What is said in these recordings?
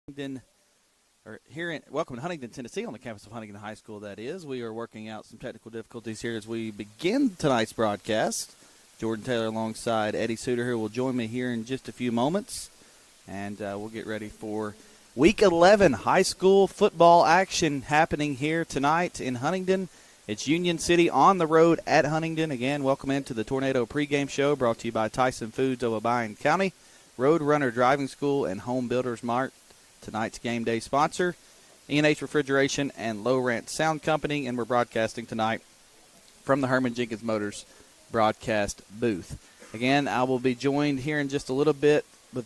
Welcome to Huntingdon, Tennessee, on the campus of Huntingdon High School, that is. We are working out some technical difficulties here as we begin tonight's broadcast. Jordan Taylor alongside Eddie Suter here will join me here in just a few moments, and we'll get ready for Week 11 high school football action happening here tonight in Huntingdon. It's Union City on the road at Huntingdon. Again, welcome into the Tornado pregame show brought to you by Tyson Foods of Obion County, Roadrunner Driving School, and Home Builders Mart. Tonight's game day sponsor, E&H Refrigeration and Low Rent Sound Company, and we're broadcasting tonight from the Herman Jenkins Motors broadcast booth. Again, I will be joined here in just a little bit with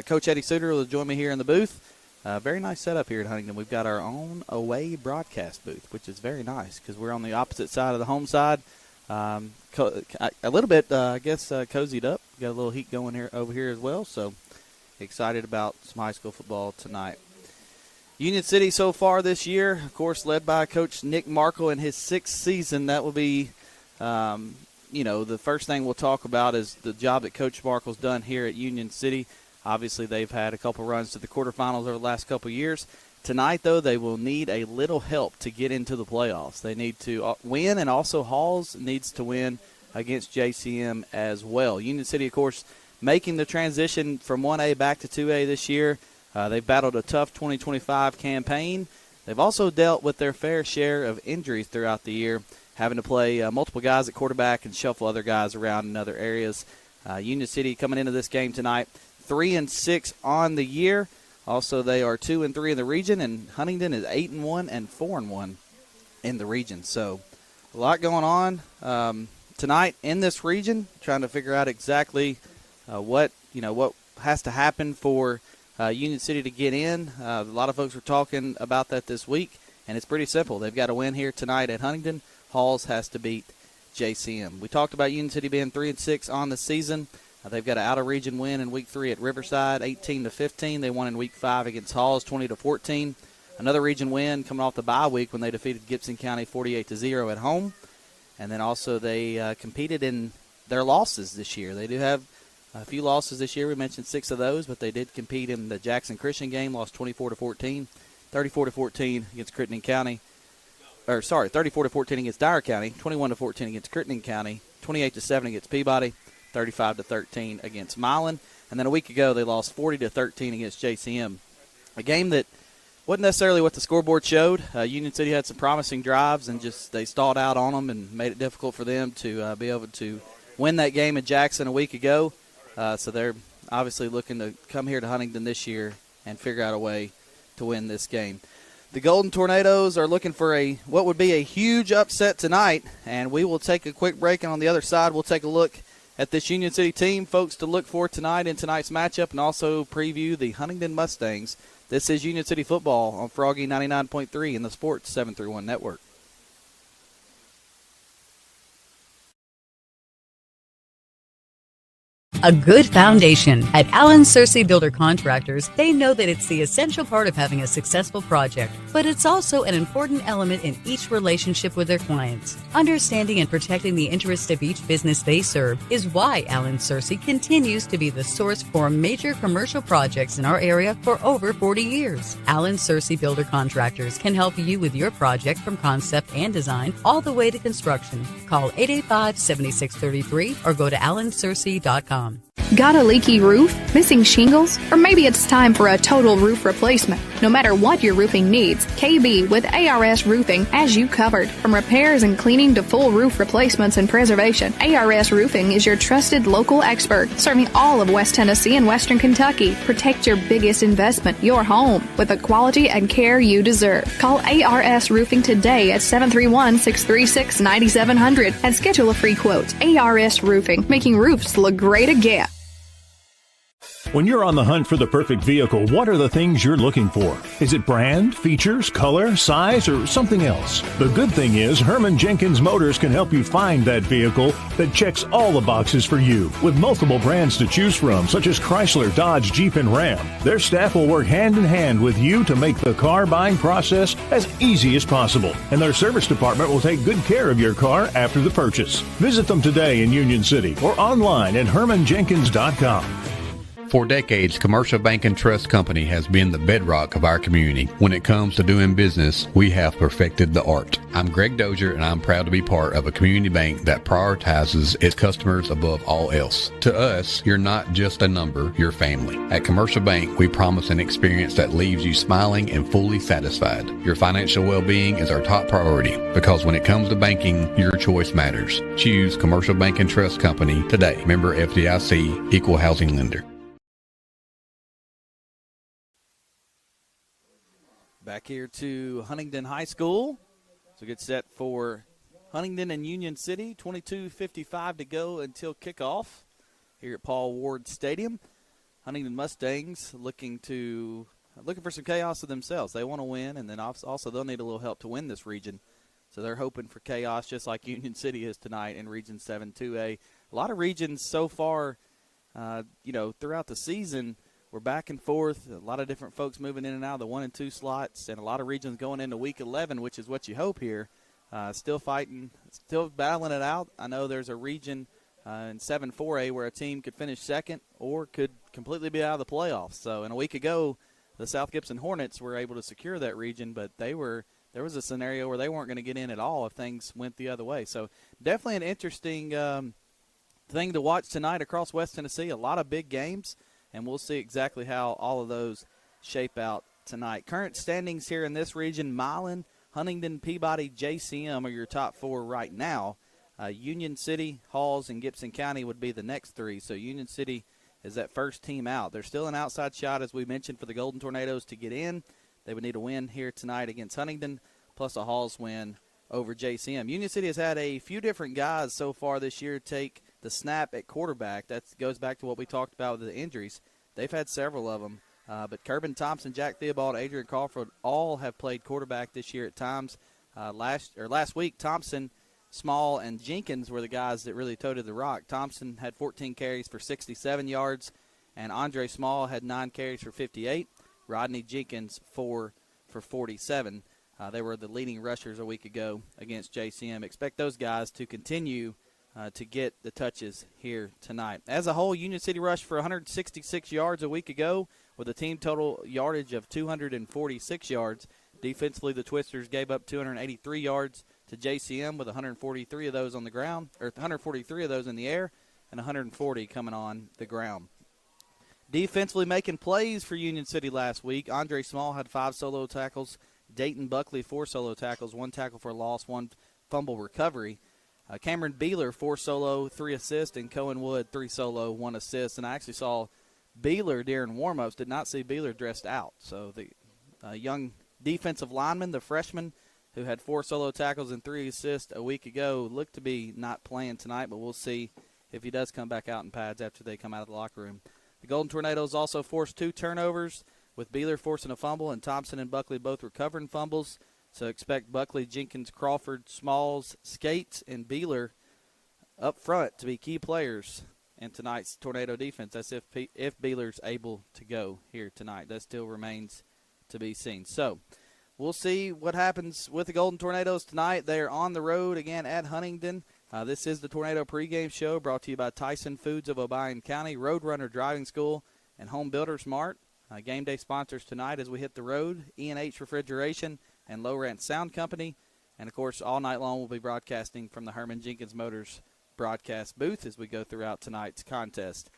Coach Eddie Suter will join me here in the booth. Very nice setup here at Huntingdon. We've got our own away broadcast booth, which is very nice because we're on the opposite side of the home side. A little bit, cozied up. Got a little heat going here over here as well, so excited about some high school football tonight. Union City so far this year, of course, led by Coach Nick Markle in his 6th season. That will be, the first thing we'll talk about is the job that Coach Markle's done here at Union City. Obviously, they've had a couple runs to the quarterfinals over the last couple years. Tonight, though, they will need a little help to get into the playoffs. They need to win, and also Halls needs to win against JCM as well. Union City, of course, making the transition from 1A back to 2A this year. They've battled a tough 2025 campaign. They've also dealt with their fair share of injuries throughout the year, having to play multiple guys at quarterback and shuffle other guys around in other areas. Union City coming into this game tonight, 3-6 on the year. Also, they are 2-3 in the region, and Huntingdon is 8-1 and 4-1 in the region. So a lot going on tonight in this region, trying to figure out exactly what has to happen for Union City to get in. A lot of folks were talking about that this week, and it's pretty simple. They've got to win here tonight at Huntingdon. Halls has to beat JCM. We talked about Union City being 3-6 on the season. They've got an out-of-region win in Week 3 at Riverside, 18-15. They won in Week 5 against Halls, 20-14. Another region win coming off the bye week when they defeated Gibson County 48-0 at home. And then also they competed in their losses this year. They do have a few losses this year. We mentioned 6 of those, but they did compete in the Jackson Christian game, lost 24-14, 34-14 against Crittenden County. 34-14 against Dyer County, 21-14 against Crittenden County, 28-7 against Peabody, 35-13 against Milan. And then a week ago they lost 40-13 against JCM. A game that wasn't necessarily what the scoreboard showed. Union City had some promising drives and just they stalled out on them and made it difficult for them to be able to win that game in Jackson a week ago. So they're obviously looking to come here to Huntingdon this year and figure out a way to win this game. The Golden Tornadoes are looking for what would be a huge upset tonight, and we will take a quick break, and on the other side we'll take a look at this Union City team, folks, to look for tonight in tonight's matchup, and also preview the Huntingdon Mustangs. This is Union City football on Froggy 99.3 in the Sports 731 Network. A good foundation. At Allen Searcy Builder Contractors, they know that it's the essential part of having a successful project, but it's also an important element in each relationship with their clients. Understanding and protecting the interests of each business they serve is why Allen Searcy continues to be the source for major commercial projects in our area for over 40 years. Allen Searcy Builder Contractors can help you with your project from concept and design all the way to construction. Call 885-7633 or go to allensearcy.com. Got a leaky roof? Missing shingles? Or maybe it's time for a total roof replacement. No matter what your roofing needs, KB with ARS Roofing has you covered. From repairs and cleaning to full roof replacements and preservation, ARS Roofing is your trusted local expert, serving all of West Tennessee and Western Kentucky. Protect your biggest investment, your home, with the quality and care you deserve. Call ARS Roofing today at 731-636-9700 and schedule a free quote. ARS Roofing, making roofs look great again. When you're on the hunt for the perfect vehicle, what are the things you're looking for? Is it brand, features, color, size, or something else? The good thing is Herman Jenkins Motors can help you find that vehicle that checks all the boxes for you. With multiple brands to choose from, such as Chrysler, Dodge, Jeep, and Ram, their staff will work hand in hand with you to make the car buying process as easy as possible. And their service department will take good care of your car after the purchase. Visit them today in Union City or online at hermanjenkins.com. For decades, Commercial Bank and Trust Company has been the bedrock of our community. When it comes to doing business, we have perfected the art. I'm Greg Dozier, and I'm proud to be part of a community bank that prioritizes its customers above all else. To us, you're not just a number, you're family. At Commercial Bank, we promise an experience that leaves you smiling and fully satisfied. Your financial well-being is our top priority, because when it comes to banking, your choice matters. Choose Commercial Bank and Trust Company today. Member FDIC, Equal Housing Lender. Back here to Huntingdon High School. So get set for Huntingdon and Union City. 22:55 to go until kickoff here at Paul Ward Stadium. Huntingdon Mustangs looking for some chaos of themselves. They want to win, and then also they'll need a little help to win this region. So they're hoping for chaos just like Union City is tonight in Region 7 2A. A lot of regions so far, throughout the season, we're back and forth. A lot of different folks moving in and out of the 1 and 2 slots, and a lot of regions going into Week 11, which is what you hope here. Still fighting, still battling it out. I know there's a region in 7 4A where a team could finish second or could completely be out of the playoffs. So, a week ago, the South Gibson Hornets were able to secure that region, but there was a scenario where they weren't going to get in at all if things went the other way. So, definitely an interesting thing to watch tonight across West Tennessee. A lot of big games. And we'll see exactly how all of those shape out tonight. Current standings here in this region, Milan, Huntingdon, Peabody, JCM are your top 4 right now. Union City, Halls, and Gibson County would be the next 3. So Union City is that first team out. There's still an outside shot, as we mentioned, for the Golden Tornadoes to get in. They would need a win here tonight against Huntingdon, plus a Halls win over JCM. Union City has had a few different guys so far this year take the snap at quarterback. That goes back to what we talked about with the injuries. They've had several of them. But Kerbin Thompson, Jack Theobald, Adrian Crawford all have played quarterback this year at times. Last week, Thompson, Small, and Jenkins were the guys that really toted the rock. Thompson had 14 carries for 67 yards, and Andre Small had 9 carries for 58. Rodney Jenkins 4 for 47. They were the leading rushers a week ago against JCM. Expect those guys to continue to get the touches here tonight. As a whole, Union City rushed for 166 yards a week ago with a team total yardage of 246 yards. Defensively, the Twisters gave up 283 yards to JCM with 143 of those on the ground, or 143 of those in the air, and 140 coming on the ground. Defensively making plays for Union City last week. Andre Small had 5 solo tackles. Dayton Buckley, 4 solo tackles, 1 tackle for loss, 1 fumble recovery. Cameron Beeler, 4 solo, 3 assists, and Cohen Wood, 3 solo, 1 assist. And I actually saw Beeler during warm-ups, did not see Beeler dressed out. So the young defensive lineman, the freshman, who had 4 solo tackles and 3 assists a week ago, looked to be not playing tonight, but we'll see if he does come back out in pads after they come out of the locker room. The Golden Tornadoes also forced 2 turnovers, with Beeler forcing a fumble and Thompson and Buckley both recovering fumbles. So expect Buckley, Jenkins, Crawford, Smalls, Skates, and Beeler up front to be key players in tonight's Tornado defense. That's if Beeler's able to go here tonight. That still remains to be seen. So we'll see what happens with the Golden Tornadoes tonight. They are on the road again at Huntingdon. This is the Tornado pregame show brought to you by Tyson Foods of Obion County, Roadrunner Driving School, and Home Builders Mart. Game day sponsors tonight as we hit the road, E&H Refrigeration and Low Rent Sound Company. And, of course, all night long we'll be broadcasting from the Herman Jenkins Motors broadcast booth as we go throughout tonight's contest.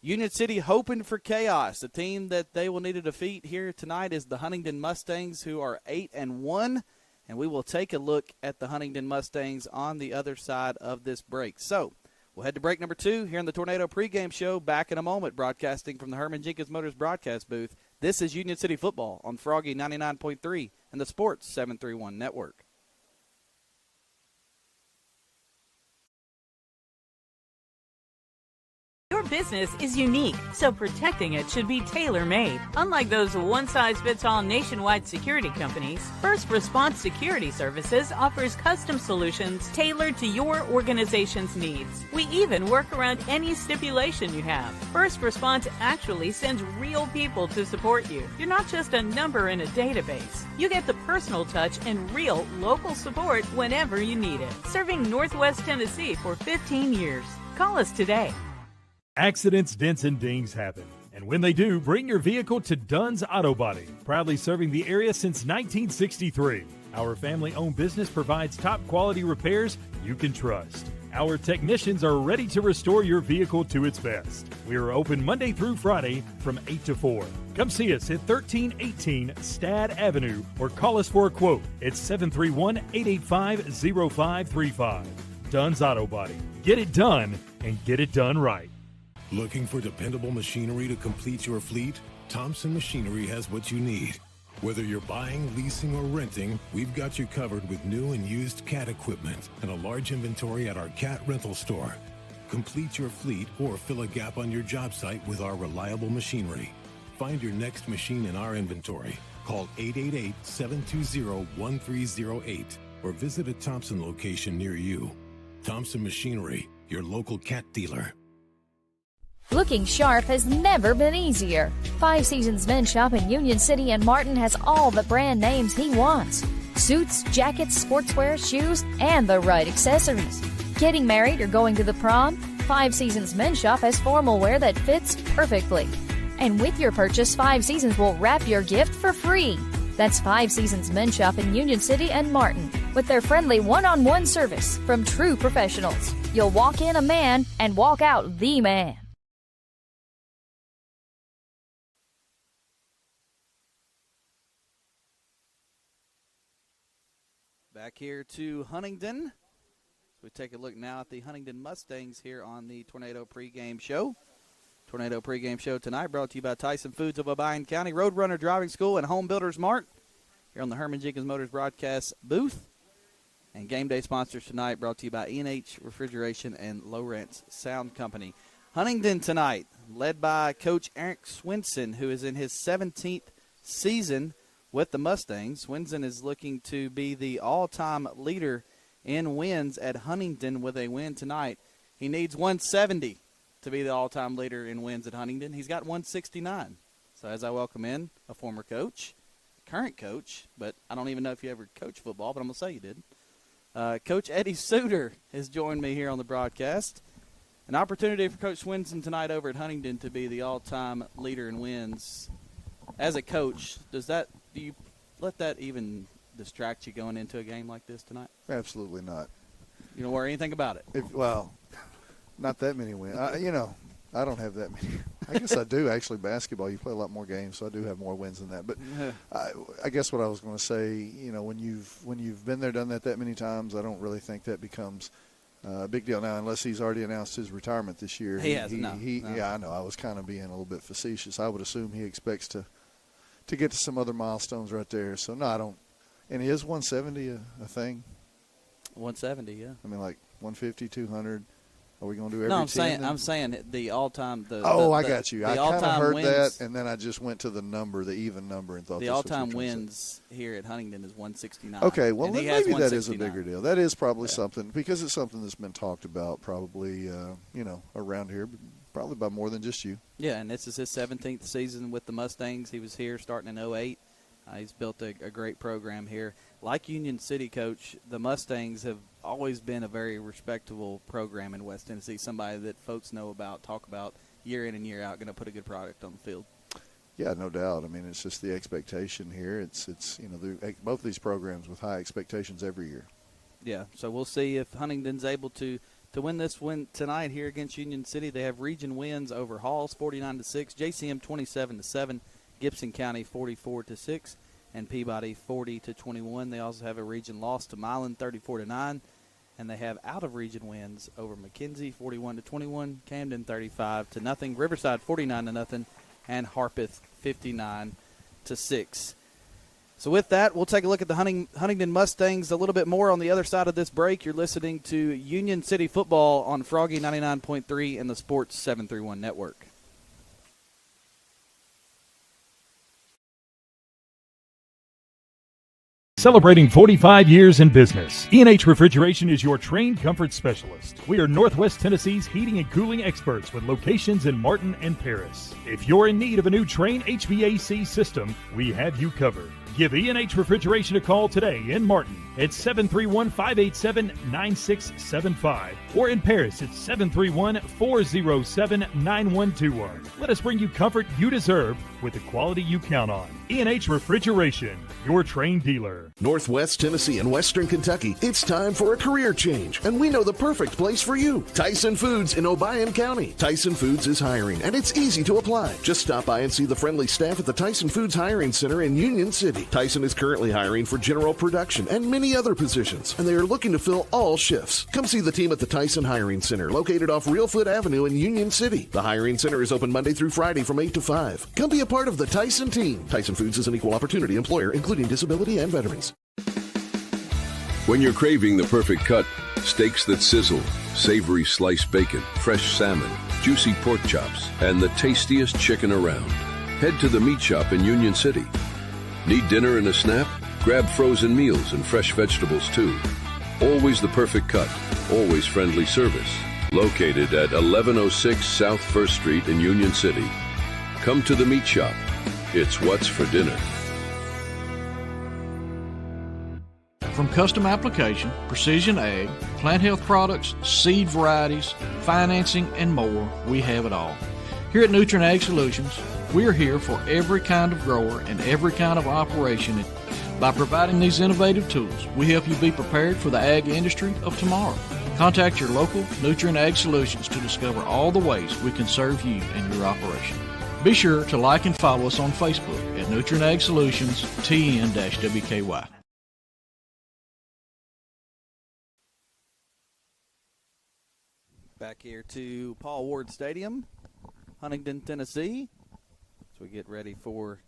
Union City hoping for chaos. The team that they will need to defeat here tonight is the Huntingdon Mustangs, who are 8-1. And we will take a look at the Huntingdon Mustangs on the other side of this break. So we'll head to break number 2 here in the Tornado pregame show. Back in a moment, broadcasting from the Herman Jenkins Motors broadcast booth. This is Union City Football on Froggy 99.3 and the Sports 731 Network. Your business is unique, so protecting it should be tailor-made. Unlike those one-size-fits-all nationwide security companies, First Response Security Services offers custom solutions tailored to your organization's needs. We even work around any stipulation you have. First Response actually sends real people to support you. You're not just a number in a database. You get the personal touch and real local support whenever you need it. Serving Northwest Tennessee for 15 years. Call us today. Accidents, dents, and dings happen. And when they do, bring your vehicle to Dunn's Auto Body, proudly serving the area since 1963. Our family-owned business provides top-quality repairs you can trust. Our technicians are ready to restore your vehicle to its best. We are open Monday through Friday from 8 to 4. Come see us at 1318 Stad Avenue or call us for a quote at 731-885-0535. Dunn's Auto Body. Get it done and get it done right. Looking for dependable machinery to complete your fleet? Thompson Machinery has what you need. Whether you're buying, leasing, or renting, we've got you covered with new and used CAT equipment and a large inventory at our CAT rental store. Complete your fleet or fill a gap on your job site with our reliable machinery. Find your next machine in our inventory. Call 888-720-1308 or visit a Thompson location near you. Thompson Machinery, your local CAT dealer. Looking sharp has never been easier. Five Seasons Men's Shop in Union City and Martin has all the brand names he wants. Suits, jackets, sportswear, shoes, and the right accessories. Getting married or going to the prom? Five Seasons Men's Shop has formal wear that fits perfectly. And with your purchase, Five Seasons will wrap your gift for free. That's Five Seasons Men's Shop in Union City and Martin with their friendly one-on-one service from true professionals. You'll walk in a man and walk out the man. Back here to Huntingdon. We take a look now at the Huntingdon Mustangs here on the Tornado Pregame Show. Tornado Pregame Show tonight brought to you by Tyson Foods of Obion County, Roadrunner Driving School, and Home Builders Mart here on the Herman Jenkins Motors broadcast booth. And game day sponsors tonight brought to you by E&H Refrigeration and Lowrance Sound Company. Huntingdon tonight, led by Coach Eric Swinson, who is in his 17th season with the Mustangs. Swinson is looking to be the all-time leader in wins at Huntingdon with a win tonight. He needs 170 to be the all-time leader in wins at Huntingdon. He's got 169. So as I welcome in a former coach, current coach, but I don't even know if you ever coached football, but I'm going to say you did. Coach Eddie Suter has joined me here on the broadcast. An opportunity for Coach Swinson tonight over at Huntingdon to be the all-time leader in wins. As a coach, do you let that even distract you going into a game like this tonight? Absolutely not. You don't worry anything about it? Not that many wins. I don't have that many. I guess I do, actually. Basketball, you play a lot more games, so I do have more wins than that. But I guess what I was going to say, when you've been there, done that many times, I don't really think that becomes a big deal now, unless he's already announced his retirement this year. He hasn't, no. Yeah, I know. I was kind of being a little bit facetious. I would assume he expects to get to some other milestones right there. So, no, I don't. And is 170 a thing? 170, yeah. I mean, like 150, 200. Are we going to do every 10? No, I'm saying the all-time. I got you. I kind of heard wins, that, and then I just went to the even number, and thought the this all-time was wins here at Huntingdon is 169. Okay, well, then maybe that is a 169. bigger deal. That is probably something, because it's something that's been talked about probably, around here, probably by more than just you. Yeah, and this is his 17th season with the Mustangs. He was here starting in 2008. He's built a great program here. Like Union City, Coach, the Mustangs have always been a very respectable program in West Tennessee, somebody that folks know about, talk about year in and year out, going to put a good product on the field. Yeah, no doubt. I mean, it's just the expectation here. It's both of these programs with high expectations every year. Yeah, so we'll see if Huntingdon's able to win this win tonight here against Union City. They have region wins over Halls 49-6, JCM 27-7, Gibson County 44-6, and Peabody 40-21. They also have a region loss to Milan 34-9, and they have out of region wins over McKenzie 41-21, Camden 35-0, Riverside 49-0, and Harpeth 59-6. So with that, we'll take a look at the Huntingdon Mustangs a little bit more on the other side of this break. You're listening to Union City Football on Froggy 99.3 and the Sports 731 Network. Celebrating 45 years in business, E&H Refrigeration is your trained comfort specialist. We are Northwest Tennessee's heating and cooling experts with locations in Martin and Paris. If you're in need of a new Trane HVAC system, we have you covered. Give E&H Refrigeration a call today in Martin at 731-587-9675 or in Paris at 731-407-9121. Let us bring you comfort you deserve with the quality you count on. E&H Refrigeration, your trained dealer. Northwest Tennessee and Western Kentucky, it's time for a career change, and we know the perfect place for you. Tyson Foods in Obion County. Tyson Foods is hiring, and it's easy to apply. Just stop by and see the friendly staff at the Tyson Foods Hiring Center in Union City. Tyson is currently hiring for general production and many other positions, and they are looking to fill all shifts. Come see the team at the Tyson Hiring Center, located off Reelfoot Avenue in Union City. The Hiring Center is open Monday through Friday from 8 to 5. Come be a part of the Tyson team. Tyson Foods is an equal opportunity employer, including disability and veterans. When you're craving the perfect cut, steaks that sizzle, savory sliced bacon, fresh salmon, juicy pork chops, and the tastiest chicken around, head to the Meat Shop in Union City. Need dinner and a snap? Grab frozen meals and fresh vegetables too. Always the perfect cut, always friendly service. Located at 1106 South 1st Street in Union City. Come to the Meat Shop. It's what's for dinner. From custom application, precision ag, plant health products, seed varieties, financing, and more, we have it all. Here at Nutrient Ag Solutions, we're here for every kind of grower and every kind of operation. By providing these innovative tools, we help you be prepared for the ag industry of tomorrow. Contact your local Nutrient Ag Solutions to discover all the ways we can serve you and your operation. Be sure to like and follow us on Facebook at Nutrient Ag Solutions TN-WKY. Back here to Paul Ward Stadium, Huntingdon, Tennessee, as we get ready for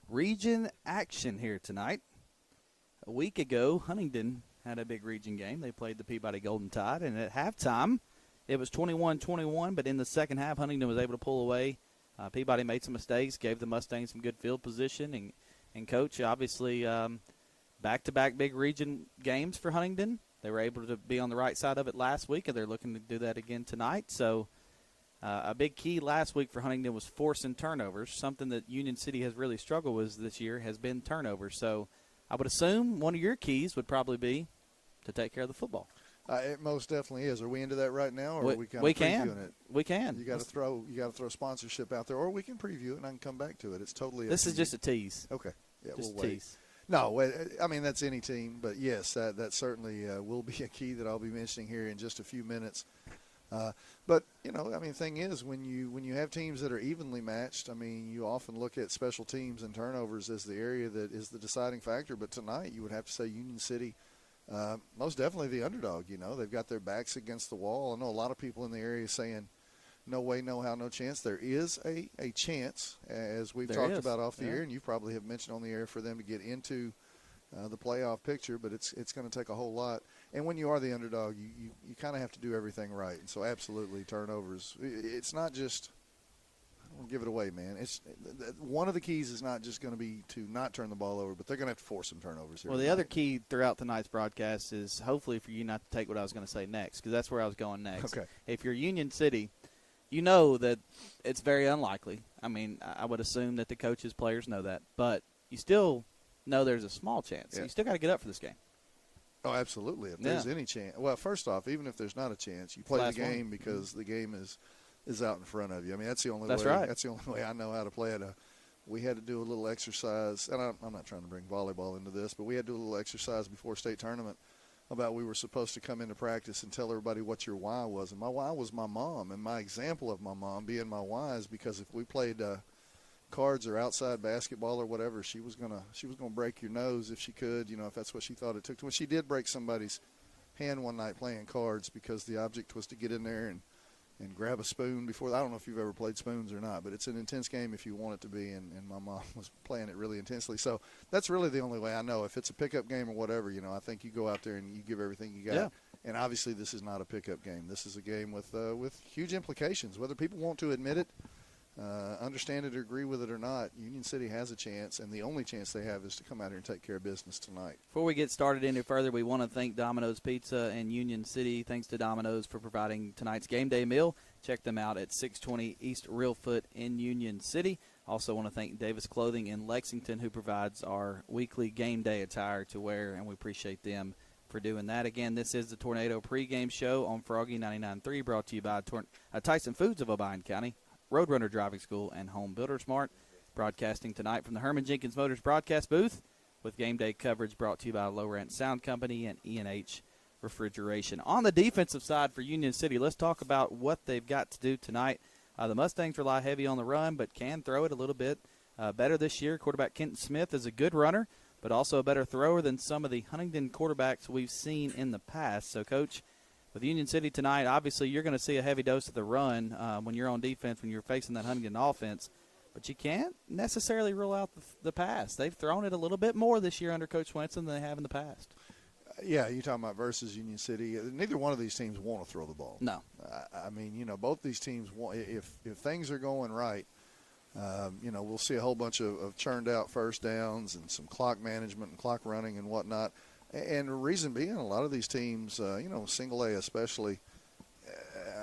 region action here tonight. A week ago, Huntingdon had a big region game. They played the Peabody Golden Tide, and at halftime, it was 21-21, but in the second half, Huntingdon was able to pull away. Peabody made some mistakes, gave the Mustangs some good field position, and Coach, obviously, back-to-back big region games for Huntingdon. They were able to be on the right side of it last week, and they're looking to do that again tonight. So a big key last week for Huntingdon was forcing turnovers. Something that Union City has really struggled with this year has been turnovers. So I would assume one of your keys would probably be to take care of the football. It most definitely is. Are we into that right now, or are we kind of previewing it? We can. You got to throw sponsorship out there, or we can preview it and I can come back to it. It's totally. This is just a tease. Okay. Yeah, just we'll a wait. tease. No, I mean, that's any team, but yes, that certainly will be a key that I'll be mentioning here in just a few minutes. But, thing is, when you have teams that are evenly matched, you often look at special teams and turnovers as the area that is the deciding factor. But tonight you would have to say Union City, most definitely the underdog. They've got their backs against the wall. I know a lot of people in the area saying, no way, no how, no chance. There is a chance, as we've talked about off the air, and you probably have mentioned on the air, for them to get into the playoff picture, but it's going to take a whole lot. And when you are the underdog, you kind of have to do everything right. And so absolutely turnovers. It's not just – don't give it away, man. It's one of the keys is not just going to be to not turn the ball over, but they're going to have to force some turnovers here. Well, the other key throughout tonight's broadcast is hopefully for you not to take what I was going to say next, because that's where I was going next. Okay. If you're Union City – you know that it's very unlikely. I would assume that the coaches, players know that. But you still know there's a small chance. Yeah. You still got to get up for this game. Oh, absolutely. If there's any chance. Well, first off, even if there's not a chance, you play the game because the game is out in front of you. That's the only way. Right. That's the only way I know how to play it. We had to do a little exercise, and I'm not trying to bring volleyball into this, but we had to do a little exercise before state tournament about we were supposed to come into practice and tell everybody what your why was. And my why was my mom, and my example of my mom being my why is because if we played cards or outside basketball or whatever, she was gonna break your nose if she could, if that's what she thought it took. When she did break somebody's hand one night playing cards because the object was to get in there and grab a spoon before. I don't know if you've ever played spoons or not, but it's an intense game if you want it to be, and my mom was playing it really intensely. So that's really the only way I know. If it's a pickup game or whatever, I think you go out there and you give everything you got. Yeah. And obviously this is not a pickup game. This is a game with huge implications. Whether people want to admit it, understand it or agree with it or not, Union City has a chance, and the only chance they have is to come out here and take care of business tonight. Before we get started any further, we want to thank Domino's Pizza and Union City. Thanks to Domino's for providing tonight's game day meal. Check them out at 620 East Reelfoot in Union City. Also want to thank Davis Clothing in Lexington, who provides our weekly game day attire to wear, and we appreciate them for doing that. Again, this is the Tornado pregame show on Froggy 99.3, brought to you by Tyson Foods of Obion County, Roadrunner Driving School, and Home Builder Smart. Broadcasting tonight from the Herman Jenkins Motors broadcast booth with game day coverage brought to you by Low Rent Sound Company and E&H Refrigeration. On the defensive side for Union City, let's talk about what they've got to do tonight. The Mustangs rely heavy on the run, but can throw it a little bit better this year. Quarterback Kenton Smith is a good runner, but also a better thrower than some of the Huntingdon quarterbacks we've seen in the past. So, Coach, with Union City tonight, obviously you're going to see a heavy dose of the run when you're on defense, when you're facing that Huntingdon offense. But you can't necessarily rule out the pass. They've thrown it a little bit more this year under Coach Swenson than they have in the past. Yeah, you're talking about versus Union City. Neither one of these teams want to throw the ball. No. I mean, both these teams want. If things are going right, we'll see a whole bunch of churned out first downs and some clock management and clock running and whatnot. And the reason being, a lot of these teams, single A especially,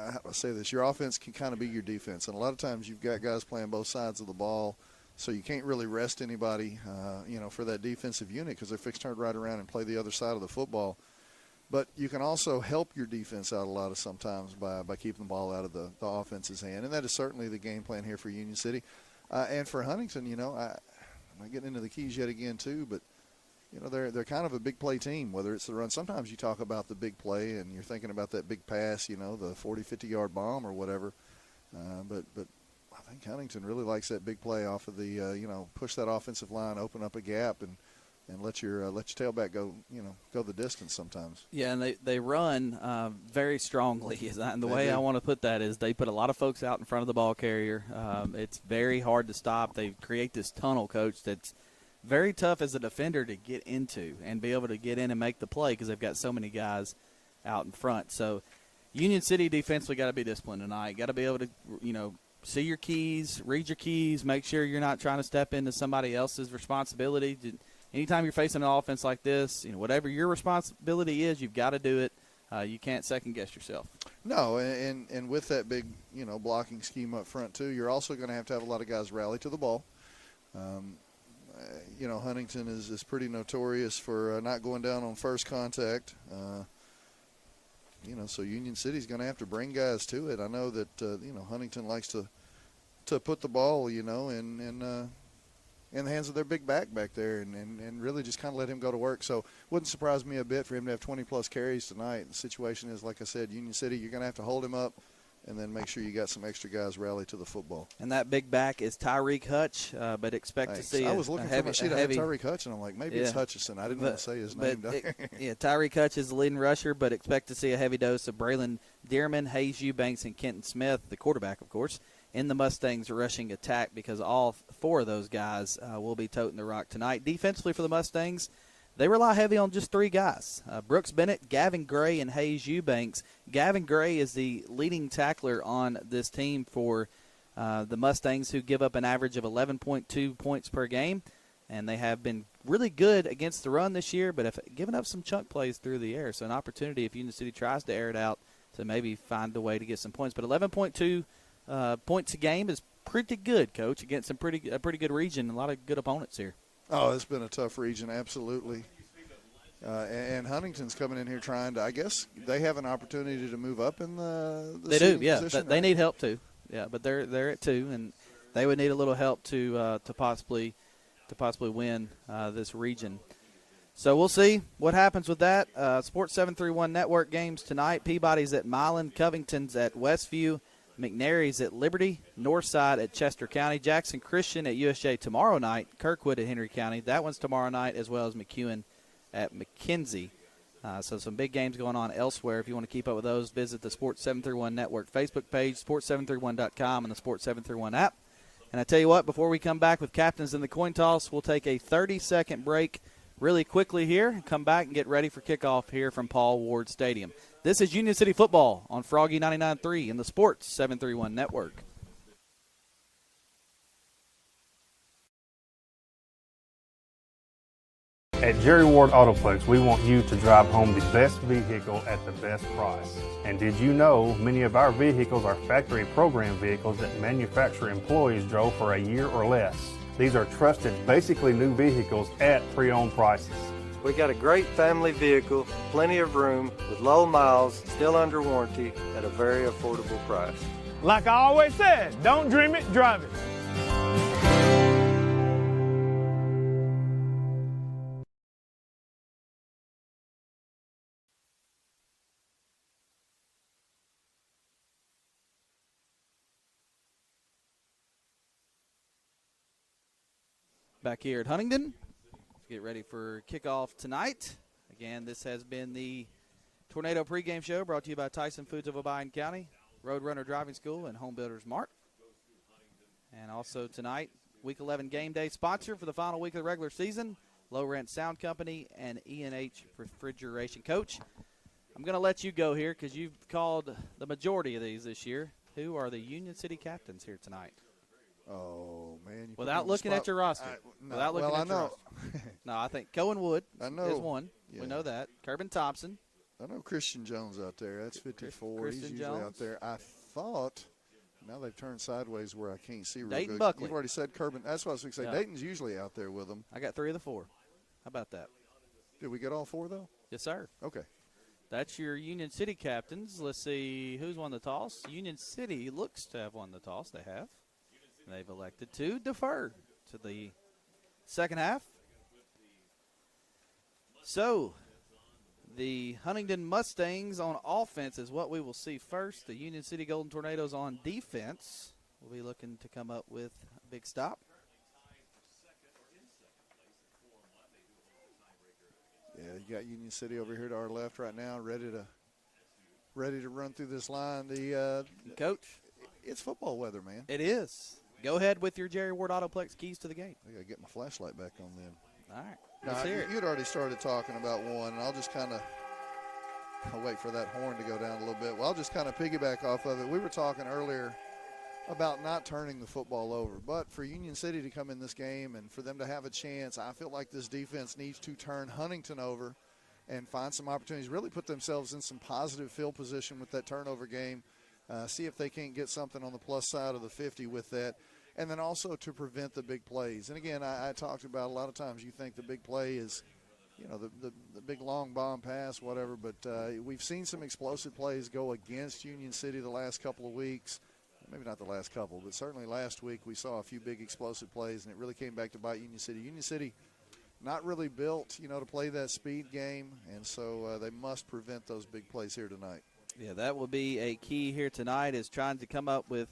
how do I say this? Your offense can kind of be your defense, and a lot of times you've got guys playing both sides of the ball. So you can't really rest anybody, for that defensive unit because they're fixed to turn right around and play the other side of the football. But you can also help your defense out a lot of sometimes by keeping the ball out of the offense's hand, and that is certainly the game plan here for Union City. And for Huntington, I'm not getting into the keys yet again too, but they're kind of a big play team, whether it's the run. Sometimes you talk about the big play and you're thinking about that big pass, the 40, 50-yard bomb or whatever. But I think Huntington really likes that big play off of the, push that offensive line, open up a gap, and let your tailback go the distance sometimes. Yeah, and they run very strongly. And the way I want to put that is they put a lot of folks out in front of the ball carrier. It's very hard to stop. They create this tunnel, Coach, that's very tough as a defender to get into and be able to get in and make the play because they've got so many guys out in front. So Union City defensively got to be disciplined tonight. Got to be able to, see your keys, read your keys, make sure you're not trying to step into somebody else's responsibility. Anytime you're facing an offense like this, whatever your responsibility is, you've got to do it. You can't second-guess yourself. No, and with that big, blocking scheme up front, too, you're also going to have a lot of guys rally to the ball. Huntington is pretty notorious for not going down on first contact. So Union City's going to have to bring guys to it. I know that, Huntington likes to put the ball, in the hands of their big back there and really just kind of let him go to work. So wouldn't surprise me a bit for him to have 20-plus carries tonight. The situation is, like I said, Union City, you're going to have to hold him up and then make sure you got some extra guys rally to the football. And that big back is Tyreek Hutch, but expect to see I was looking for my sheet. I had Tyreek Hutch, and I'm like, maybe it's Hutchison. I didn't want to say his name. Tyreek Hutch is the leading rusher, but expect to see a heavy dose of Braylon Dearman, Hayes Eubanks, and Kenton Smith, the quarterback, of course, in the Mustangs' rushing attack because all four of those guys will be toting the rock tonight. Defensively for the Mustangs, they rely heavy on just three guys, Brooks Bennett, Gavin Gray, and Hayes Eubanks. Gavin Gray is the leading tackler on this team for the Mustangs, who give up an average of 11.2 points per game, and they have been really good against the run this year, but have given up some chunk plays through the air. So an opportunity if Union City tries to air it out to maybe find a way to get some points. But 11.2 points a game is pretty good, Coach, against a pretty good region, a lot of good opponents here. Oh, it's been a tough region, absolutely. And Huntington's coming in here trying to, I guess, they have an opportunity to move up in the They do, yeah. Position, they need help too. Yeah, but they're at 2, and they would need a little help to possibly win this region. So we'll see what happens with that. Sports 731 Network games tonight. Peabody's at Milan, Covington's at Westview, McNary's at Liberty, Northside at Chester County, Jackson Christian at USJ tomorrow night, Kirkwood at Henry County. That one's tomorrow night, as well as McEwen at McKenzie. So some big games going on elsewhere. If you want to keep up with those, visit the Sports 731 Network Facebook page, sports731.com, and the Sports 731 app. And I tell you what, before we come back with captains in the coin toss, we'll take a 30-second break really quickly here and come back and get ready for kickoff here from Paul Ward Stadium. This is Union City football on Froggy 99.3 in the Sports 731 Network. At Jerry Ward Autoplex, we want you to drive home the best vehicle at the best price. And did you know many of our vehicles are factory program vehicles that manufacturer employees drove for a year or less? These are trusted, basically new vehicles at pre-owned prices. We got a great family vehicle, plenty of room, with low miles, still under warranty, at a very affordable price. Like I always said, don't dream it, drive it. Back here at Huntingdon, get ready for kickoff tonight. Again, this has been the Tornado pregame show brought to you by Tyson Foods of Obion County, Roadrunner Driving School, and Home Builders Mart. And also tonight, Week 11 game day sponsor for the final week of the regular season, Low Rent Sound Company and E&H Refrigeration. Coach, I'm going to let you go here because you've called the majority of these this year. Who are the Union City captains here tonight? Oh, man. Without looking at your roster. Without looking at your roster. No, I think Cohen Wood is one. Yeah. We know that. Kerbin Thompson. I know Christian Jones out there. That's 54. Christian He's usually Jones. out there. I thought now they've turned sideways where I can't see real Dayton good. Buckley. You've already said Kerbin. That's what I was going to say. Yeah. Dayton's usually out there with them. I got 3 of the 4. How about that? Did we get all 4, though? Yes, sir. Okay. That's your Union City captains. Let's see who's won the toss. Union City looks to have won the toss. They have. They've elected to defer to the second half. So, the Huntingdon Mustangs on offense is what we will see first. The Union City Golden Tornadoes on defense will be looking to come up with a big stop. Yeah, you got Union City over here to our left right now, ready to run through this line. The Coach, it's football weather, man. It is. Go ahead with your Jerry Ward Autoplex keys to the game. I got to get my flashlight back on then. All right. Now, you'd already started talking about one, and I'll just kind of wait for that horn to go down a little bit. Well, I'll just kind of piggyback off of it. We were talking earlier about not turning the football over, but for Union City to come in this game and for them to have a chance, I feel like this defense needs to turn Huntington over and find some opportunities, really put themselves in some positive field position with that turnover game. See if they can't get something on the plus side of the 50 with that. And then also to prevent the big plays. And, again, I talked about a lot of times you think the big play is, the big long bomb pass, whatever. But we've seen some explosive plays go against Union City the last couple of weeks. Maybe not the last couple, but certainly last week we saw a few big explosive plays, and it really came back to bite Union City. Union City not really built, to play that speed game, and so they must prevent those big plays here tonight. Yeah, that will be a key here tonight, is trying to come up with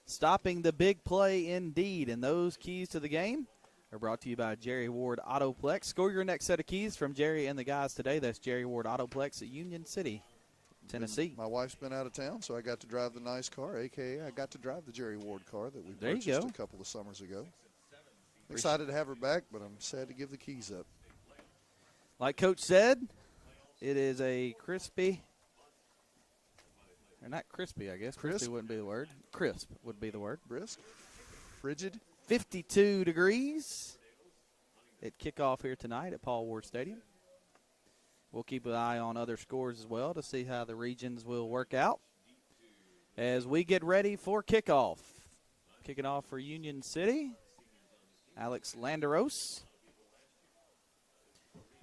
stopping the big play indeed. And those keys to the game are brought to you by Jerry Ward Autoplex. Score your next set of keys from Jerry and the guys today. That's Jerry Ward Autoplex at Union City, Tennessee. My wife's been out of town, so I got to drive the nice car, a.k.a. I got to drive the Jerry Ward car that we purchased a couple of summers ago. Excited to have her back, but I'm sad to give the keys up. Like Coach said, it is a crispy – or not crispy, I guess. Crispy wouldn't be the word. Crisp would be the word. Brisk. Frigid. 52 degrees at kickoff here tonight at Paul Ward Stadium. We'll keep an eye on other scores as well to see how the regions will work out as we get ready for kickoff. Kicking off for Union City, Alex Landeros.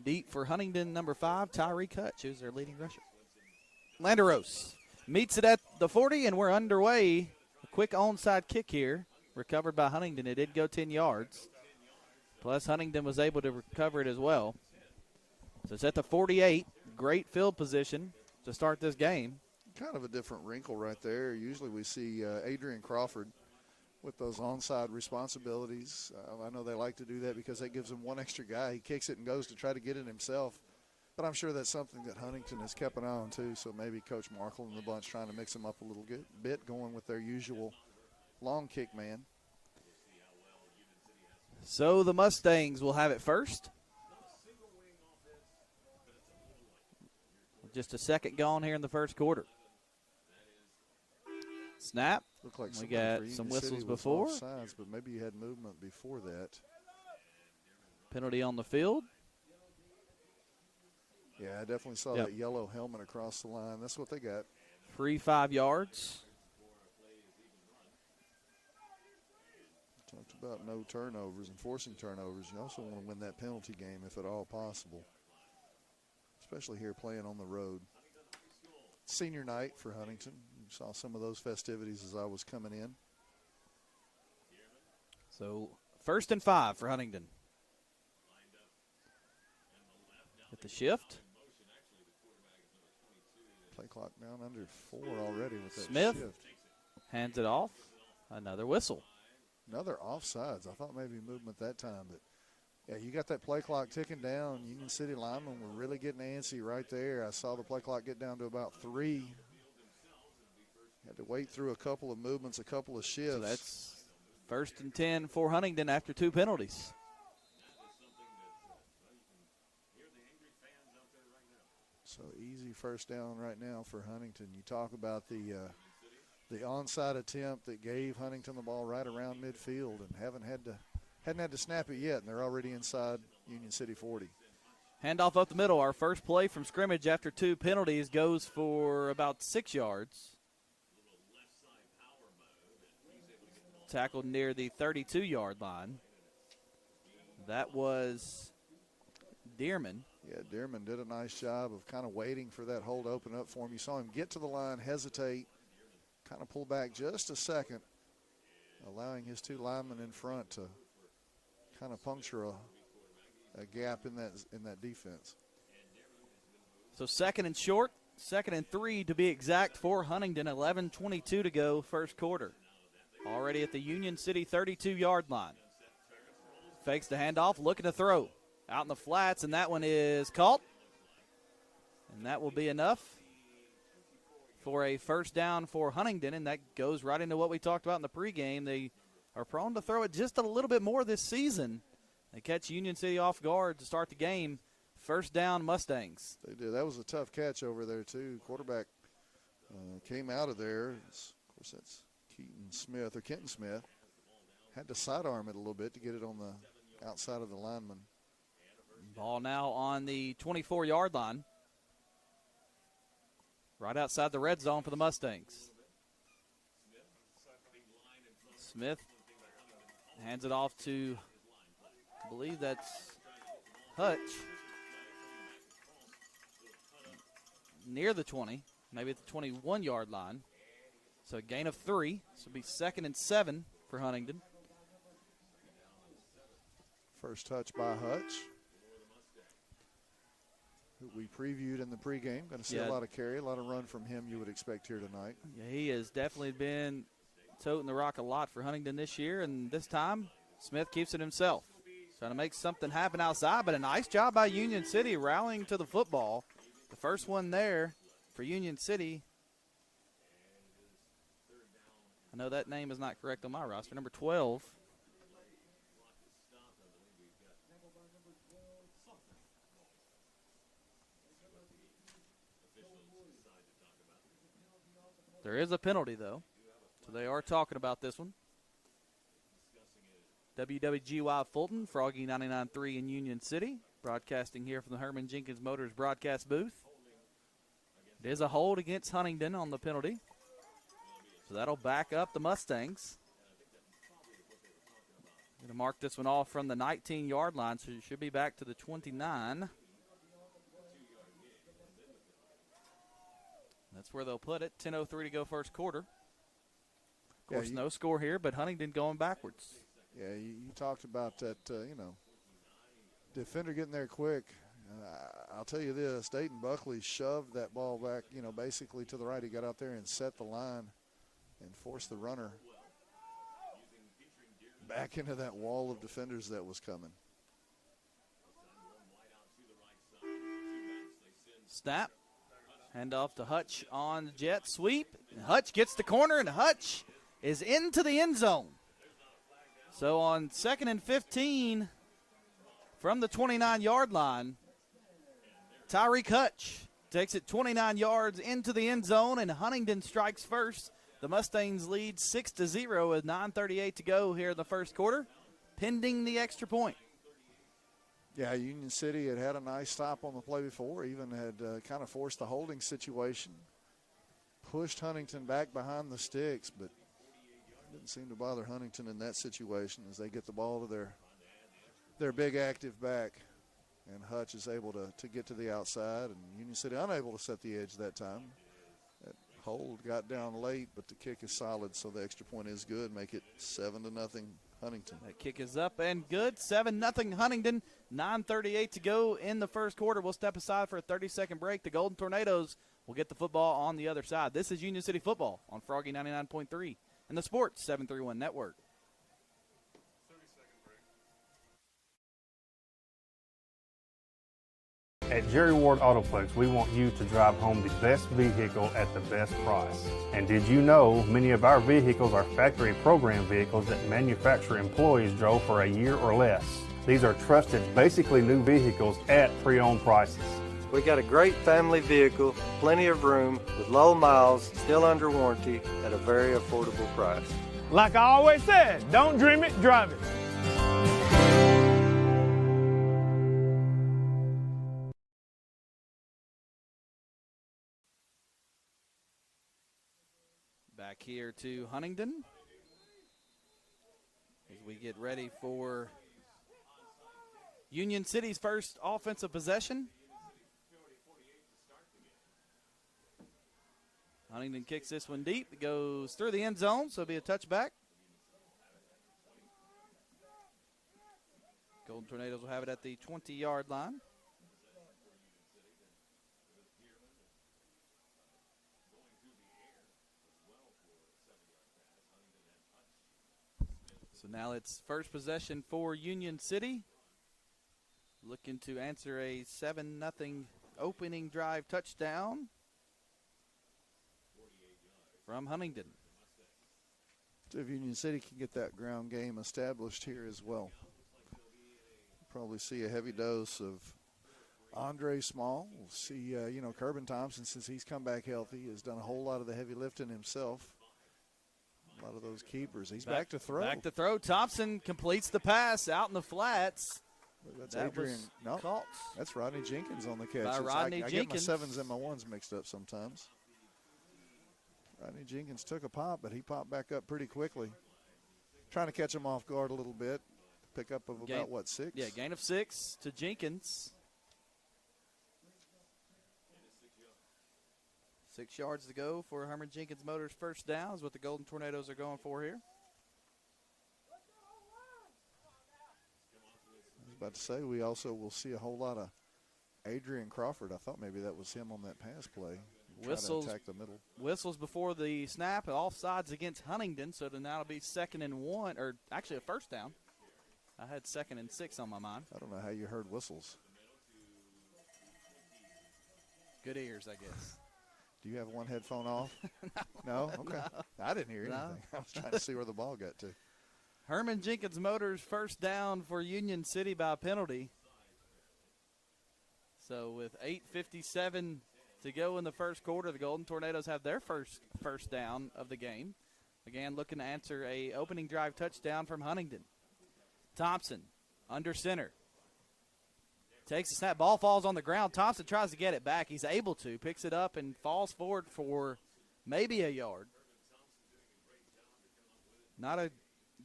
Deep for Huntingdon, number 5, Tyreek Hutch, who's their leading rusher. Landeros meets it at the 40, and we're underway. A quick onside kick here, recovered by Huntingdon. It did go 10 yards. Plus, Huntingdon was able to recover it as well. So it's at the 48. Great field position to start this game. Kind of a different wrinkle right there. Usually we see Adrian Crawford with those onside responsibilities. I know they like to do that because that gives him one extra guy. He kicks it and goes to try to get it himself. But I'm sure that's something that Huntington has kept an eye on, too. So maybe Coach Markle and the bunch trying to mix them up a little bit, going with their usual long kick man. So the Mustangs will have it first. Just a second gone here in the first quarter. Snap. Looked like we got some whistles before. Offsides, but maybe you had movement before that. Penalty on the field. Yeah, I definitely saw that yellow helmet across the line. That's what they got. Free 5 yards. Talked about no turnovers and forcing turnovers. You also want to win that penalty game if at all possible, especially here playing on the road. Senior night for Huntington. You saw some of those festivities as I was coming in. So 1st and 5 for Huntingdon. With the shift. Play clock down under 4 already with that Smith shift. hands it off. Another whistle. Another offsides. I thought maybe movement that time, but yeah, you got that play clock ticking down. Union City linemen were really getting antsy right there. I saw the play clock get down to about 3. Had to wait through a couple of movements, a couple of shifts. So that's 1st and 10 for Huntingdon after 2 penalties. So easy first down right now for Huntington. You talk about the onside attempt that gave Huntington the ball right around midfield, and hadn't had to snap it yet, and they're already inside Union City 40. Handoff up the middle. Our first play from scrimmage after 2 penalties goes for about 6 yards. Tackled near the 32-yard line. That was Dearman. Yeah, Dearman did a nice job of kind of waiting for that hole to open up for him. You saw him get to the line, hesitate, kind of pull back just a second, allowing his 2 linemen in front to kind of puncture a gap in that defense. So 2nd and short, 2nd and 3 to be exact for Huntingdon. 11:22 to go, first quarter. Already at the Union City 32-yard line. Fakes the handoff, looking to throw. Out in the flats, and that one is caught. And that will be enough for a first down for Huntingdon, and that goes right into what we talked about in the pregame. They are prone to throw it just a little bit more this season. They catch Union City off guard to start the game. First down, Mustangs. They did. That was a tough catch over there, too. Quarterback came out of there. Of course, that's Kenton Smith. Had to sidearm it a little bit to get it on the outside of the lineman. Ball now on the 24-yard line. Right outside the red zone for the Mustangs. Smith hands it off to, I believe that's Hutch. Near the 20, maybe at the 21-yard line. So a gain of 3. This will be 2nd and 7 for Huntingdon. First touch by Hutch, who we previewed in the pregame. Going to see a lot of carry, a lot of run from him you would expect here tonight. Yeah, he has definitely been toting the rock a lot for Huntingdon this year, and this time Smith keeps it himself. Trying to make something happen outside, but a nice job by Union City rallying to the football. The first one there for Union City. I know that name is not correct on my roster. Number 12. There is a penalty, though, so they are talking about this one. WWGY Fulton, Froggy 99.3 in Union City, broadcasting here from the Herman Jenkins Motors broadcast booth. It is a hold against Huntingdon on the penalty, so that'll back up the Mustangs. Going to mark this one off from the 19-yard line, so it should be back to the 29. That's where they'll put it. 10:03 to go first quarter. Of course, no score here, but Huntingdon going backwards. Yeah, you talked about that, defender getting there quick. I'll tell you this, Dayton Buckley shoved that ball back, basically to the right. He got out there and set the line and forced the runner back into that wall of defenders that was coming. Snap. Hand off to Hutch on the jet sweep. And Hutch gets the corner, and Hutch is into the end zone. So on 2nd and 15 from the 29-yard line, Tyreek Hutch takes it 29 yards into the end zone, and Huntingdon strikes first. The Mustangs lead 6-0 with 9:38 to go here in the first quarter, pending the extra point. Yeah, Union City had a nice stop on the play before, even had kind of forced the holding situation. Pushed Huntington back behind the sticks, but didn't seem to bother Huntington in that situation as they get the ball to their big active back. And Hutch is able to get to the outside, and Union City unable to set the edge that time. That hold got down late, but the kick is solid, so the extra point is good. Make it 7-0 Huntington. That kick is up and good. 7-0 Huntington. 9:38 to go in the first quarter. We'll step aside for a 30-second break. The Golden Tornadoes will get the football on the other side. This is Union City football on Froggy 99.3 and the Sports 731 Network. At Jerry Ward Autoplex, we want you to drive home the best vehicle at the best price. And did you know many of our vehicles are factory program vehicles that manufacturer employees drove for a year or less? These are trusted, basically new vehicles at pre-owned prices. We got a great family vehicle, plenty of room, with low miles, still under warranty, at a very affordable price. Like I always said, don't dream it, drive it. Back here to Huntingdon as we get ready for Union City's first offensive possession. Huntingdon kicks this one deep. It goes through the end zone, so it'll be a touchback. Golden Tornadoes will have it at the 20-yard line. So now it's first possession for Union City. Looking to answer a 7-0 opening drive touchdown from Huntingdon. So if Union City can get that ground game established here as well. Probably see a heavy dose of Andre Small. We'll see, Kerbin Thompson, since he's come back healthy, has done a whole lot of the heavy lifting himself. A lot of those keepers. He's back to throw. Back to throw. Thompson completes the pass out in the flats. That's that Adrian. No, caught. That's Rodney Jenkins on the catch. By Rodney I Jenkins. get my 7s and my 1s mixed up sometimes. Rodney Jenkins took a pop, but he popped back up pretty quickly. Trying to catch him off guard a little bit. Pick up of about, 6? Yeah, gain of 6 to Jenkins. 6 yards to go for Herman Jenkins Motors' first down is what the Golden Tornadoes are going for here. I was about to say, we also will see a whole lot of Adrian Crawford. I thought maybe that was him on that pass play. Whistles, to attack the middle. Whistles before the snap, offsides against Huntingdon, so now it'll be 2nd and 1, or actually a first down. I had 2nd and 6 on my mind. I don't know how you heard whistles. Good ears, I guess. Do you have one headphone off? No? Okay. No. I didn't hear anything. No. I was trying to see where the ball got to. Herman Jenkins Motors first down for Union City by penalty. So with 8:57 to go in the first quarter, the Golden Tornadoes have their first down of the game. Again, looking to answer a opening drive touchdown from Huntingdon. Thompson under center. Takes the snap. Ball falls on the ground. Thompson tries to get it back. He's able to. Picks it up and falls forward for maybe a yard. Not a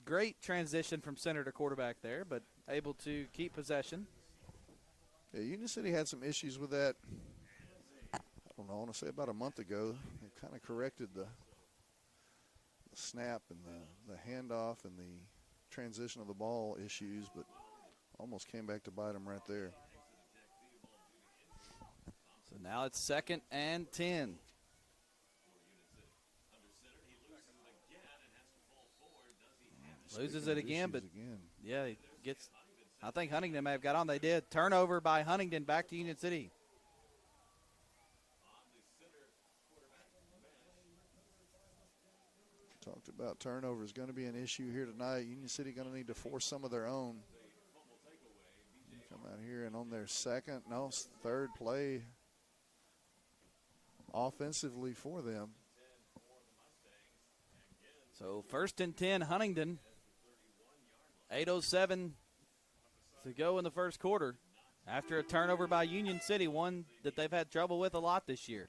great transition from center to quarterback there, but able to keep possession. Yeah, Union City had some issues with that, I want to say about a month ago. They kind of corrected the snap and the handoff and the transition of the ball issues, but almost came back to bite them right there. So now it's 2nd and 10. Loses it again, but yeah, he gets. I think Huntingdon may have got on. They did. Turnover by Huntingdon back to Union City. Talked about turnover is going to be an issue here tonight. Union City going to need to force some of their own. Come out here and on their third play offensively for them. So 1st and 10, Huntingdon. 8:07 to go in the first quarter after a turnover by Union City, one that they've had trouble with a lot this year.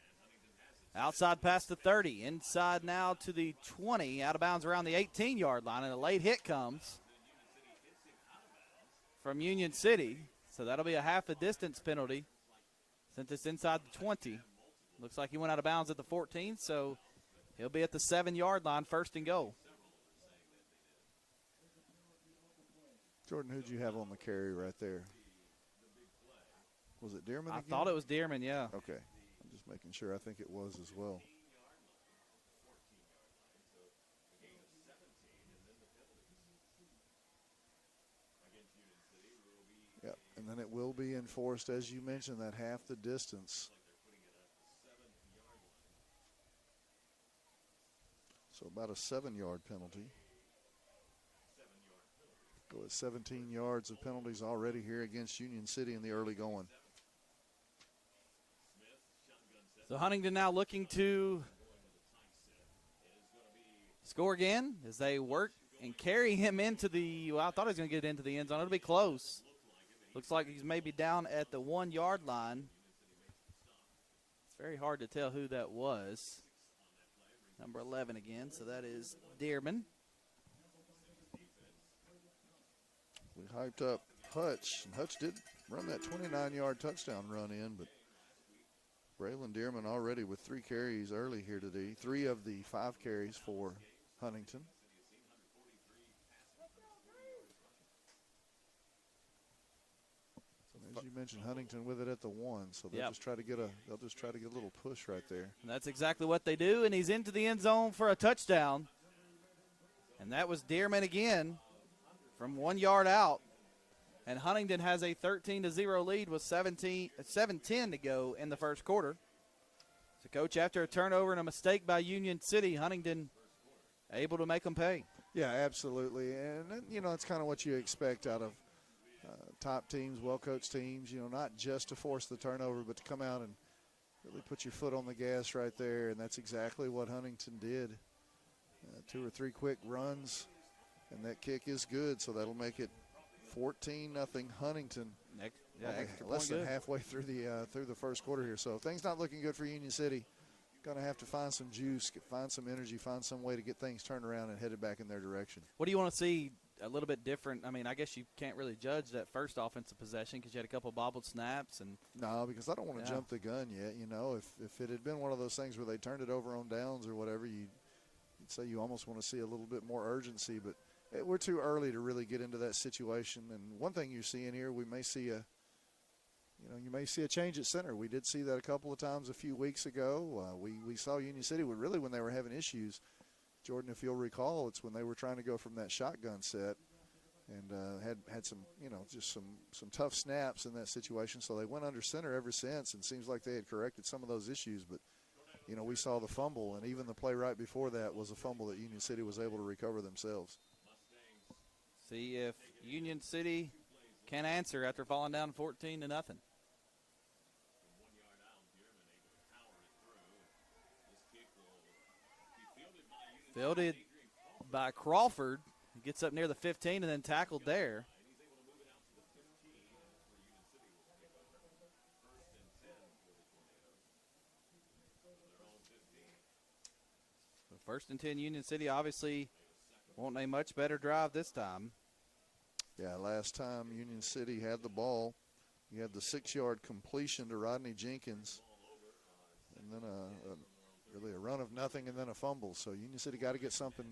Outside past the 30, inside now to the 20, out of bounds around the 18-yard line, and a late hit comes from Union City. So that'll be a half a distance penalty since it's inside the 20. Looks like he went out of bounds at the 14, so he'll be at the 7-yard line, first and goal. Jordan, who'd you have on the carry right there? Was it Dearman I again? thought it was Dearman, yeah. Okay. I'm just making sure. I think it was as well. Yep, and then it will be enforced, as you mentioned, that half the distance. So about a 7-yard penalty. Go at 17 yards of penalties already here against Union City in the early going. So Huntingdon now looking to score again as they work and carry him into the, well, I thought he was going to get into the end zone. It'll be close. Looks like he's maybe down at the 1-yard line. It's very hard to tell who that was. Number 11 again, so that is Dearman. We hyped up Hutch, and Hutch did run that 29-yard touchdown run in, but Braylon Dearman already with 3 carries early here today. 3 of the 5 carries for Huntington. As you mentioned, Huntington with it at the 1, so they'll just try to get a little push right there. And that's exactly what they do, and he's into the end zone for a touchdown. And that was Dearman again from 1 yard out. And Huntingdon has a 13-0 lead with 7:10 to go in the first quarter. So, Coach, after a turnover and a mistake by Union City, Huntingdon able to make them pay. Yeah, absolutely. And, you know, it's kind of what you expect out of top teams, well-coached teams, you know, not just to force the turnover, but to come out and really put your foot on the gas right there, and that's exactly what Huntington did. 2 or 3 quick runs, and that kick is good, so that'll make it 14-0 Huntington. Less than halfway through the first quarter here, so things not looking good for Union City. Going to have to find some juice, find some energy, find some way to get things turned around and headed back in their direction. What do you want to see a little bit different? I mean, I guess you can't really judge that first offensive possession because you had a couple of bobbled snaps. No, because I don't want to jump the gun yet. You know, if it had been one of those things where they turned it over on downs or whatever, you'd say you almost want to see a little bit more urgency. But we're too early to really get into that situation. And one thing you're seeing here, we may see you may see a change at center. We did see that a couple of times a few weeks ago. We saw Union City when they were having issues. Jordan, if you'll recall, it's when they were trying to go from that shotgun set and had some, just some tough snaps in that situation. So they went under center ever since, and it seems like they had corrected some of those issues. But, we saw the fumble, and even the play right before that was a fumble that Union City was able to recover themselves. See if Union City can answer after falling down 14-0. Fielded by Crawford. He gets up near the 15 and then tackled there. So 1st and 10 Union City obviously wanting a much better drive this time. Yeah, last time Union City had the ball, you had the 6-yard completion to Rodney Jenkins, and then really a run of nothing and then a fumble. So Union City got to get something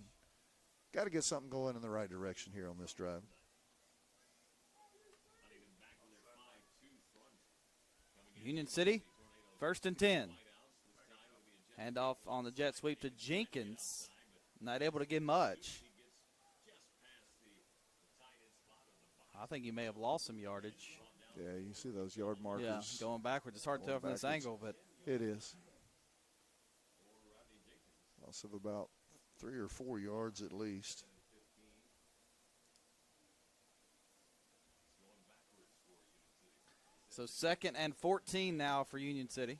going in the right direction here on this drive. Union City, 1st and 10. Hand off on the jet sweep to Jenkins. Not able to get much. I think he may have lost some yardage. Yeah, you see those yard markers. Yeah, going backwards. It's hard to tell from this angle, but it is. Loss of about 3 or 4 yards at least. So 2nd and 14 now for Union City.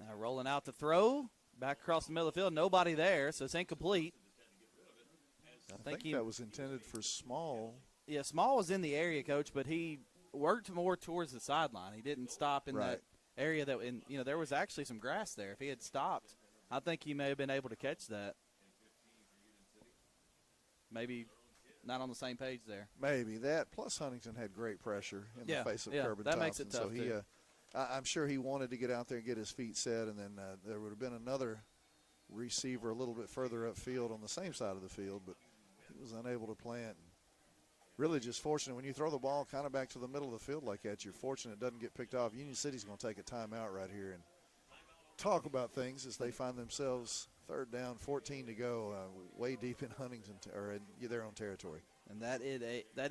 Now rolling out the throw. Back across the middle of the field. Nobody there, so it's incomplete. I think that was intended for Small. Yeah, Small was in the area, Coach, but he worked more towards the sideline. He didn't stop in that area there was actually some grass there. If he had stopped, I think he may have been able to catch that. Maybe not on the same page there. Maybe that. Plus, Huntington had great pressure in the face of Kerbin that Thompson. Makes it tough. So I'm sure he wanted to get out there and get his feet set, and then there would have been another receiver a little bit further upfield on the same side of the field, but he was unable to plant. Really just fortunate when you throw the ball kind of back to the middle of the field like that, you're fortunate it doesn't get picked off. Union City's going to take a timeout right here and talk about things as they find themselves third down, 14 to go, way deep in Huntington or in their own territory. And that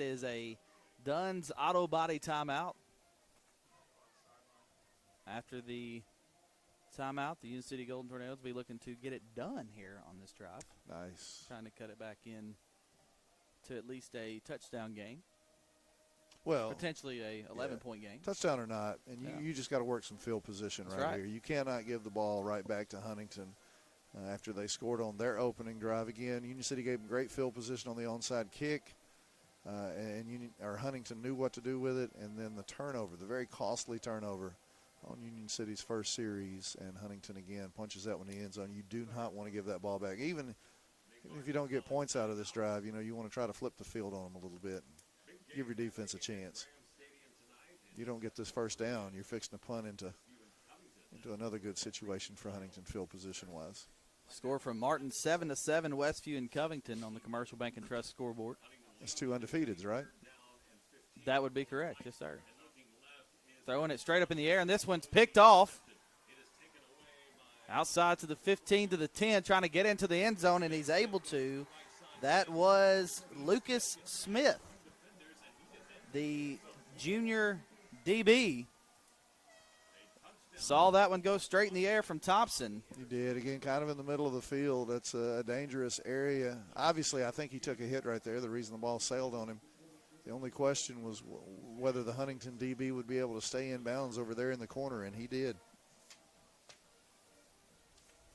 is a Dunn's Auto Body timeout. After the timeout, the Union City Golden Tornadoes will be looking to get it done here on this drive. Nice. Trying to cut it back in to at least a touchdown game. Well, potentially a 11-point game. Touchdown or not, and you just got to work some field position right here. You cannot give the ball right back to Huntington after they scored on their opening drive. Again, Union City gave them great field position on the onside kick, and Huntington knew what to do with it, and then the turnover, the very costly turnover on Union City's first series, and Huntington again punches that one in the end zone. You do not want to give that ball back. Even if you don't get points out of this drive, you want to try to flip the field on them a little bit and give your defense a chance. You don't get this first down, you're fixing to punt into another good situation for Huntington field position-wise. Score from Martin, 7-7, Westview and Covington on the Commercial Bank and Trust scoreboard. That's two undefeateds, right? That would be correct, yes, sir. Throwing it straight up in the air, and this one's picked off. Outside to the 15 to the 10, trying to get into the end zone, and he's able to. That was Lucas Smith, the junior DB. Saw that one go straight in the air from Thompson. He did. Again, kind of in the middle of the field. That's a dangerous area. Obviously, I think he took a hit right there, the reason the ball sailed on him. The only question was whether the Huntington DB would be able to stay in bounds over there in the corner, and he did.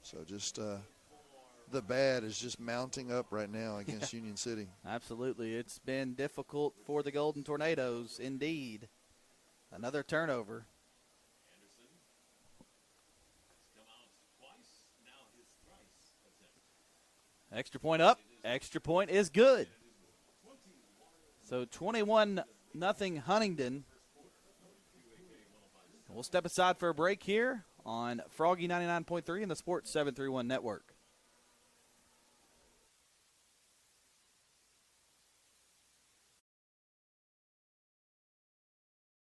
So just the bad is just mounting up right now against Union City. Absolutely. It's been difficult for the Golden Tornadoes, indeed. Another turnover. Extra point up. Extra point is good. So 21-0 Huntingdon. We'll step aside for a break here on Froggy 99.3 and the Sports 731 Network.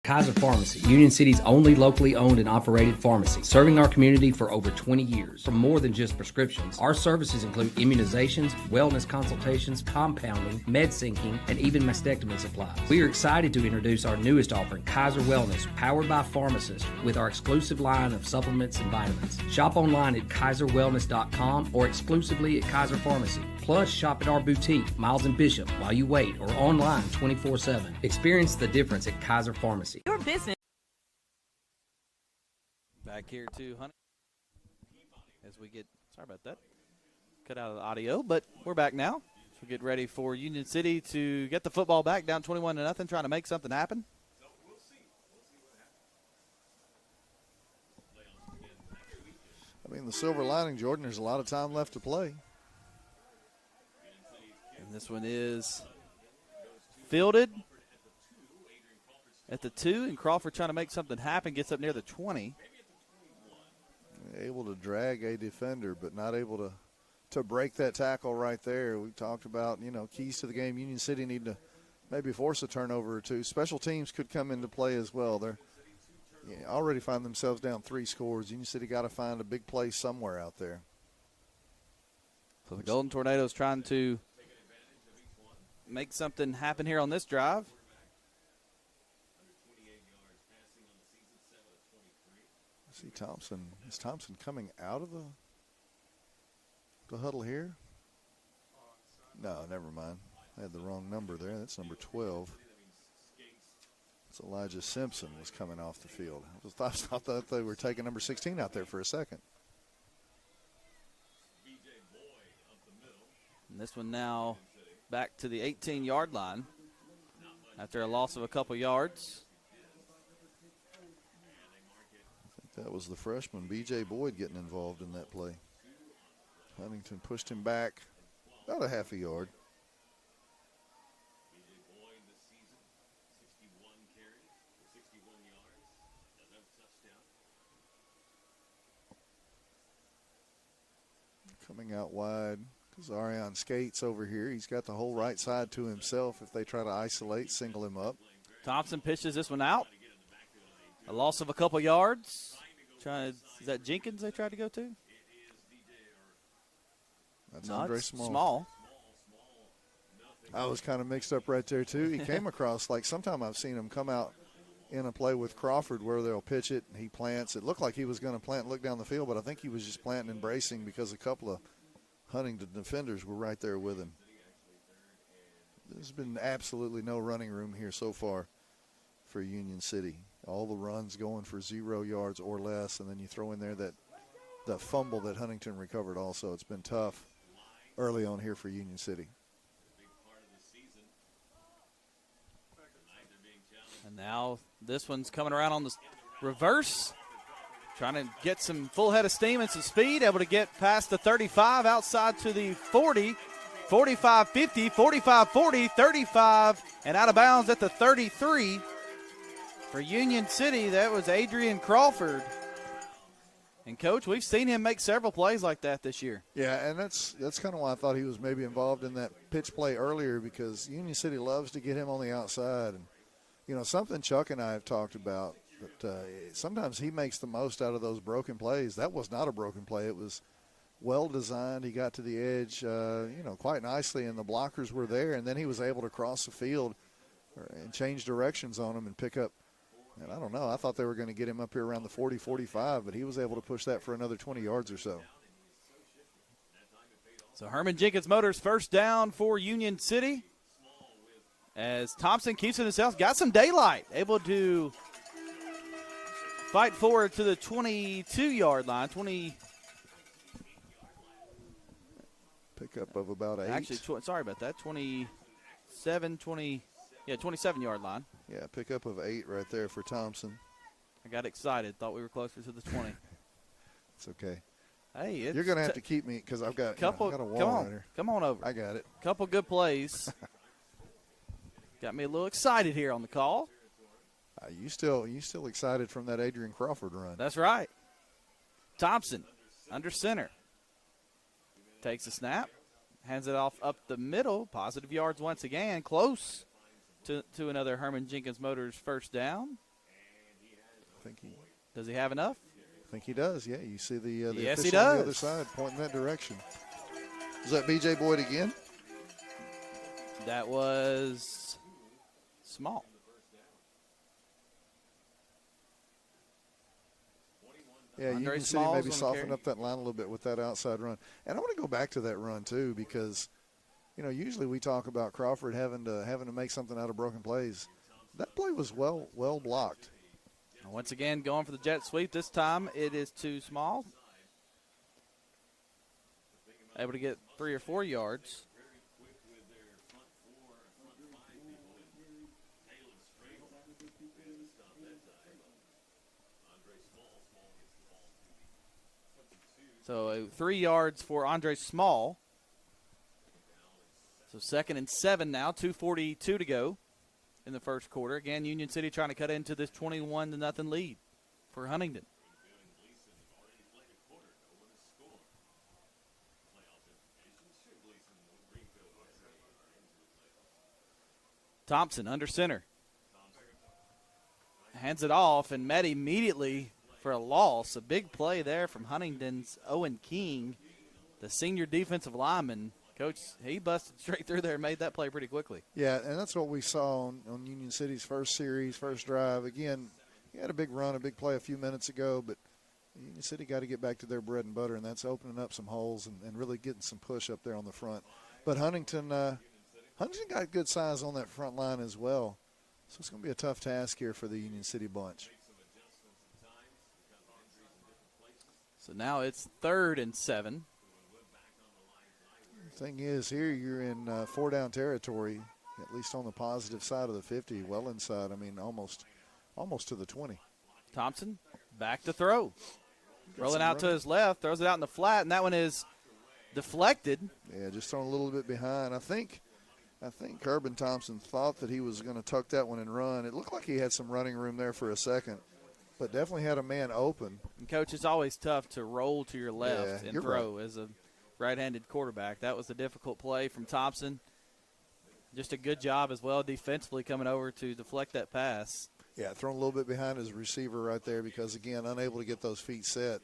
Kaiser Pharmacy, Union City's only locally owned and operated pharmacy, serving our community for over 20 years. For more than just prescriptions, our services include immunizations, wellness consultations, compounding, med syncing, and even mastectomy supplies. We are excited to introduce our newest offering, Kaiser Wellness, powered by pharmacists, with our exclusive line of supplements and vitamins. Shop online at kaiserwellness.com or exclusively at Kaiser Pharmacy. Plus, shop at our boutique, Miles and Bishop, while you wait, or online 24/7. Experience the difference at Kaiser Pharmacy. Your business. Back here to Huntington as we get, sorry about that, cut out of the audio, but we're back now. So we get ready for Union City to get the football back, down 21-0, trying to make something happen. I mean, the silver lining, Jordan, there's a lot of time left to play. And this one is fielded at the 2, and Crawford trying to make something happen, gets up near the 20. Able to drag a defender, but not able to break that tackle right there. We talked about, keys to the game. Union City need to maybe force a turnover or two. Special teams could come into play as well. They're already find themselves down 3 scores. Union City got to find a big play somewhere out there. So the Golden Tornadoes trying to make something happen here on this drive. See Thompson. Is Thompson coming out of the huddle here? No, never mind. I had the wrong number there. That's number 12. So Elijah Simpson was coming off the field. I thought that they were taking number 16 out there for a second. And this one now back to the 18-yard line after a loss of a couple yards. I think that was the freshman, B.J. Boyd, getting involved in that play. Huntington pushed him back about a half a yard. Coming out wide, Kazarian skates over here. He's got the whole right side to himself if they try to isolate, single him up. Thompson pitches this one out. A loss of a couple yards. Is that Jenkins they tried to go to? That's Andre Small. Small. I was kind of mixed up right there, too. He came across, like sometime I've seen him come out in a play with Crawford where they'll pitch it and he plants. It looked like he was going to plant and look down the field, but I think he was just planting and bracing because a couple of Huntington defenders were right there with him. There's been absolutely no running room here so far for Union City. All the runs going for 0 yards or less, and then you throw in there that fumble that Huntington recovered also. It's been tough early on here for Union City. And now this one's coming around on the reverse, trying to get some full head of steam and some speed, able to get past the 35, outside to the 40, 45, 50, 45, 40, 35, and out of bounds at the 33. For Union City, that was Adrian Crawford. And, Coach, we've seen him make several plays like that this year. Yeah, and that's kind of why I thought he was maybe involved in that pitch play earlier, because Union City loves to get him on the outside. And, you know, something Chuck and I have talked about, that sometimes he makes the most out of those broken plays. That was not a broken play. It was well designed. He got to the edge, quite nicely, and the blockers were there. And then he was able to cross the field and change directions on them and pick up. And I don't know. I thought they were going to get him up here around the 40, 45, but he was able to push that for another 20 yards or so. So Herman Jenkins Motors first down for Union City. As Thompson keeps it himself, got some daylight, able to fight forward to the 22-yard line. Pickup of about 8. Actually, sorry about that, 27-yard line. Yeah, pickup of 8 right there for Thompson. I got excited, thought we were closer to the 20. It's okay. Hey, you're going to have to keep me because I've got, I've got a wall right here. Come on over. I got it. Couple good plays. Got me a little excited here on the call. You still excited from that Adrian Crawford run? That's right. Thompson under center. Takes a snap. Hands it off up the middle. Positive yards once again. Close to another Herman Jenkins Motors first down. Does he have enough? I think he does, yeah. You see the yes, official he does. on the other side pointing that direction. Is that B.J. Boyd again? That was Small. Yeah, Union City maybe soften up that line a little bit with that outside run. And I want to go back to that run, too, because, usually we talk about Crawford having to make something out of broken plays. That play was well blocked. Once again, going for the jet sweep. This time it is too Small. Able to get 3 or 4 yards. So 3 yards for Andre Small. So 2nd and 7 now, 2:42 to go in the first quarter. Again, Union City trying to cut into this 21-0 lead for Huntingdon. Thompson under center. Hands it off and met immediately for a loss. A big play there from Huntingdon's Owen King, the senior defensive lineman. Coach, he busted straight through there and made that play pretty quickly. Yeah, and that's what we saw on Union City's first series, first drive. Again, he had a big run, a big play a few minutes ago, but Union City got to get back to their bread and butter, and that's opening up some holes and really getting some push up there on the front. But Huntington got good size on that front line as well. So it's going to be a tough task here for the Union City bunch. So now it's 3rd and 7. The thing is, here you're in 4-down territory, at least on the positive side of the 50, well inside. I mean, almost to the 20. Thompson back to throw. Rolling out to his left, throws it out in the flat, and that one is deflected. Yeah, just thrown a little bit behind. I think Urban Thompson thought that he was going to tuck that one and run. It looked like he had some running room there for a second, but definitely had a man open. And, Coach, it's always tough to roll to your left and throw as a right-handed quarterback. That was a difficult play from Thompson. Just a good job as well defensively coming over to deflect that pass. Yeah, thrown a little bit behind his receiver right there because, again, unable to get those feet set.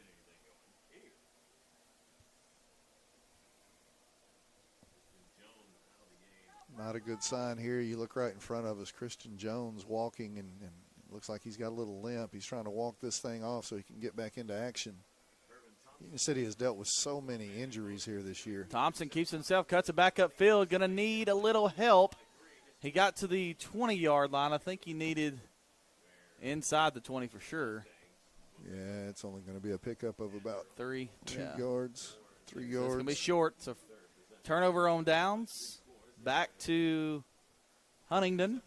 Not a good sign here. You look right in front of us, Christian Jones walking, and it looks like he's got a little limp. He's trying to walk this thing off so he can get back into action. Union City has dealt with so many injuries here this year. Thompson keeps himself, cuts it back upfield, going to need a little help. He got to the 20-yard line. I think he needed inside the 20 for sure. Yeah, it's only going to be a pickup of about 2 yards, 3 yards. So it's going to be short. So turnover on downs. Back to Huntingdon.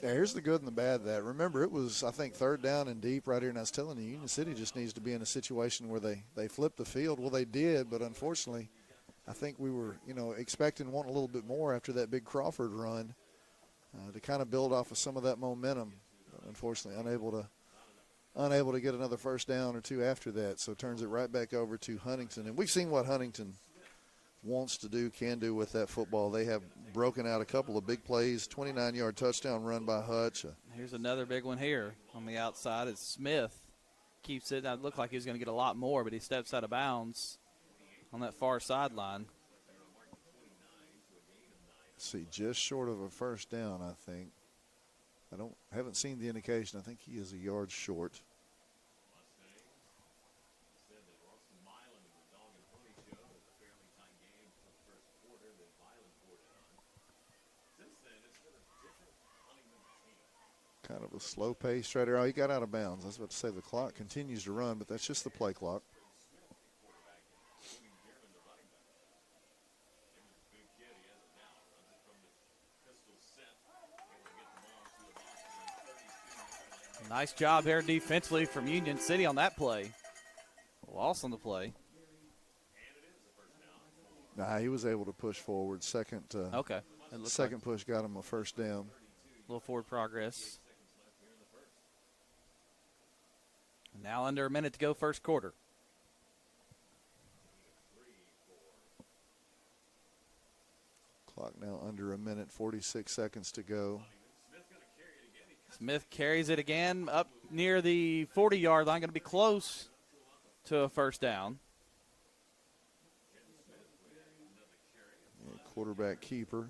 Yeah, here's the good and the bad of that. Remember, it was, I think, 3rd down and deep right here, and I was telling you, Union City just needs to be in a situation where they flip the field. Well, they did, but unfortunately, I think we were, expecting wanting a little bit more after that big Crawford run to kind of build off of some of that momentum. But unfortunately, unable to get another first down or two after that, so turns it right back over to Huntington. And we've seen what Huntington wants to do, can do with that football. They have broken out a couple of big plays, 29-yard touchdown run by Hutch. Here's another big one here on the outside. It's Smith. Keeps it. It looked like he was going to get a lot more, but he steps out of bounds on that far sideline. Let's see, just short of a first down, I think. Haven't seen the indication. I think he is a yard short. Kind of a slow pace right there. Oh, he got out of bounds. I was about to say the clock continues to run, but that's just the play clock. Nice job here defensively from Union City on that play. Loss on the play. Nah, he was able to push forward. Second push got him a first down. A little forward progress. Now under a minute to go, first quarter. Clock now under a minute, 46 seconds to go. Smith carries it again up near the 40-yard line. Going to be close to a first down. Yeah, quarterback keeper.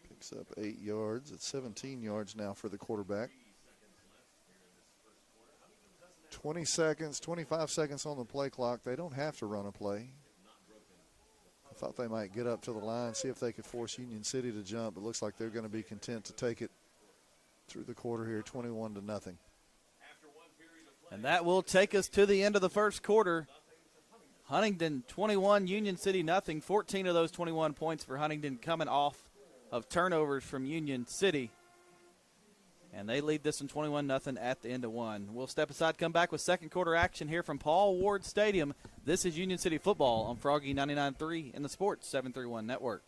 Picks up 8 yards. It's 17 yards now for the quarterback. 20 seconds, 25 seconds on the play clock. They don't have to run a play. I thought they might get up to the line, see if they could force Union City to jump. It looks like they're going to be content to take it through the quarter here, 21-0. And that will take us to the end of the first quarter. Huntingdon 21, Union City nothing. 14 of those 21 points for Huntingdon coming off of turnovers from Union City. And they lead this one 21-0 at the end of one. We'll step aside, come back with second quarter action here from Paul Ward Stadium. This is Union City football on Froggy 99.3 in the Sports 731 Network.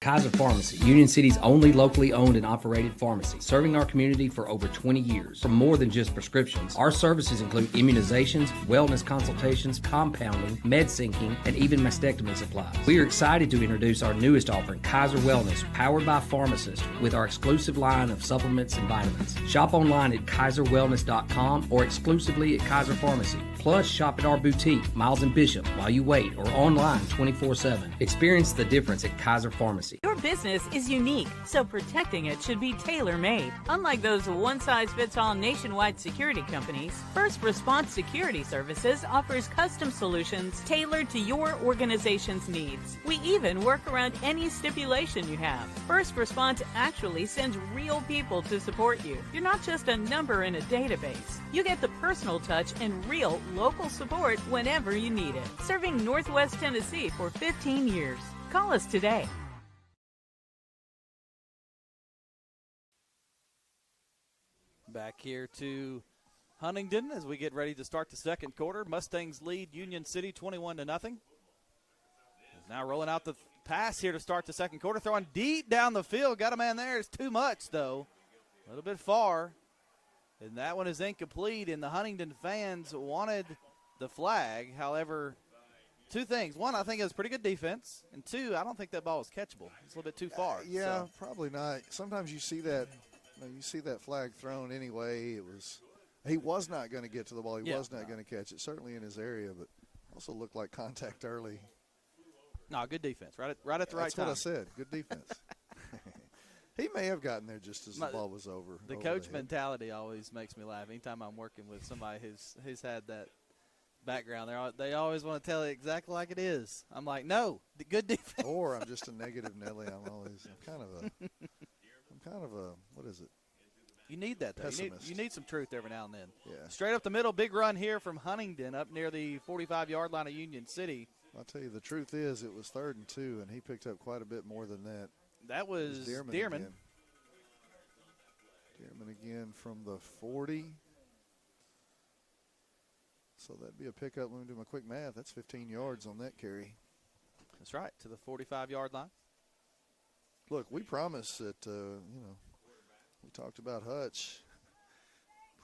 Kaiser Pharmacy, Union City's only locally owned and operated pharmacy, serving our community for over 20 years. For more than just prescriptions, our services include immunizations, wellness consultations, compounding, med syncing, and even mastectomy supplies. We are excited to introduce our newest offering, Kaiser Wellness, powered by pharmacists, with our exclusive line of supplements and vitamins. Shop online at kaiserwellness.com or exclusively at Kaiser Pharmacy. Plus, shop at our boutique, Miles and Bishop, while you wait, or online 24/7. Experience the difference at Kaiser Pharmacy. Your business is unique, so protecting it should be tailor-made. Unlike those one-size-fits-all nationwide security companies, First Response Security Services offers custom solutions tailored to your organization's needs. We even work around any stipulation you have. First Response actually sends real people to support you. You're not just a number in a database. You get the personal touch and real local support whenever you need it. Serving Northwest Tennessee for 15 years. Call us today. Back here to Huntingdon as we get ready to start the second quarter. Mustangs lead Union City 21-0. Now rolling out the pass here to start the second quarter. Throwing deep down the field. Got a man there. It's too much, though. A little bit far. And that one is incomplete, and the Huntingdon fans wanted the flag. However, two things. One, I think it was pretty good defense. And two, I don't think that ball was catchable. It's a little bit too far. Yeah, so. Probably not. Sometimes you see that flag thrown anyway. He was not going to get to the ball. He was not going to catch it, certainly in his area, but also looked like contact early. No, good defense. Right at the right time. That's what I said. Good defense. He may have gotten there just as the ball was over. The coach mentality always makes me laugh. Anytime I'm working with somebody who's had that background, they always want to tell it exactly like it is. I'm like, no, good defense. Or I'm just a negative Nelly. I'm kind of a what is it? You need that, though. You need some truth every now and then. Yeah. Straight up the middle, big run here from Huntingdon up near the 45-yard line of Union City. I'll tell you, the truth is it was 3rd and 2, and he picked up quite a bit more than that. That was Dearman. Dearman again from the 40. So that'd be a pickup. Let me do my quick math. That's 15 yards on that carry. That's right, to the 45-yard line. Look, we promised that, we talked about Hutch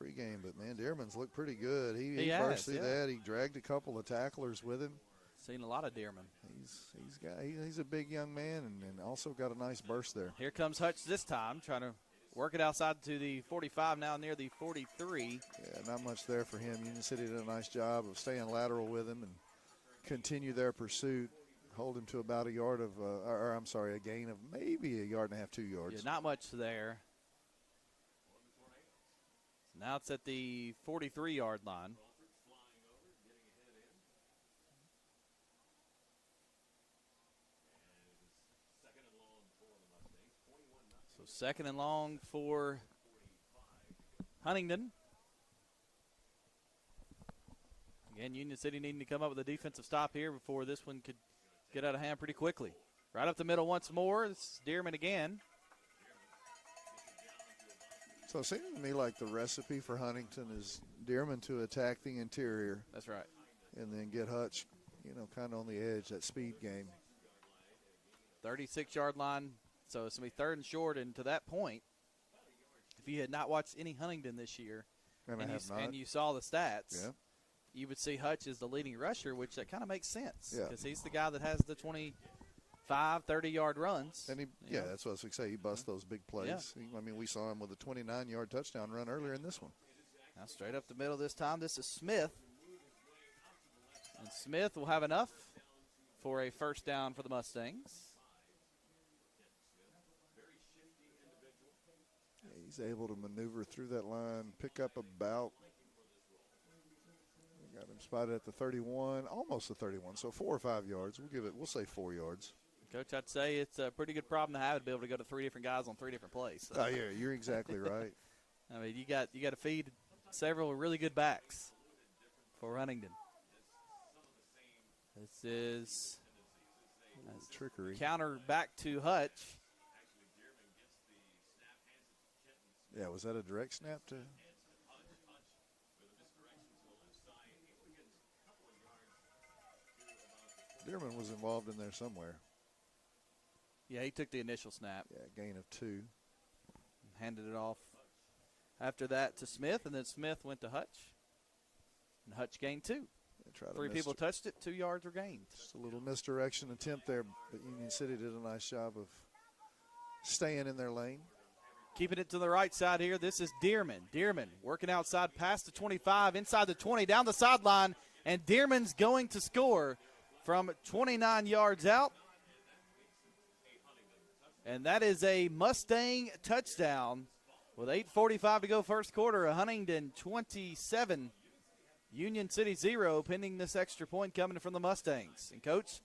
pregame, but, man, Dearman's looked pretty good. He burst through that. He dragged a couple of tacklers with him. Seen a lot of Dearman. He's a big young man and also got a nice burst there. Here comes Hutch this time, trying to work it outside to the 45, now near the 43. Yeah, not much there for him. Union City did a nice job of staying lateral with him and continue their pursuit. Hold him to about a gain of maybe a yard and a half, 2 yards. Yeah, not much there. Now it's at the 43-yard line. So 2nd and long for Huntingdon. Again, Union City needing to come up with a defensive stop here before this one could get out of hand pretty quickly. Right up the middle once more. It's Dearman again. So it seems to me like the recipe for Huntington is Dearman to attack the interior. That's right. And then get Hutch, kind of on the edge, that speed game. 36-yard line. So it's going to be 3rd and short, and to that point, if you had not watched any Huntingdon this year and you saw the stats, you would see Hutch as the leading rusher, which that kind of makes sense because he's the guy that has the 25, 30-yard runs. And that's what I was going to say. He busts those big plays. Yeah. We saw him with a 29-yard touchdown run earlier in this one. Now straight up the middle this time. This is Smith. And Smith will have enough for a first down for the Mustangs. He's able to maneuver through that line, pick up about, got him spotted at the 31, almost the 31, so 4 or 5 yards. We'll say 4 yards. Coach, I'd say it's a pretty good problem to have to be able to go to 3 different guys on 3 different plays. Oh, yeah, you're exactly right. I mean, you got to feed several really good backs for Huntingdon. This is trickery. Counter back to Hutch. Yeah, was that a direct snap to? Dearman was involved in there somewhere. Yeah, he took the initial snap. Yeah, gain of 2. Handed it off after that to Smith, and then Smith went to Hutch. And Hutch gained 2. 3 people touched it, 2 yards were gained. Just a little misdirection attempt there, but Union City did a nice job of staying in their lane. Keeping it to the right side here, this is Dearman. Dearman working outside past the 25, inside the 20, down the sideline, and Dearman's going to score from 29 yards out. And that is a Mustang touchdown with 8:45 to go first quarter. A Huntingdon 27, Union City 0, pending this extra point coming from the Mustangs. And, Coach,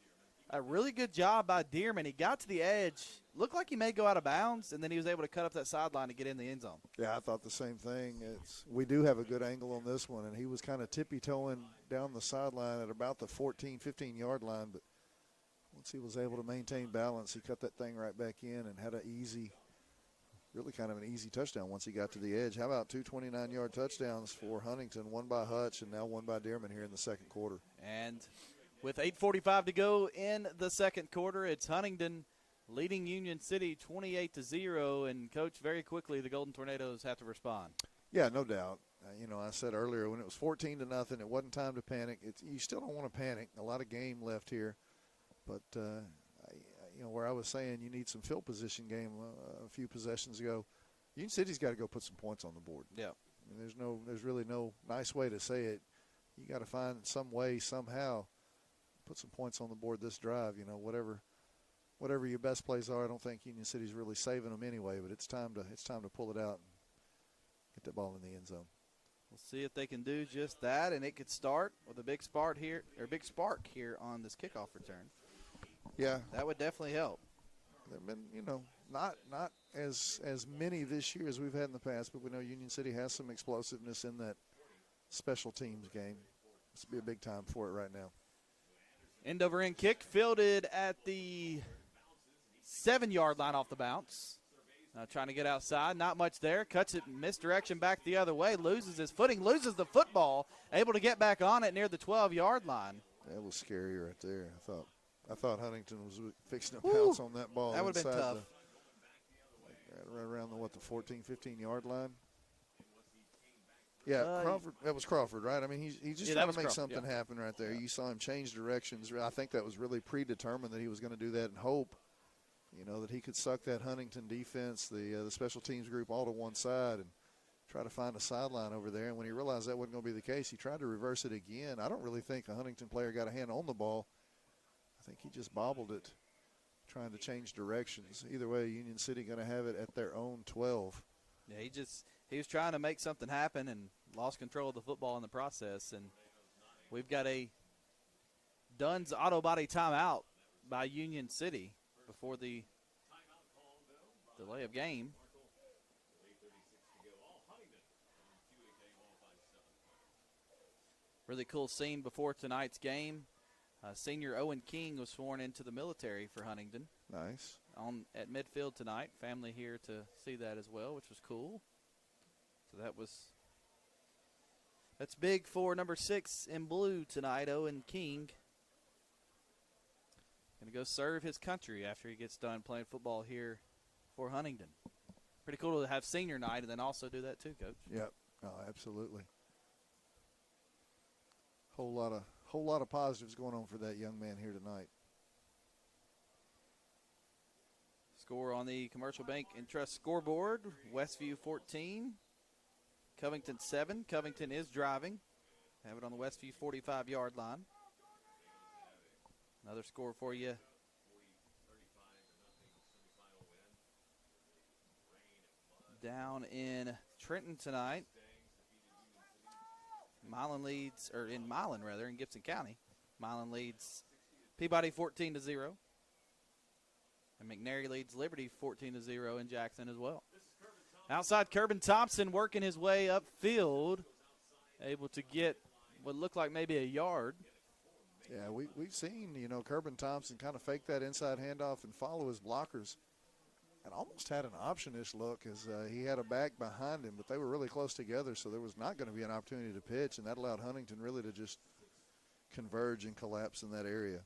a really good job by Dearman. He got to the edge, looked like he may go out of bounds, and then he was able to cut up that sideline to get in the end zone. Yeah, I thought the same thing. We do have a good angle on this one, and he was kind of tippy-toeing down the sideline at about the 14, 15-yard line, but once he was able to maintain balance, he cut that thing right back in and had really kind of an easy touchdown once he got to the edge. How about 2 29-yard touchdowns for Huntington, one by Hutch and now one by Dearman here in the second quarter. And with 8:45 to go in the second quarter, it's Huntingdon leading Union City 28-0. And, Coach, very quickly the Golden Tornadoes have to respond. Yeah, no doubt. I said earlier when it was 14-0, it wasn't time to panic. You still don't want to panic. A lot of game left here. But, where I was saying you need some field position game a few possessions ago, Union City's got to go put some points on the board. Yeah. I mean, there's really no nice way to say it. You got to find some way, somehow, put some points on the board this drive. Whatever your best plays are, I don't think Union City's really saving them anyway. But it's time to pull it out and get that ball in the end zone. We'll see if they can do just that, and it could start with a big spark here on this kickoff return. Yeah, that would definitely help. There've been, not as many this year as we've had in the past, but we know Union City has some explosiveness in that special teams game. This would be a big time for it right now. End-over-end kick fielded at the 7-yard line off the bounce. Trying to get outside, not much there. Cuts it misdirection back the other way, loses his footing, loses the football, able to get back on it near the 12-yard line. That was scary right there. I thought Huntington was fixing to pounce on that ball. That would have been tough. Right around the 14, 15-yard line. Yeah, Crawford. That was Crawford, right? I mean, he's just trying to make something happen right there. You saw him change directions. I think that was really predetermined that he was going to do that and hope, that he could suck that Huntington defense, the special teams group, all to one side and try to find a sideline over there. And when he realized that wasn't going to be the case, he tried to reverse it again. I don't really think a Huntington player got a hand on the ball. I think he just bobbled it, trying to change directions. Either way, Union City going to have it at their own 12. Yeah, he was trying to make something happen and lost control of the football in the process. And we've got a Dunn's auto body timeout by Union City before the delay of game. Really cool scene before tonight's game. Senior Owen King was sworn into the military for Huntingdon. Nice. At midfield tonight. Family here to see that as well, which was cool. So that's big for number 6 in blue tonight, Owen King. Going to go serve his country after he gets done playing football here for Huntingdon. Pretty cool to have senior night and then also do that too, Coach. Yep. Oh, absolutely. Whole lot of positives going on for that young man here tonight. Score on the Commercial Bank and Trust scoreboard: Westview 14, Covington 7. Covington is driving. Have it on the Westview 45-yard line. Another score for you. Down in Trenton tonight. In Gibson County. Milan leads Peabody 14-0. And McNary leads Liberty 14-0 in Jackson as well. Outside, Kerbin Thompson working his way upfield, able to get what looked like maybe a yard. Yeah, we've seen, Kerbin Thompson kind of fake that inside handoff and follow his blockers. And almost had an option-ish look as he had a back behind him, but they were really close together, so there was not going to be an opportunity to pitch, and that allowed Huntington really to just converge and collapse in that area.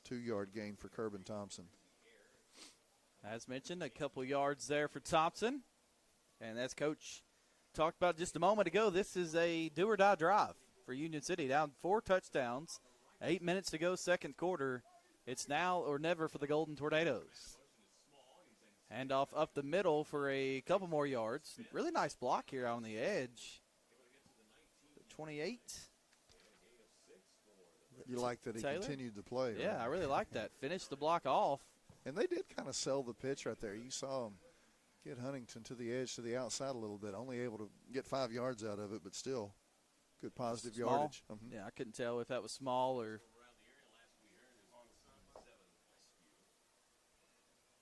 2-yard gain for Kerbin Thompson. As mentioned, a couple yards there for Thompson. And as Coach talked about just a moment ago, this is a do-or-die drive for Union City. Down 4 touchdowns, 8 minutes to go, second quarter. It's now or never for the Golden Tornadoes. Handoff up the middle for a couple more yards. Really nice block here on the edge. 28. You like that he continued to play, right? Yeah, I really like that. Finished the block off. And they did kind of sell the pitch right there. You saw him get Huntington to the edge, to the outside a little bit, only able to get 5 yards out of it, but still good positive yardage. Yeah, I couldn't tell if that was small or –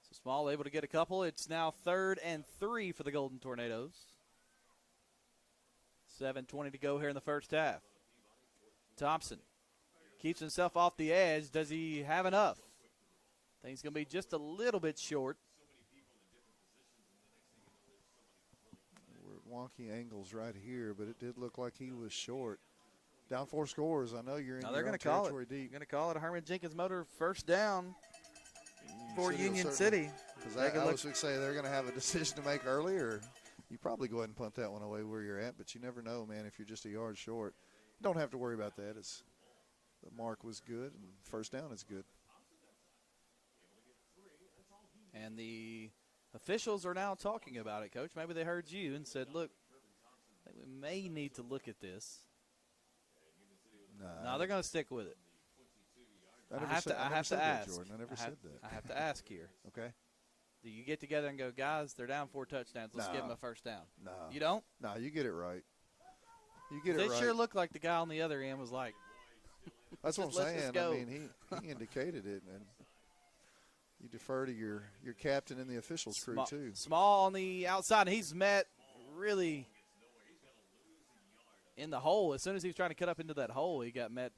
so Small able to get a couple. It's now 3rd and 3 for the Golden Tornadoes. 7:20 to go here in the first half. Thompson keeps himself off the edge. Does he have enough? I think he's going to be just a little bit short. We're at wonky angles right here, but it did look like he was short. Down 4 scores. I know you're in They're your own call territory it. deep. Going to call it a Herman Jenkins Motor first down for Union City. Because I was going to say they're going to have a decision to make early, or you probably go ahead and punt that one away where you're at, but you never know, man, if you're just a yard short. You don't have to worry about that. The mark was good, and first down is good. And the officials are now talking about it, Coach. Maybe they heard you and said, look, I think we may need to look at this. No, they're going to stick with it. I have to ask. Jordan. I never said that. I have to ask here. Okay. Do you get together and go, guys, they're down 4 touchdowns. Let's give them a first down. No. You don't? No, you get it right. You get it right. It sure looked like the guy on the other end was like, that's what I'm saying. Go. I mean, he indicated it, and you defer to your captain and the officials crew, too. Small on the outside. He's met really in the hole. As soon as he was trying to cut up into that hole, he got met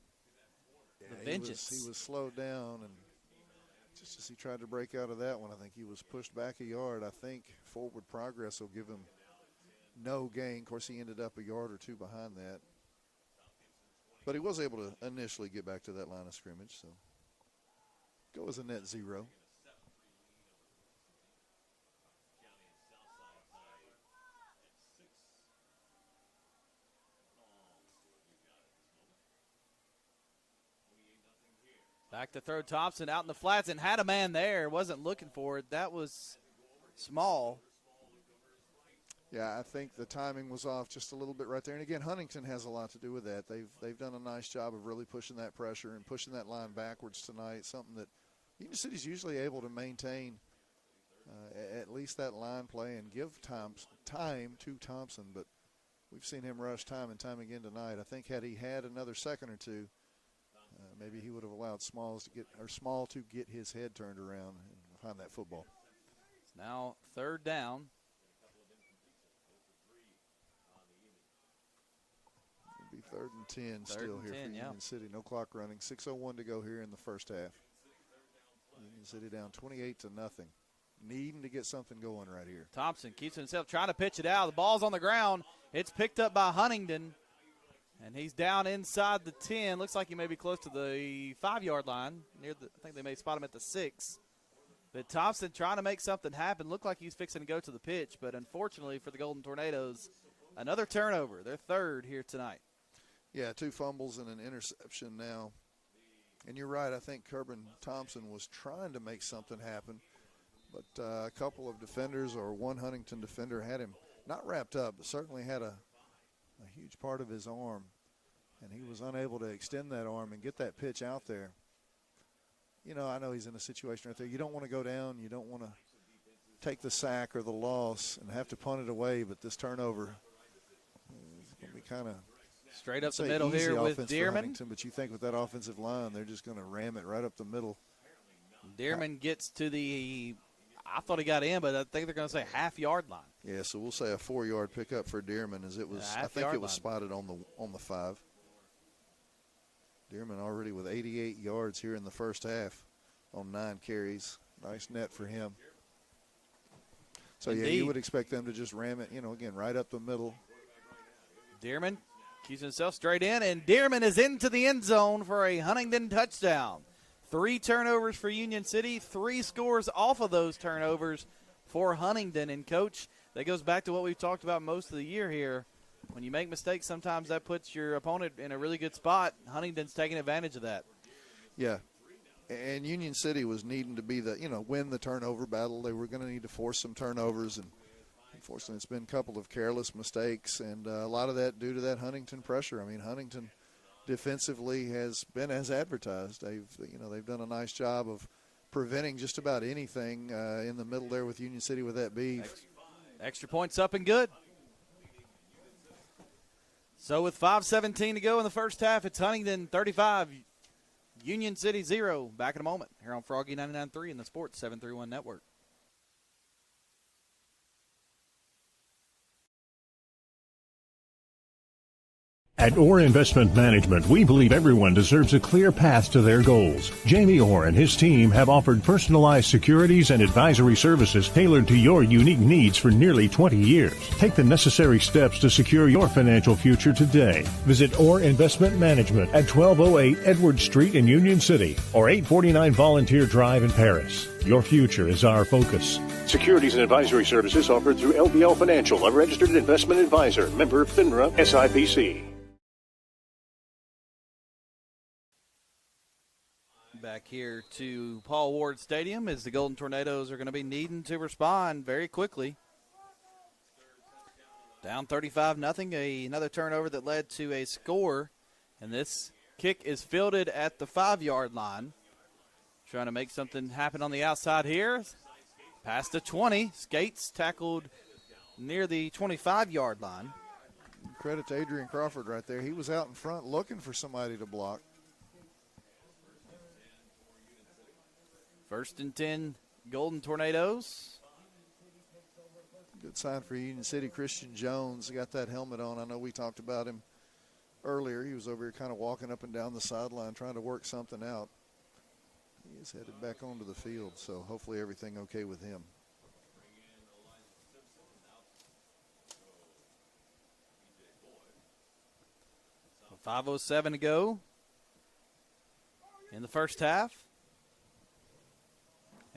with vengeance. He was slowed down, and just as he tried to break out of that one, I think he was pushed back a yard. I think forward progress will give him no gain. Of course, he ended up a yard or two behind that. But he was able to initially get back to that line of scrimmage, so go as a net 0. Back to throw. Thompson out in the flats and had a man there. Wasn't looking for it. That was Small. Yeah, I think the timing was off just a little bit right there. And again, Huntington has a lot to do with that. They've done a nice job of really pushing that pressure and pushing that line backwards tonight, something that Union City's usually able to maintain at least that line play and give time to Thompson. But we've seen him rush time and time again tonight. I think had he had another second or two, maybe he would have allowed Small to get his head turned around and find that football. It's now 3rd down. It'll be 3rd and 10 still here for Union City. No clock running. 6:01 to go here in the first half. Union City down 28-0. Needing to get something going right here. Thompson keeps himself trying to pitch it out. The ball's on the ground. It's picked up by Huntingdon. And he's down inside the 10. Looks like he may be close to the 5-yard line. I think they may spot him at the 6. But Thompson trying to make something happen. Looked like he's fixing to go to the pitch. But unfortunately for the Golden Tornadoes, another turnover. They're 3rd here tonight. Yeah, 2 fumbles and an interception now. And you're right. I think Kerben Thompson was trying to make something happen. But a couple of defenders or one Huntington defender had him not wrapped up, but certainly had a huge part of his arm, and he was unable to extend that arm and get that pitch out there. You know, I know he's in a situation right there. You don't want to go down. You don't want to take the sack or the loss and have to punt it away, but this turnover is going to be kind of straight up the middle here with Dearman. But you think with that offensive line, they're just going to ram it right up the middle. Dearman gets to the – I thought he got in, but I think they're going to say half-yard line. Yeah, so we'll say a 4-yard pickup for Dearman as it was. I think it was spotted on the 5. Dearman already with 88 yards here in the first half on 9 carries. Nice net for him. So, yeah, you would expect them to just ram it, again, right up the middle. Dearman keeps himself straight in, and Dearman is into the end zone for a Huntingdon touchdown. 3 turnovers for Union City, 3 scores off of those turnovers for Huntingdon. And, Coach, that goes back to what we've talked about most of the year here. When you make mistakes, sometimes that puts your opponent in a really good spot. Huntingdon's taking advantage of that. Yeah. And Union City was needing to be win the turnover battle. They were going to need to force some turnovers. And unfortunately, it's been a couple of careless mistakes. And a lot of that due to that Huntington pressure. I mean, Huntington defensively has been as advertised. They've done a nice job of preventing just about anything in the middle there with Union City with that beef. Extra points up and good. So with 5:17 to go in the first half, it's Huntingdon 35, Union City 0. Back in a moment here on Froggy 99.3 in the Sports 731 Network. At Orr Investment Management, we believe everyone deserves a clear path to their goals. Jamie Orr and his team have offered personalized securities and advisory services tailored to your unique needs for nearly 20 years. Take the necessary steps to secure your financial future today. Visit Orr Investment Management at 1208 Edward Street in Union City or 849 Volunteer Drive in Paris. Your future is our focus. Securities and advisory services offered through LPL Financial, a registered investment advisor, member FINRA SIPC. Back here to Paul Ward Stadium as the Golden Tornadoes are going to be needing to respond very quickly. Down 35-0, another turnover that led to a score, and this kick is fielded at the 5-yard line. Trying to make something happen on the outside here. Past the 20, Skates tackled near the 25-yard line. Credit to Adrian Crawford right there. He was out in front looking for somebody to block. 1st and 10, Golden Tornadoes. Good sign for Union City. Christian Jones got that helmet on. I know we talked about him earlier. He was over here kind of walking up and down the sideline trying to work something out. He is headed back onto the field, so hopefully everything okay with him. So 5:07 to go in the first half.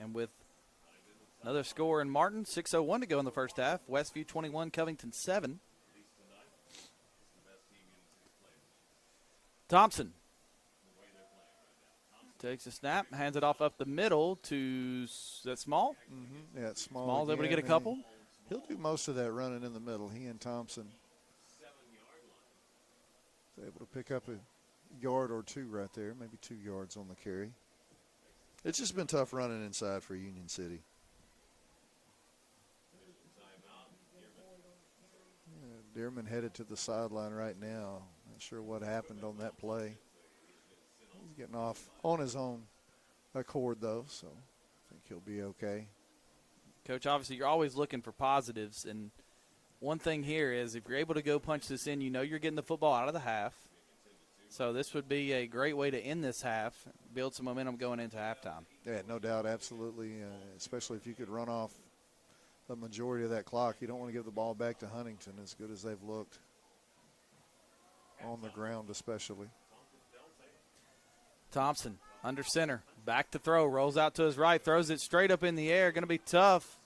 And with another score in Martin, 6:01 to go in the first half. Westview 21, Covington 7. Thompson takes a snap, hands it off up the middle to, is that Small? Mm-hmm. Yeah, it's Small. Small's able to get a couple. He'll do most of that running in the middle. He and Thompson is able to pick up a yard or two right there, maybe 2 yards on the carry. It's just been tough running inside for Union City. Dearman headed to the sideline right now. Not sure what happened on that play. He's getting off on his own accord, though, so I think he'll be okay. Coach, obviously you're always looking for positives, and one thing here is if you're able to go punch this in, you know you're getting the football out of the half. So this would be a great way to end this half, build some momentum going into halftime. Yeah, no doubt, absolutely, especially if you could run off the majority of that clock. You don't want to give the ball back to Huntington as good as they've looked on the ground especially. Thompson under center, back to throw, rolls out to his right, throws it straight up in the air. Going to be tough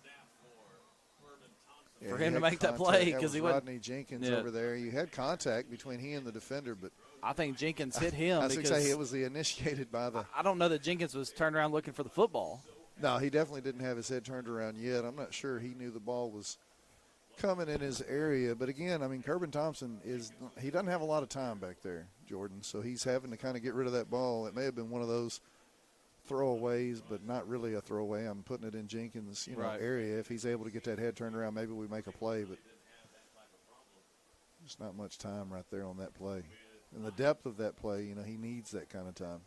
for him to make that play because he went. Rodney Jenkins over there. You had contact between he and the defender, but I think Jenkins hit him. I was going to say it was initiated by the. I don't know that Jenkins was turned around looking for the football. No, he definitely didn't have his head turned around yet. I'm not sure he knew the ball was coming in his area. But again, I mean, Kerbin Thompson he doesn't have a lot of time back there, Jordan. So he's having to kind of get rid of that ball. It may have been one of those throwaways, but not really a throwaway. I'm putting it in Jenkins' area. If he's able to get that head turned around, maybe we make a play. But there's not much time right there on that play. And the depth of that play, he needs that kind of time.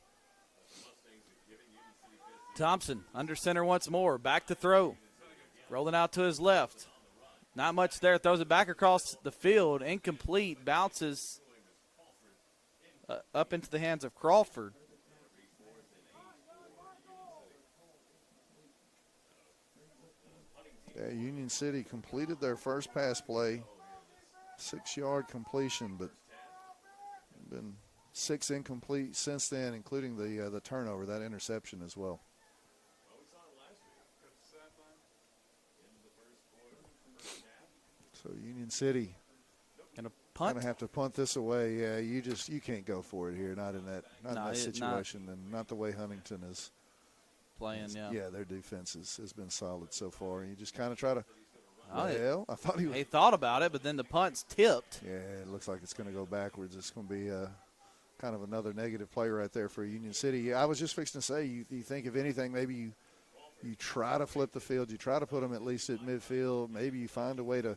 Thompson under center once more. Back to throw. Rolling out to his left. Not much there. Throws it back across the field. Incomplete. Bounces up into the hands of Crawford. Yeah, Union City completed their first pass play. 6-yard completion, but been 6 incomplete since then, including the turnover, that interception as well. So Union City gonna punt. Gonna have to punt this away. Yeah, you can't go for it here. Not in that situation, and not the way Huntington is playing. Yeah, their defense has been solid so far. You just kind of try to. I thought he thought about it, but then the punt's tipped. Yeah, it looks like it's going to go backwards. It's going to be kind of another negative play right there for Union City. I was just fixing to say, you think if anything, maybe you try to flip the field, you try to put them at least at midfield, maybe you find a way to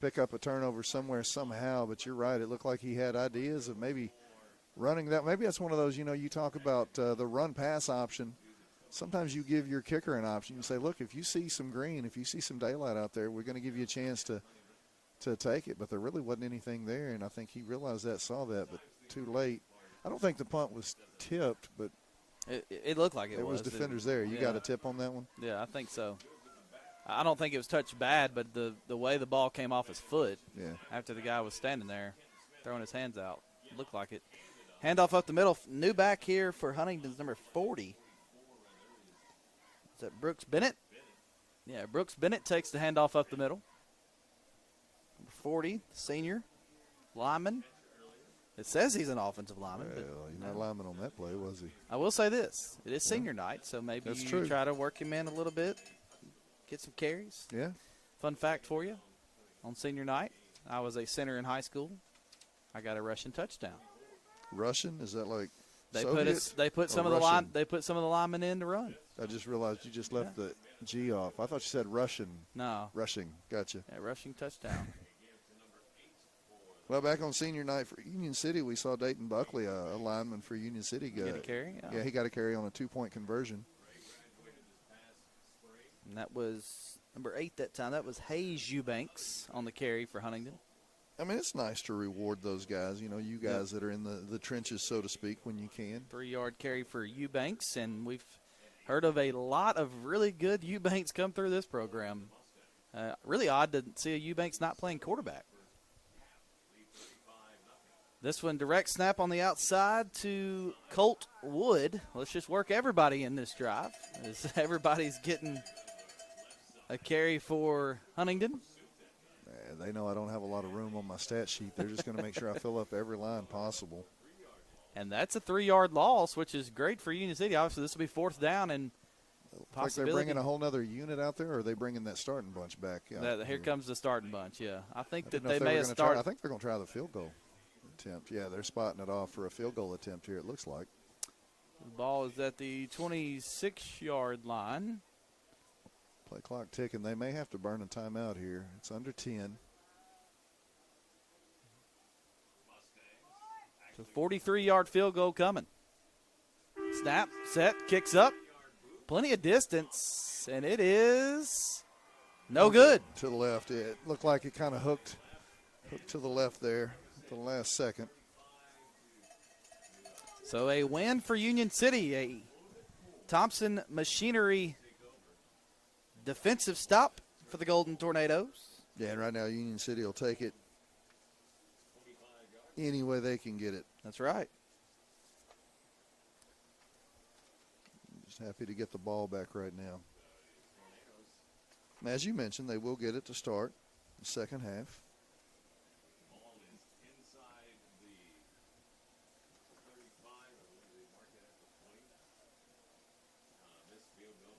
pick up a turnover somewhere somehow. But you're right, it looked like he had ideas of maybe running that. Maybe that's one of those, you talk about the run-pass option. Sometimes you give your kicker an option. You say, look, if you see some green, if you see some daylight out there, we're going to give you a chance to take it. But there really wasn't anything there, and I think he realized that, saw that, but too late. I don't think the punt was tipped, but it looked like it was. There was defenders there. You got a tip on that one? Yeah, I think so. I don't think it was touched bad, but the way the ball came off his foot after the guy was standing there throwing his hands out, looked like it. Handoff up the middle. New back here for Huntington's number 40. Is that Brooks Bennett? Yeah, Brooks Bennett takes the handoff up the middle. Number 40, senior lineman. It says he's an offensive lineman. Well, he's not a lineman on that play, was he? I will say this. It is senior night, so maybe That's you true. try to work him in a little bit, get some carries. Yeah. Fun fact for you, on senior night, I was a center in high school. I got a rushing touchdown. Russian? Is that like They Soviet put some of the Russian? They put some of the linemen in to run. I just realized you just left the G off. I thought you said Russian. No. Rushing. Gotcha. Yeah, rushing touchdown. Well, back on senior night for Union City, we saw Dayton Buckley, a lineman for Union City. Get a carry? Yeah, he got a carry on a 2-point conversion. And that was number 8 that time. That was Hayes Eubanks on the carry for Huntingdon. I mean, it's nice to reward those guys, you guys that are in the trenches, so to speak, when you can. 3-yard carry for Eubanks, and we've heard of a lot of really good Eubanks come through this program. Really odd to see a Eubanks not playing quarterback. This one, direct snap on the outside to Colt Wood. Let's just work everybody in this drive as everybody's getting a carry for Huntingdon. They know I don't have a lot of room on my stat sheet. They're just going to make sure I fill up every line possible. And that's a 3-yard loss, which is great for Union City. Obviously, this will be 4th down and Like they're bringing a whole other unit out there, or are they bringing that starting bunch back? Here comes the starting bunch, yeah. I think that didn't know they if may were have gonna started. I think they're going to try the field goal attempt. Yeah, they're spotting it off for a field goal attempt here, it looks like. The ball is at the 26-yard line. Play clock ticking. They may have to burn a timeout here. It's under 10. So 43-yard field goal coming. Snap, set, kicks up. Plenty of distance, and it is no good. To the left. It looked like it kind of hooked to the left there at the last second. So a win for Union City. A Thompson Machinery defensive stop for the Golden Tornadoes. Yeah, and right now Union City will take it any way they can get it. That's right. Just happy to get the ball back right now. And as you mentioned, they will get it to start the second half.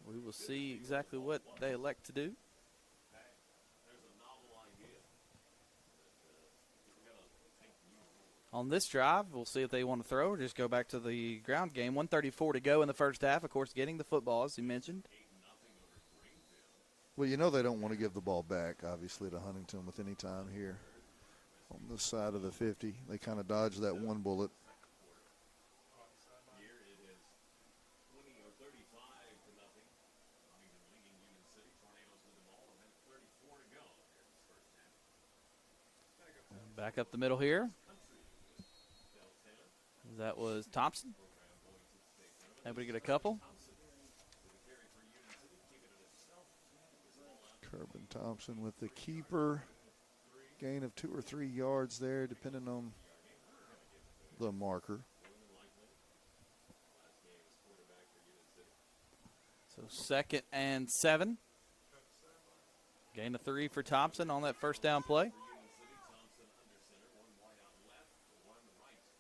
We will see exactly what they elect to do. On this drive, we'll see if they want to throw or just go back to the ground game. 1:34 to go in the first half. Of course, getting the football, as you mentioned. Well, they don't want to give the ball back, obviously, to Huntington with any time here on this side of the 50. They kind of dodged that one bullet. Back up the middle here. That was Thompson. Able to get a couple. Corbin Thompson with the keeper. Gain of 2 or 3 yards there, depending on the marker. So 2nd and 7. Gain of 3 for Thompson on that first down play.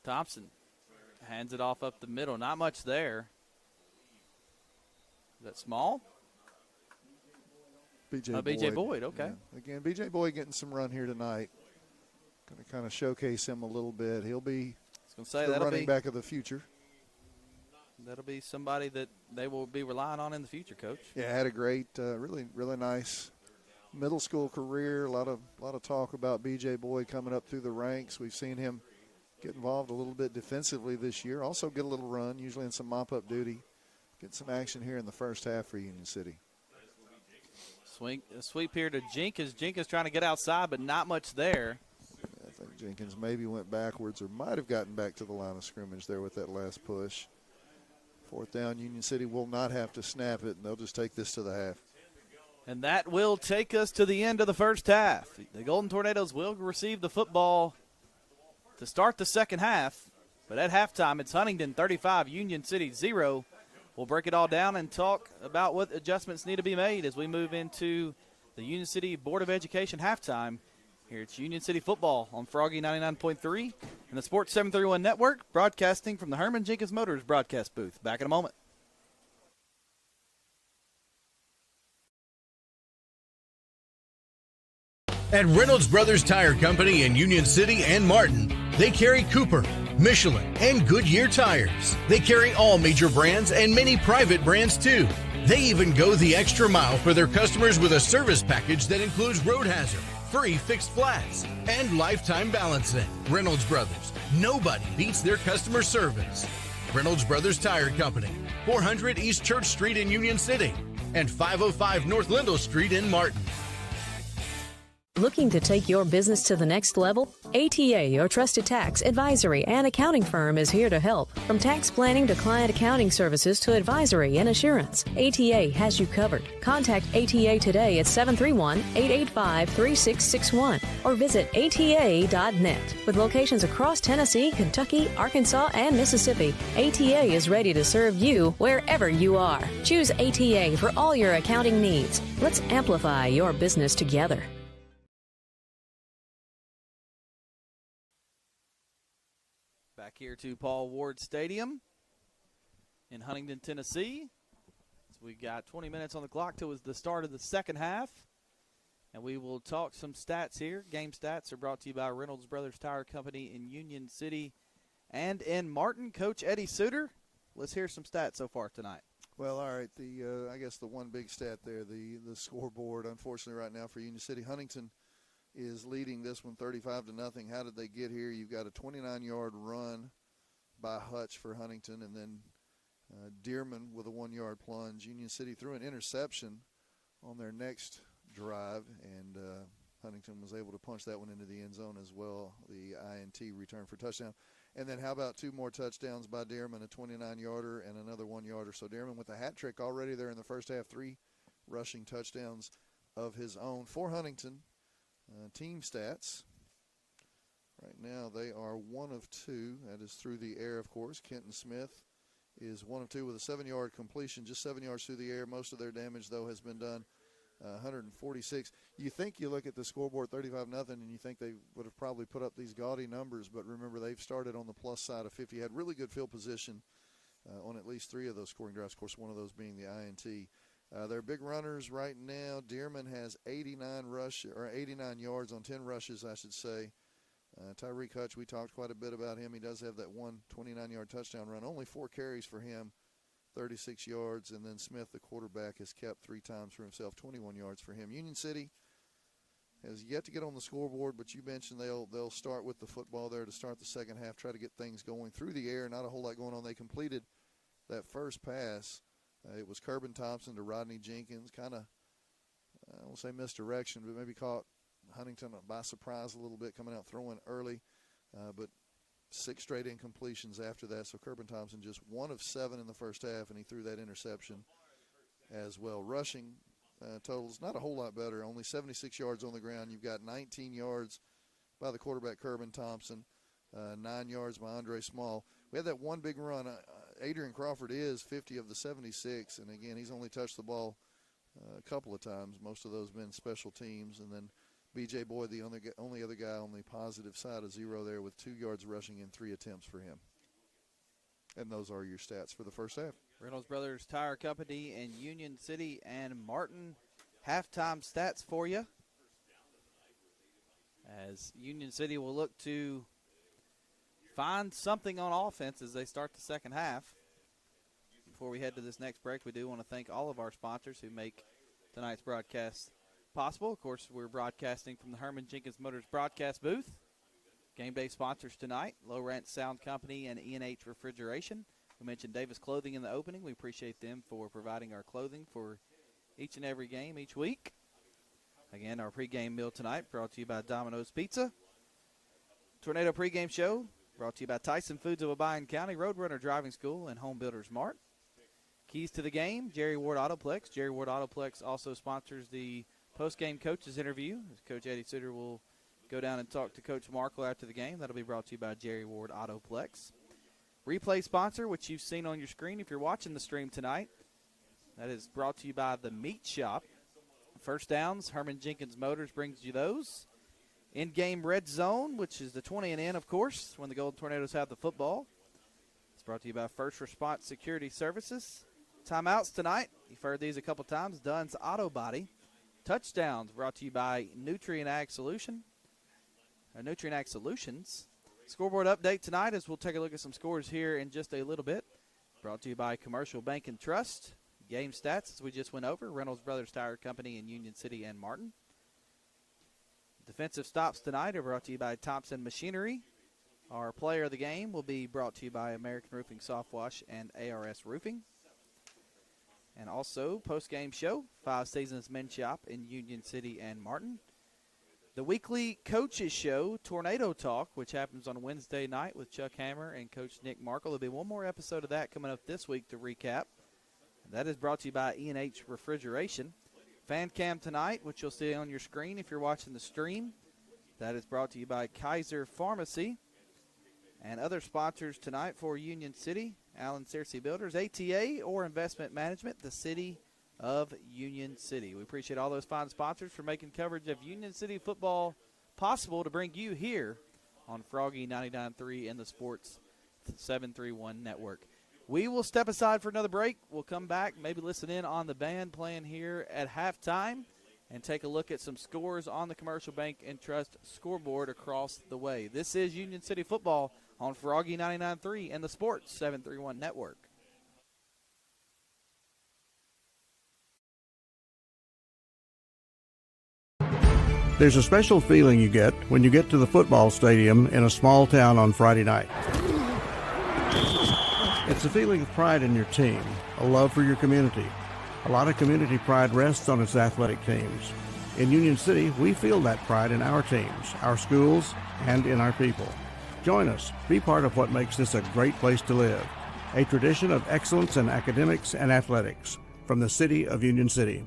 Thompson hands it off up the middle. Not much there. Is that Small? B.J. Boyd, okay. Yeah. Again, B.J. Boyd getting some run here tonight. Going to kind of showcase him a little bit. He'll be was going to say, the that'll running be back of the future. That'll be somebody that they will be relying on in the future, Coach. Yeah, had a great, really nice middle school career. A lot of talk about B.J. Boyd coming up through the ranks. We've seen him get involved a little bit defensively this year. Also get a little run, usually in some mop-up duty. Get some action here in the first half for Union City. Sweep here to Jenkins. Jenkins trying to get outside, but not much there. I think Jenkins maybe went backwards or might have gotten back to the line of scrimmage there with that last push. Fourth down, Union City will not have to snap it, and they'll just take this to the half. And that will take us to the end of the first half. The Golden Tornadoes will receive the football to start the second half. But at halftime, it's Huntingdon 35, Union City 0. We'll break it all down and talk about what adjustments need to be made as we move into the Union City Board of Education halftime. Here it's Union City football on Froggy 99.3 and the Sports 731 Network, broadcasting from the Herman Jenkins Motors broadcast booth. Back in a moment. At Reynolds Brothers Tire Company in Union City and Martin, they carry Cooper, Michelin, and Goodyear tires. They carry all major brands and many private brands too. They even go the extra mile for their customers with a service package that includes road hazard, free fixed flats, and lifetime balancing. Reynolds Brothers, nobody beats their customer service. Reynolds Brothers Tire Company, 400 East Church Street in Union City and 505 North Lindell Street in Martin. Looking to take your business to the next level? ATA, your trusted tax, advisory, and accounting firm, is here to help. From tax planning to client accounting services to advisory and assurance, ATA has you covered. Contact ATA today at 731-885-3661 or visit ATA.net. With locations across Tennessee, Kentucky, Arkansas, and Mississippi, ATA is ready to serve you wherever you are. Choose ATA for all your accounting needs. Let's amplify your business together. Back here to Paul Ward Stadium in Huntingdon, Tennessee. So we got 20 minutes on the clock till the start of the second half. And we will talk some stats here. Game stats are brought to you by Reynolds Brothers Tire Company in Union City and in Martin. Coach Eddie Suter, let's hear some stats so far tonight. Well, all right. I guess the one big stat there, the scoreboard, unfortunately right now for Union City. Huntington is leading this one 35-0. How did they get here? You've got a 29-yard run by Hutch for Huntington, and then Dearman with a 1-yard plunge. Union City threw an interception on their next drive, and Huntington was able to punch that one into the end zone as well, the INT return for touchdown. And then how about two more touchdowns by Dearman, a 29-yarder and another 1-yarder. So Dearman with a hat trick already there in the first half, 3 rushing touchdowns of his own for Huntington. Team stats. Right now they are 1 of 2. That is through the air, of course. Kenton Smith is 1 of 2 with a 7-yard completion, just 7 yards through the air. Most of their damage, though, has been done. 146. You think you look at the scoreboard 35-0 and you think they would have probably put up these gaudy numbers, but remember they've started on the plus side of 50. Had really good field position on at least 3 of those scoring drives, of course, one of those being the INT. Their big runners right now, Dearman has 89 yards on 10 rushes, I should say. Tyreek Hutch, we talked quite a bit about him. He does have that one 29-yard touchdown run. Only 4 carries for him, 36 yards. And then Smith, the quarterback, has kept 3 times for himself, 21 yards for him. Union City has yet to get on the scoreboard, but you mentioned they'll start with the football there to start the second half, try to get things going through the air. Not a whole lot going on. They completed that first pass. It was Kerbin Thompson to Rodney Jenkins, kind of, I won't say misdirection, but maybe caught Huntington by surprise a little bit, coming out throwing early. But 6 straight incompletions after that. So Kerbin Thompson just 1 of 7 in the first half, and he threw that interception as well. Rushing totals, not a whole lot better, only 76 yards on the ground. You've got 19 yards by the quarterback, Kerbin Thompson, 9 yards by Andre Small. We had that one big run. Adrian Crawford is 50 of the 76, and again, he's only touched the ball a couple of times. Most of those been special teams. And then B.J. Boyd, the only other guy on the positive side of 0 there with 2 yards rushing in 3 attempts for him. And those are your stats for the first half. Reynolds Brothers Tire Company in Union City and Martin. Halftime stats for you. As Union City will look to find something on offense as they start the second half. Before we head to this next break, we do want to thank all of our sponsors who make tonight's broadcast possible. Of course, we're broadcasting from the Herman Jenkins Motors broadcast booth. Game day sponsors tonight, Low Rent Sound Company and E&H Refrigeration. We mentioned Davis Clothing in the opening. We appreciate them for providing our clothing for each and every game each week. Again, our pregame meal tonight brought to you by Domino's Pizza. Tornado pregame show brought to you by Tyson Foods of Obion County, Roadrunner Driving School, and Home Builders Mart. Keys to the game, Jerry Ward Autoplex. Jerry Ward Autoplex also sponsors the post-game coaches interview. Coach Eddie Suter will go down and talk to Coach Markle after the game. That'll be brought to you by Jerry Ward Autoplex. Replay sponsor, which you've seen on your screen if you're watching the stream tonight. That is brought to you by the Meat Shop. First downs, Herman Jenkins Motors brings you those. In-game red zone, which is the 20 and in, of course, when the Golden Tornadoes have the football. It's brought to you by First Response Security Services. Timeouts tonight. You've heard these a couple times. Dunn's Auto Body. Touchdowns brought to you by Nutrient Ag Solutions. Scoreboard update tonight as we'll take a look at some scores here in just a little bit. Brought to you by Commercial Bank and Trust. Game stats as we just went over. Reynolds Brothers Tire Company in Union City and Martin. Defensive stops tonight are brought to you by Thompson Machinery. Our player of the game will be brought to you by American Roofing Soft Wash and ARS Roofing. And also, post-game show, 5 Seasons Men's Shop in Union City and Martin. The weekly coaches show, Tornado Talk, which happens on Wednesday night with Chuck Hammer and Coach Nick Markle. There'll be one more episode of that coming up this week to recap. That is brought to you by E&H Refrigeration. Fan Cam tonight, which you'll see on your screen if you're watching the stream. That is brought to you by Kaiser Pharmacy. And other sponsors tonight for Union City, Allen Searcy Builders, ATA, or Investment Management, the City of Union City. We appreciate all those fine sponsors for making coverage of Union City football possible to bring you here on Froggy 99.3 and the Sports 731 Network. We will step aside for another break. We'll come back, maybe listen in on the band playing here at halftime and take a look at some scores on the Commercial Bank and Trust scoreboard across the way. This is Union City football on Froggy 99.3 and the Sports 731 Network. There's a special feeling you get when you get to the football stadium in a small town on Friday night. It's a feeling of pride in your team, a love for your community. A lot of community pride rests on its athletic teams. In Union City, we feel that pride in our teams, our schools, and in our people. Join us. Be part of what makes this a great place to live. A tradition of excellence in academics and athletics from the city of Union City.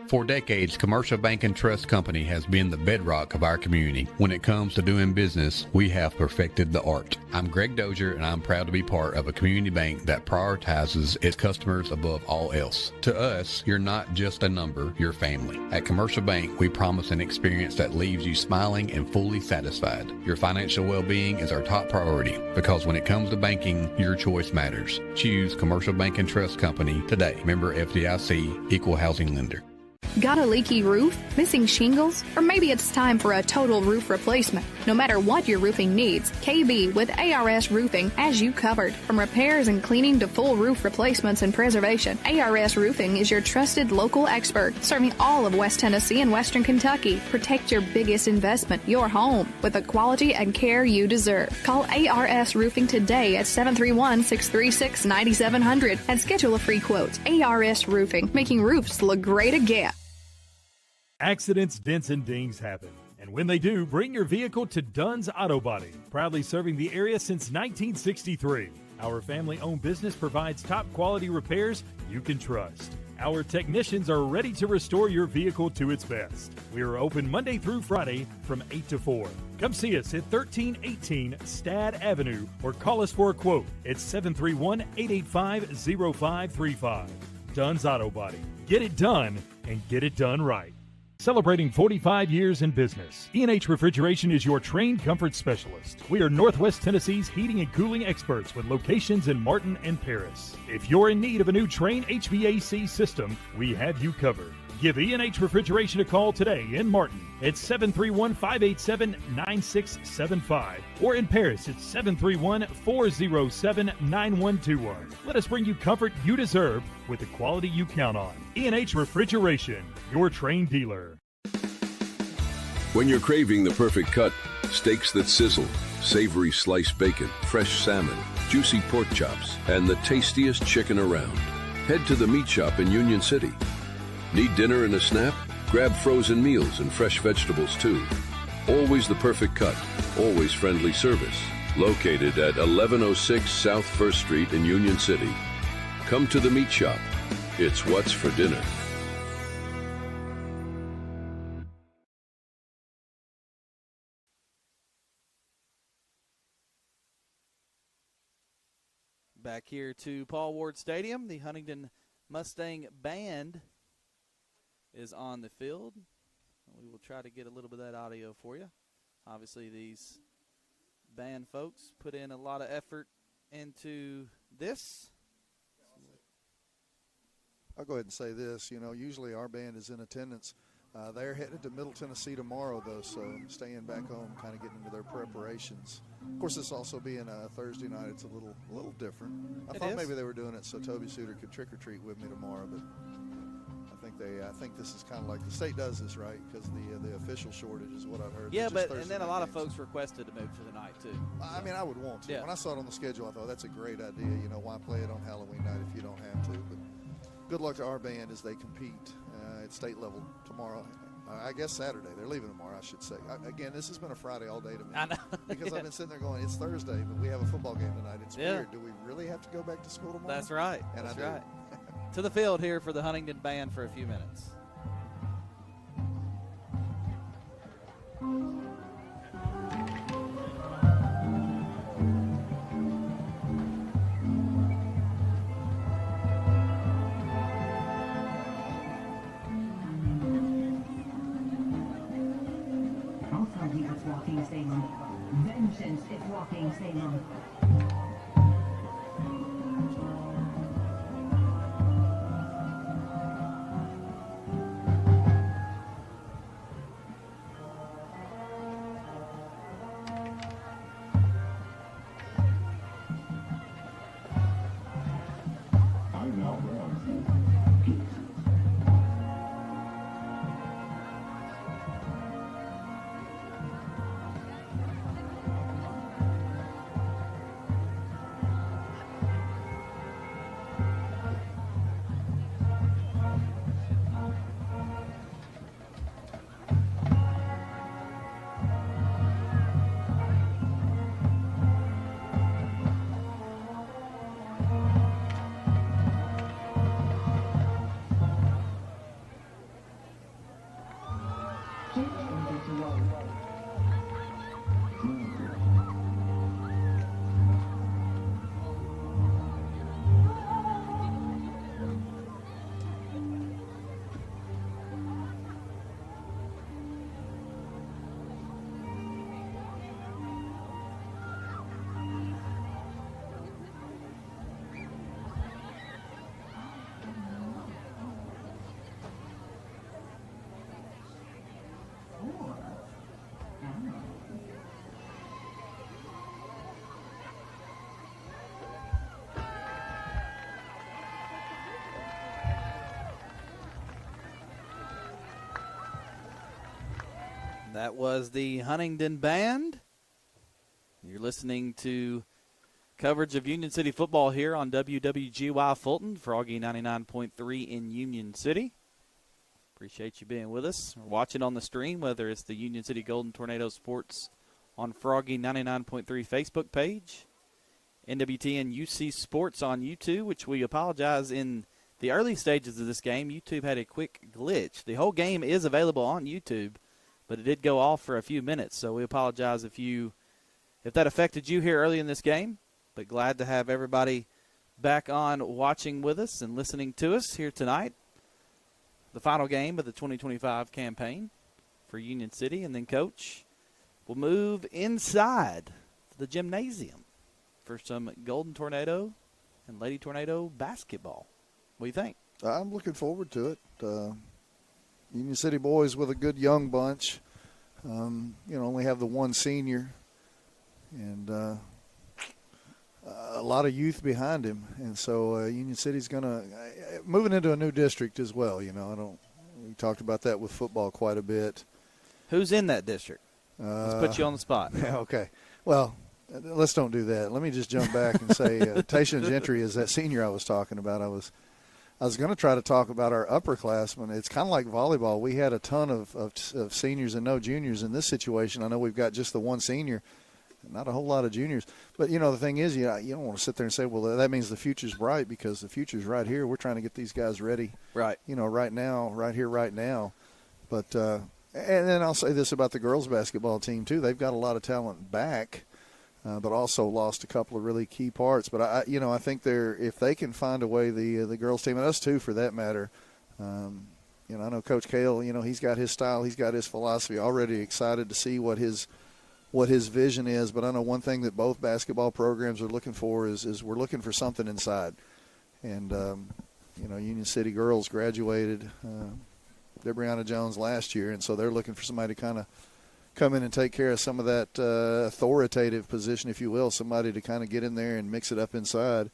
For decades, Commercial Bank and Trust Company has been the bedrock of our community. When it comes to doing business, we have perfected the art. I'm Greg Dozier, and I'm proud to be part of a community bank that prioritizes its customers above all else. To us, you're not just a number, you're family. At Commercial Bank, we promise an experience that leaves you smiling and fully satisfied. Your financial well-being is our top priority, because when it comes to banking, your choice matters. Choose Commercial Bank and Trust Company today. Member FDIC, Equal Housing Lender. Got a leaky roof? Missing shingles? Or maybe it's time for a total roof replacement. No matter what your roofing needs, KB with ARS Roofing has you covered. From repairs and cleaning to full roof replacements and preservation, ARS Roofing is your trusted local expert, serving all of West Tennessee and Western Kentucky. Protect your biggest investment, your home, with the quality and care you deserve. Call ARS Roofing today at 731-636-9700 and schedule a free quote. ARS Roofing, making roofs look great again. Accidents, dents, and dings happen. And when they do, bring your vehicle to Dunn's Auto Body, proudly serving the area since 1963. Our family-owned business provides top-quality repairs you can trust. Our technicians are ready to restore your vehicle to its best. We are open Monday through Friday from 8 to 4. Come see us at 1318 Stad Avenue or call us for a quote at 731-885-0535. Dunn's Auto Body. Get it done and get it done right. Celebrating 45 years in business, E&H Refrigeration is your trained comfort specialist. We are Northwest Tennessee's heating and cooling experts with locations in Martin and Paris. If you're in need of a new Trane HVAC system, we have you covered. Give E&H Refrigeration a call today in Martin at 731-587-9675 or in Paris at 731-407-9121. Let us bring you comfort you deserve with the quality you count on. E&H Refrigeration, your Trane dealer. When you're craving the perfect cut, steaks that sizzle, savory sliced bacon, fresh salmon, juicy pork chops, and the tastiest chicken around, head to the meat shop in Union City. Need dinner and a snap? Grab frozen meals and fresh vegetables too. Always the perfect cut, always friendly service. Located at 1106 South 1st Street in Union City. Come to the meat shop. It's what's for dinner. Back here to Paul Ward Stadium, the Huntingdon Mustang Band is on the field. We will try to get a little bit of that audio for you. Obviously, these band folks put in a lot of effort into this. I'll go ahead and say this. Usually our band is in attendance. They're headed to Middle Tennessee tomorrow, though, so staying back home, kind of getting into their preparations. Of course, this also being a Thursday night, it's a little different. I thought maybe they were doing it so Toby Suter could trick or treat with me tomorrow, but I think this is kind of like the state does this, right? Because the official shortage is what I've heard. Yeah, and then a lot of folks requested to move to the night too. I mean, I would want to. Yeah. When I saw it on the schedule, I thought that's a great idea. Why play it on Halloween night if you don't have to? But good luck to our band as they compete at state level tomorrow. I guess Saturday. They're leaving tomorrow, I should say. Again, this has been a Friday all day to me. I know. Because I've been sitting there going, it's Thursday, but we have a football game tonight. It's weird. Do we really have to go back to school tomorrow? That's right. And that's right. To the field here for the Huntingdon Band for a few minutes. It's walking Salem. Vengeance is walking Salem. That was the Huntingdon Band. You're listening to coverage of Union City football here on WWGY Fulton, Froggy 99.3 in Union City. Appreciate you being with us or watching on the stream, whether it's the Union City Golden Tornado Sports on Froggy 99.3 Facebook page, NWTN UC Sports on YouTube, which we apologize in the early stages of this game. YouTube had a quick glitch. The whole game is available on YouTube, but it did go off for a few minutes, so we apologize if that affected you here early in this game. But glad to have everybody back on watching with us and listening to us here tonight. the final game of the 2025 campaign for Union City. And then, Coach, we'll move inside the gymnasium for some Golden Tornado and Lady Tornado basketball. What do you think? I'm looking forward to it. Union City boys with a good young bunch. Only have the one senior and a lot of youth behind him. And so Union City's going to moving into a new district as well. We talked about that with football quite a bit. Who's in that district? Let's put you on the spot. Okay. Well, let's don't do that. Let me just jump back and say Tayshaun Gentry is that senior I was talking about. I was going to try to talk about our upperclassmen. It's kind of like volleyball. We had a ton of seniors and no juniors in this situation. I know we've got just the one senior, not a whole lot of juniors. But, the thing is, you don't want to sit there and say, well, that means the future's bright, because the future's right here. We're trying to get these guys ready, right now, right here, right now. But and then I'll say this about the girls basketball team, too. They've got a lot of talent back. But also lost a couple of really key parts. But I think if they can find a way, the girls team, and us too, for that matter. I know Coach Cale. He's got his style, he's got his philosophy. Already excited to see what his vision is. But I know one thing that both basketball programs are looking for is we're looking for something inside. And Union City girls graduated Debrianna Jones last year, and so they're looking for somebody to kind of come in and take care of some of that authoritative position, if you will, somebody to kind of get in there and mix it up inside.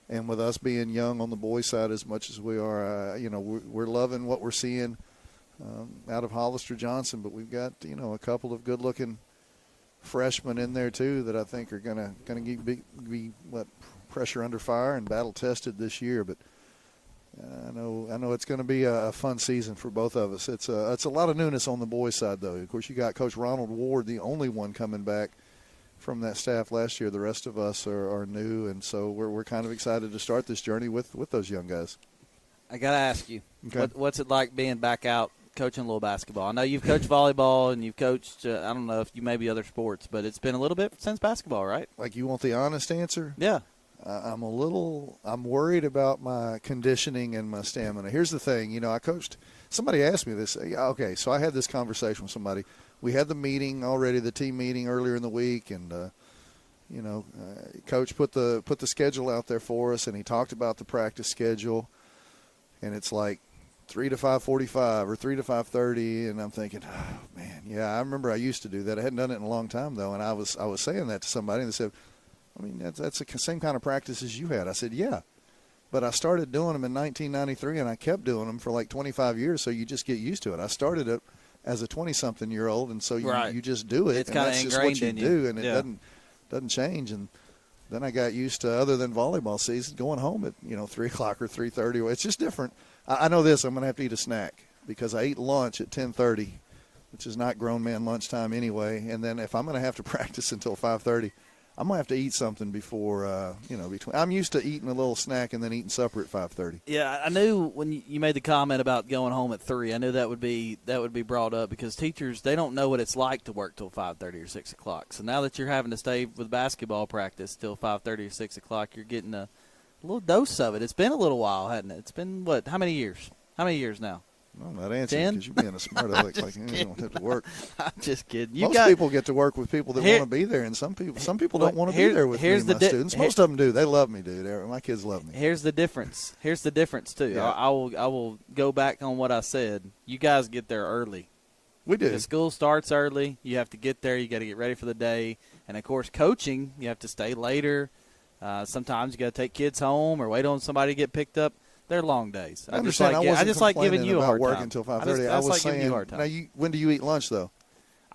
And with us being young on the boys' side as much as we are, we're loving what we're seeing out of Hollister Johnson. But we've got, a couple of good-looking freshmen in there, too, that I think are going to be pressure under fire and battle-tested this year. But I know it's going to be a fun season for both of us. It's a lot of newness on the boys' side, though. Of course, you got Coach Ronald Ward, the only one coming back from that staff last year. The rest of us are new, and so we're kind of excited to start this journey with those young guys. I got to ask you, okay, what's it like being back out coaching a little basketball? I know you've coached volleyball and you've coached, I don't know if you maybe other sports, but it's been a little bit since basketball, right? Like, you want the honest answer? Yeah. I'm worried about my conditioning and my stamina. Here's the thing, I coached, somebody asked me this. Okay, so I had this conversation with somebody. We had the meeting already, the team meeting earlier in the week, and, Coach put the schedule out there for us, and he talked about the practice schedule, and it's like 3 to 5:45 or 3 to 5:30, and I'm thinking, oh, man, yeah, I remember I used to do that. I hadn't done it in a long time, though, and I was saying that to somebody, and they said, I mean, that's the same kind of practice as you had. I said, yeah, but I started doing them in 1993, and I kept doing them for like 25 years, so you just get used to it. I started it as a 20-something-year-old, and so you just do it. It's and kind of that's just ingrained what you in do, you. and it doesn't change. And then I got used to, other than volleyball season, going home at 3 o'clock or 3:30. It's just different. I know this. I'm going to have to eat a snack because I eat lunch at 10:30, which is not grown man lunchtime anyway. And then if I'm going to have to practice until 5:30, I'm going to have to eat something before, between. I'm used to eating a little snack and then eating supper at 5:30. Yeah, I knew when you made the comment about going home at 3, I knew that would be brought up because teachers, they don't know what it's like to work till 5:30 or 6 o'clock. So now that you're having to stay with basketball practice till 5:30 or 6 o'clock, you're getting a little dose of it. It's been a little while, hasn't it? It's been, how many years? How many years now? I'm not answering because you're being a smart aleck. Like you don't have to work. I'm just kidding. Most people get to work with people that want to be there, and some people don't want to be there with me and my students. Most of them do. They love me, dude. My kids love me. Here's the difference. too. Yeah. I will go back on what I said. You guys get there early. We do. The school starts early. You have to get there. You got to get ready for the day. And of course, coaching, you have to stay later. Sometimes you got to take kids home or wait on somebody to get picked up. They're long days. I understand. I just like giving you a hard work time. Until 5:30. I was saying, now when do you eat lunch though?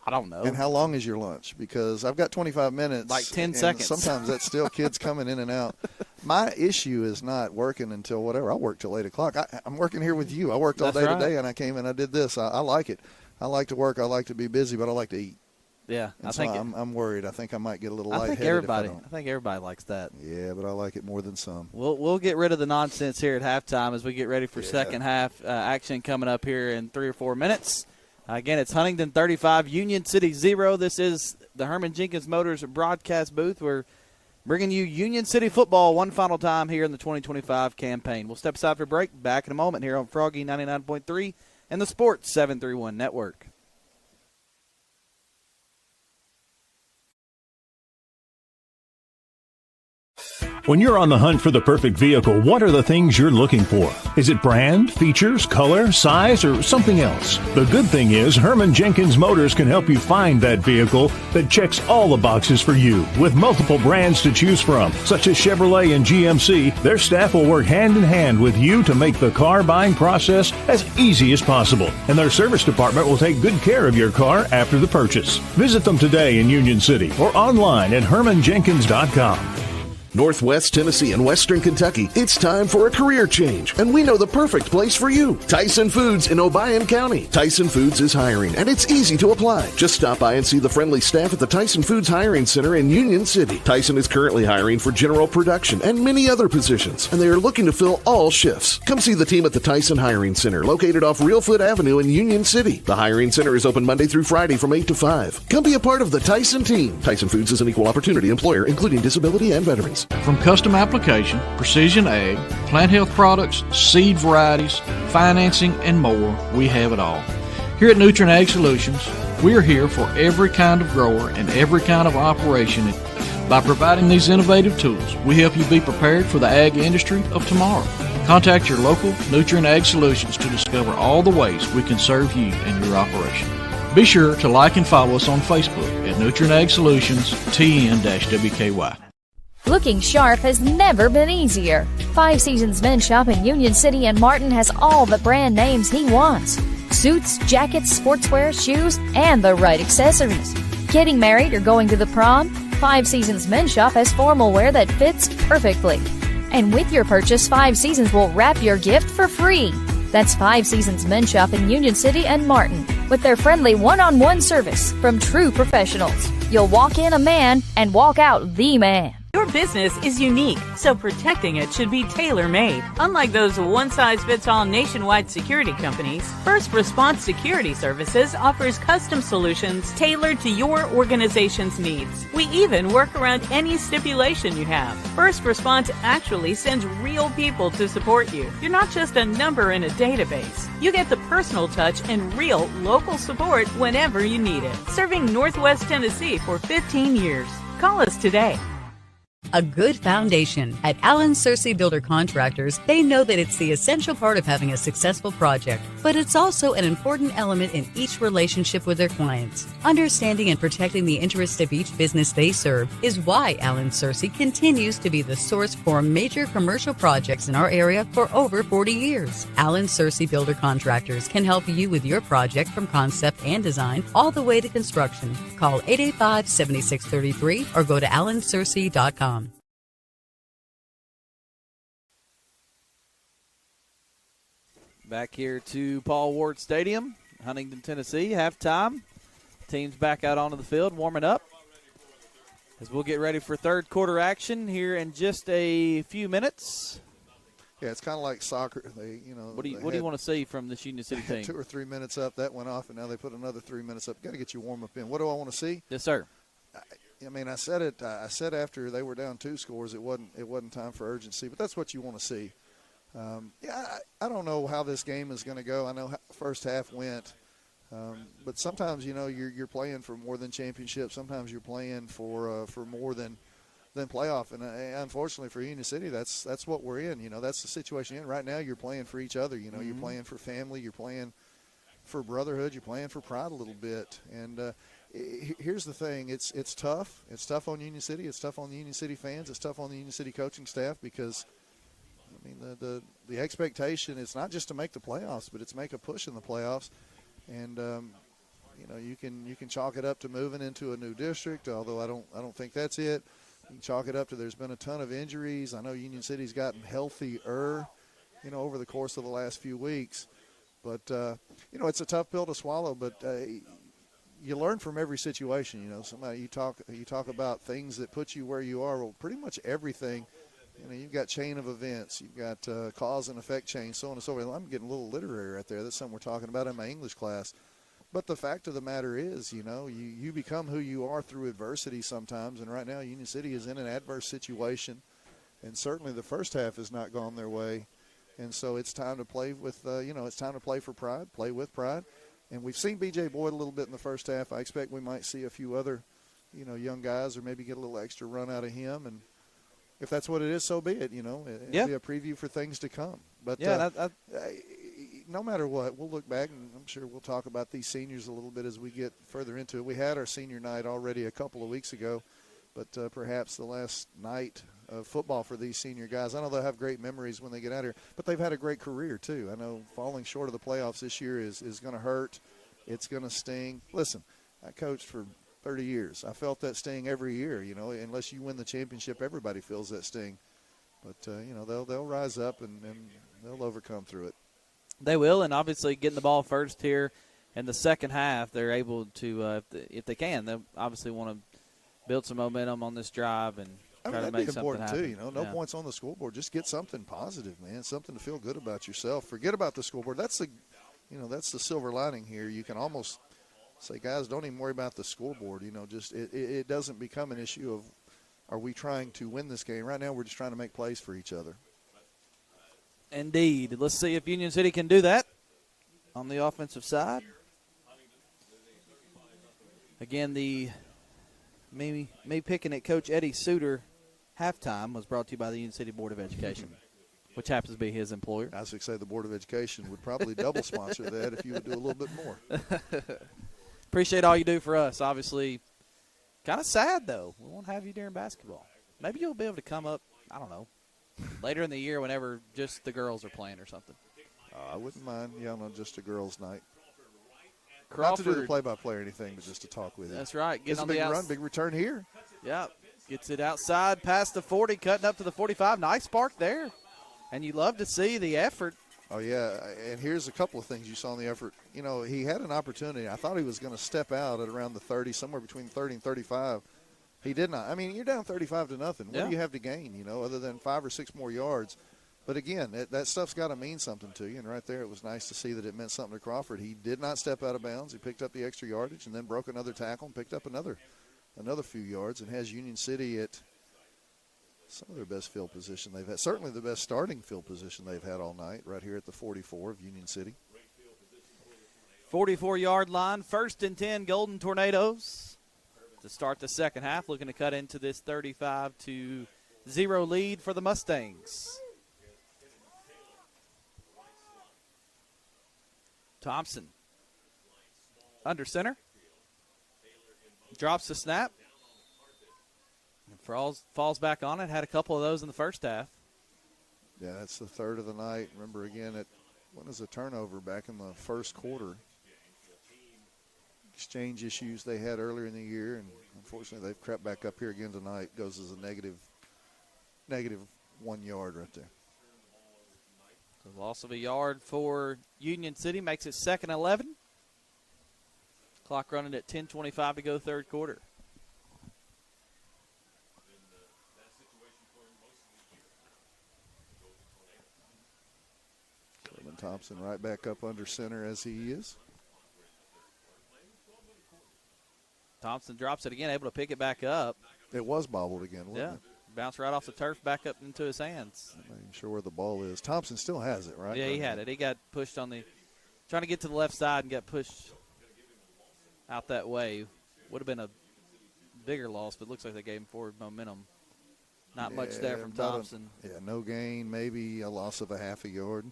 I don't know. And how long is your lunch? Because I've got 25 minutes. Like 10 seconds. Sometimes that's still kids coming in and out. My issue is not working until whatever. I work till 8 o'clock. I'm working here with you. I worked all day today, and I came and I did this. I like it. I like to work. I like to be busy, but I like to eat. Yeah, I'm worried. I think I might get a little lightheaded. I think everybody likes that. Yeah, but I like it more than some. We'll get rid of the nonsense here at halftime as we get ready for second half action coming up here in 3 or 4 minutes. Again, it's Huntingdon 35, Union City 0. This is the Herman Jenkins Motors broadcast booth. We're bringing you Union City football one final time here in the 2025 campaign. We'll step aside for a break. Back in a moment here on Froggy 99.3 and the Sports 731 Network. When you're on the hunt for the perfect vehicle, what are the things you're looking for? Is it brand, features, color, size, or something else? The good thing is Herman Jenkins Motors can help you find that vehicle that checks all the boxes for you. With multiple brands to choose from, such as Chevrolet and GMC, their staff will work hand in hand with you to make the car buying process as easy as possible. And their service department will take good care of your car after the purchase. Visit them today in Union City or online at hermanjenkins.com. Northwest Tennessee and Western Kentucky, it's time for a career change, and we know the perfect place for you. Tyson Foods in Obion County. Tyson Foods is hiring, and it's easy to apply. Just stop by and see the friendly staff at the Tyson Foods Hiring Center in Union City. Tyson is currently hiring for general production and many other positions, and they are looking to fill all shifts. Come see the team at the Tyson Hiring Center, located off Reelfoot Avenue in Union City. The Hiring Center is open Monday through Friday from 8 to 5. Come be a part of the Tyson team. Tyson Foods is an equal opportunity employer, including disability and veterans. From custom application, precision ag, plant health products, seed varieties, financing, and more, we have it all. Here at Nutrient Ag Solutions, we are here for every kind of grower and every kind of operation. By providing these innovative tools, we help you be prepared for the ag industry of tomorrow. Contact your local Nutrient Ag Solutions to discover all the ways we can serve you and your operation. Be sure to like and follow us on Facebook at Nutrient Ag Solutions TN-WKY. Looking sharp has never been easier. Five Seasons Men's Shop in Union City and Martin has all the brand names he wants. Suits, jackets, sportswear, shoes, and the right accessories. Getting married or going to the prom? Five Seasons Men's Shop has formal wear that fits perfectly. And with your purchase, Five Seasons will wrap your gift for free. That's Five Seasons Men's Shop in Union City and Martin, with their friendly one-on-one service from true professionals. You'll walk in a man and walk out the man. Your business is unique, so protecting it should be tailor-made. Unlike those one-size-fits-all nationwide security companies, First Response Security Services offers custom solutions tailored to your organization's needs. We even work around any stipulation you have. First Response actually sends real people to support you. You're not just a number in a database. You get the personal touch and real local support whenever you need it. Serving Northwest Tennessee for 15 years. Call us today. A good foundation. At Allen Searcy Builder Contractors, they know that it's the essential part of having a successful project, but it's also an important element in each relationship with their clients. Understanding and protecting the interests of each business they serve is why Allen Searcy continues to be the source for major commercial projects in our area for over 40 years. Allen Searcy Builder Contractors can help you with your project from concept and design all the way to construction. Call 885-7633 or go to allensearcy.com. Back here to Paul Ward Stadium, Huntingdon, Tennessee, halftime. Teams back out onto the field, warming up. As we'll get ready for third quarter action here in just a few minutes. Yeah, it's kind of like soccer. What do you want to see from this Union City team? 2 or 3 minutes up, that went off, and now they put another 3 minutes up. Got to get your warm up in. What do I want to see? Yes, sir. I mean, I said it. I said after they were down 2 scores, it wasn't time for urgency, but that's what you want to see. I don't know how this game is going to go. I know how the first half went, but sometimes you're playing for more than championship. Sometimes you're playing for more than playoff. And unfortunately for Union City, that's what we're in. That's the situation you're in right now. You're playing for each other. You're playing for family. You're playing for brotherhood. You're playing for pride a little bit. And here's the thing: it's tough. It's tough on Union City. It's tough on the Union City fans. It's tough on the Union City coaching staff because. I mean, the expectation is not just to make the playoffs, but it's make a push in the playoffs. And you can chalk it up to moving into a new district, although I don't think that's it. You can chalk it up to there's been a ton of injuries. I know Union City's gotten healthier, over the course of the last few weeks. But it's a tough pill to swallow. But you learn from every situation. Somebody you talk about things that put you where you are. Well, pretty much everything. You've got chain of events. You've got cause and effect chain, so on and so forth. I'm getting a little literary right there. That's something we're talking about in my English class. But the fact of the matter is, you become who you are through adversity sometimes. And right now, Union City is in an adverse situation. And certainly the first half has not gone their way. And so it's time to play with, it's time to play for pride, play with pride. And we've seen B.J. Boyd a little bit in the first half. I expect we might see a few other, young guys or maybe get a little extra run out of him. And if that's what it is, so be it, It'll be a preview for things to come. But no matter what, we'll look back, and I'm sure we'll talk about these seniors a little bit as we get further into it. We had our senior night already a couple of weeks ago, but perhaps the last night of football for these senior guys. I know they'll have great memories when they get out here, but they've had a great career too. I know falling short of the playoffs this year is going to hurt. It's going to sting. Listen, I coached for 30 years. I felt that sting every year, unless you win the championship, everybody feels that sting. But, they'll rise up and they'll overcome through it. They will, and obviously getting the ball first here in the second half, they're able to, if they can, they obviously want to build some momentum on this drive and try to make something happen. That'd be important, too. No points on the scoreboard. Just get something positive, man, something to feel good about yourself. Forget about the scoreboard. That's the silver lining here. You can almost say, guys, don't even worry about the scoreboard. Just it doesn't become an issue of are we trying to win this game. Right now we're just trying to make plays for each other. Indeed. Let's see if Union City can do that on the offensive side. Again, the me picking at Coach Eddie Suter halftime was brought to you by the Union City Board of Education, which happens to be his employer. I was going to say the Board of Education would probably double sponsor that if you would do a little bit more. Appreciate all you do for us. Obviously, kind of sad, though. We won't have you during basketball. Maybe you'll be able to come up, I don't know, later in the year whenever just the girls are playing or something. I wouldn't mind yelling on just a girls' night. Crawford, not to do the play-by-play or anything, but just to talk with you. That's right. It's a big run, big return here. Yep. Gets it outside past the 40, cutting up to the 45. Nice spark there. And you love to see the effort. Oh, yeah, and here's a couple of things you saw in the effort. He had an opportunity. I thought he was going to step out at around the 30, somewhere between 30 and 35. He did not. I mean, you're down 35 to nothing. What do you have to gain, other than 5 or 6 more yards? But, again, that stuff's got to mean something to you. And right there it was nice to see that it meant something to Crawford. He did not step out of bounds. He picked up the extra yardage and then broke another tackle and picked up another few yards and has Union City at some of their best field position they've had. Certainly the best starting field position they've had all night right here at the 44 of Union City. 44-yard line, 1st and 10 Golden Tornadoes to start the second half, looking to cut into this 35-0 lead for the Mustangs. Thompson under center. Drops the snap. And falls back on it. Had a couple of those in the first half. Yeah, that's the third of the night. Remember, again, when was a turnover back in the first quarter? Exchange issues they had earlier in the year, and unfortunately they've crept back up here again tonight. Goes as a negative 1 yard right there. The loss of a yard for Union City makes it 2nd and 11. Clock running at 10:25 to go, third quarter. Kevin Thompson right back up under center as he is. Thompson drops it again, able to pick it back up. It was bobbled again, wasn't it? Bounced right off the turf back up into his hands. I'm not even sure where the ball is. Thompson still has it, right? Yeah, he had it. He got pushed on trying to get to the left side and got pushed out that way. Would have been a bigger loss, but looks like they gave him forward momentum. Not much there from Thompson. No gain, maybe a loss of a half a yard.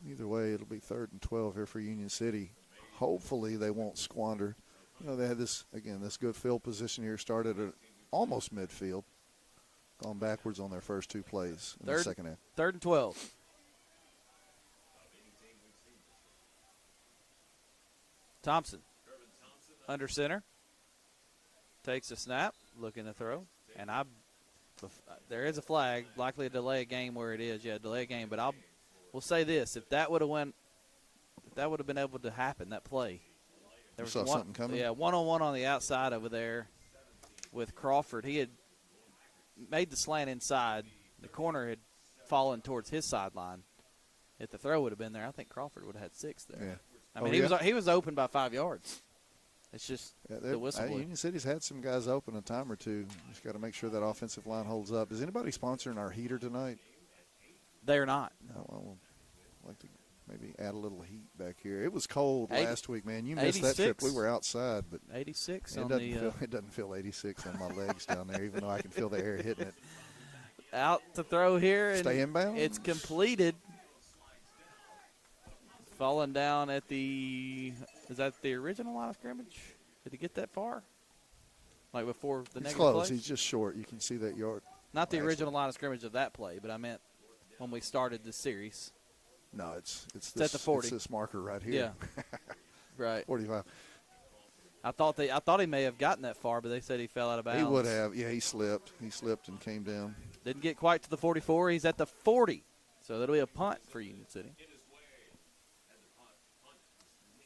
Either way, it'll be 3rd and 12 here for Union City. Hopefully they won't squander. They had this good field position here, started at almost midfield. Gone backwards on their first 2 plays in the second half. 3rd and 12. Thompson under center. Takes a snap, looking to throw. And there is a flag, likely to delay a game where it is. Yeah, delay a game. But we'll say this, if that would have been able to happen, that play. There was something coming? Yeah, one-on-one on the outside over there with Crawford. He had made the slant inside. The corner had fallen towards his sideline, if the throw would have been there, I think Crawford would have had 6 there. Yeah. I mean, he was open by 5 yards. It's just the whistle blew. Union City's had some guys open a time or two. Just got to make sure that offensive line holds up. Is anybody sponsoring our heater tonight? They're not. No, I'd like to maybe add a little heat back here. It was cold last week, man. You missed that trip. We were outside, but 86. It doesn't feel 86 on my legs down there, even though I can feel the air hitting it. Out to throw here. And stay inbound. It's completed. Falling down at is that the original line of scrimmage? Did he get that far? Like before the He's negative close. play? He's just short. You can see that yard. Not the original line of scrimmage of that play, but I meant when we started this series. No, it's at the 40. It's this marker right here. Yeah. Right. 45. I thought he may have gotten that far, but they said he fell out of bounds. He would have. Yeah, he slipped. He slipped and came down. Didn't get quite to the 44. He's at the 40. So that'll be a punt for Union City.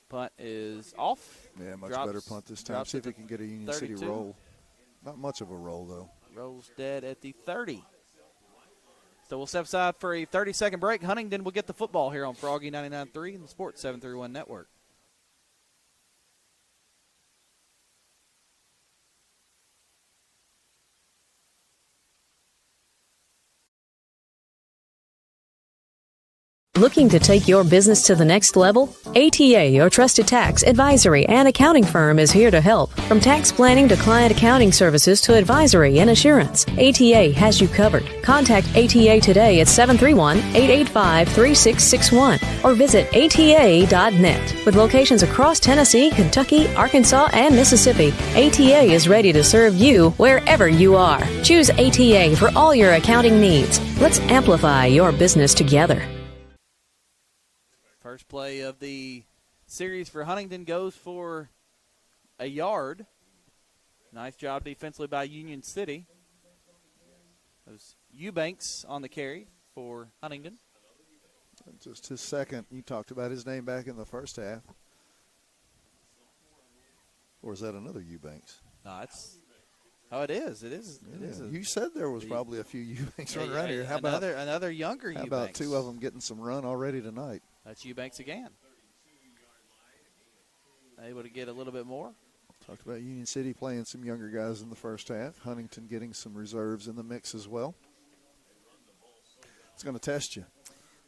Punt is off. Yeah, much better punt this time. See if we can get a Union 32. City roll. Not much of a roll, though. Rolls dead at the 30. So we'll step aside for a 30-second break. Huntingdon will get the football here on Froggy 99.3 and the Sports 731 Network. Looking to take your business to the next level? ATA, your trusted tax, advisory, and accounting firm, is here to help. From tax planning to client accounting services to advisory and assurance, ATA has you covered. Contact ATA today at 731-885-3661 or visit ATA.net. With locations across Tennessee, Kentucky, Arkansas, and Mississippi, ATA is ready to serve you wherever you are. Choose ATA for all your accounting needs. Let's amplify your business together. First play of the series for Huntingdon goes for a yard. Nice job defensively by Union City. Those Eubanks on the carry for Huntingdon. Just his second. You talked about his name back in the first half. Or is that another Eubanks? No, it is. It is. You said there was probably a few Eubanks running around here. How about another younger How Eubanks? about 2 of them getting some run already tonight? That's Eubanks again. Able to get a little bit more. Talked about Union City playing some younger guys in the first half. Huntington getting some reserves in the mix as well. It's going to test you.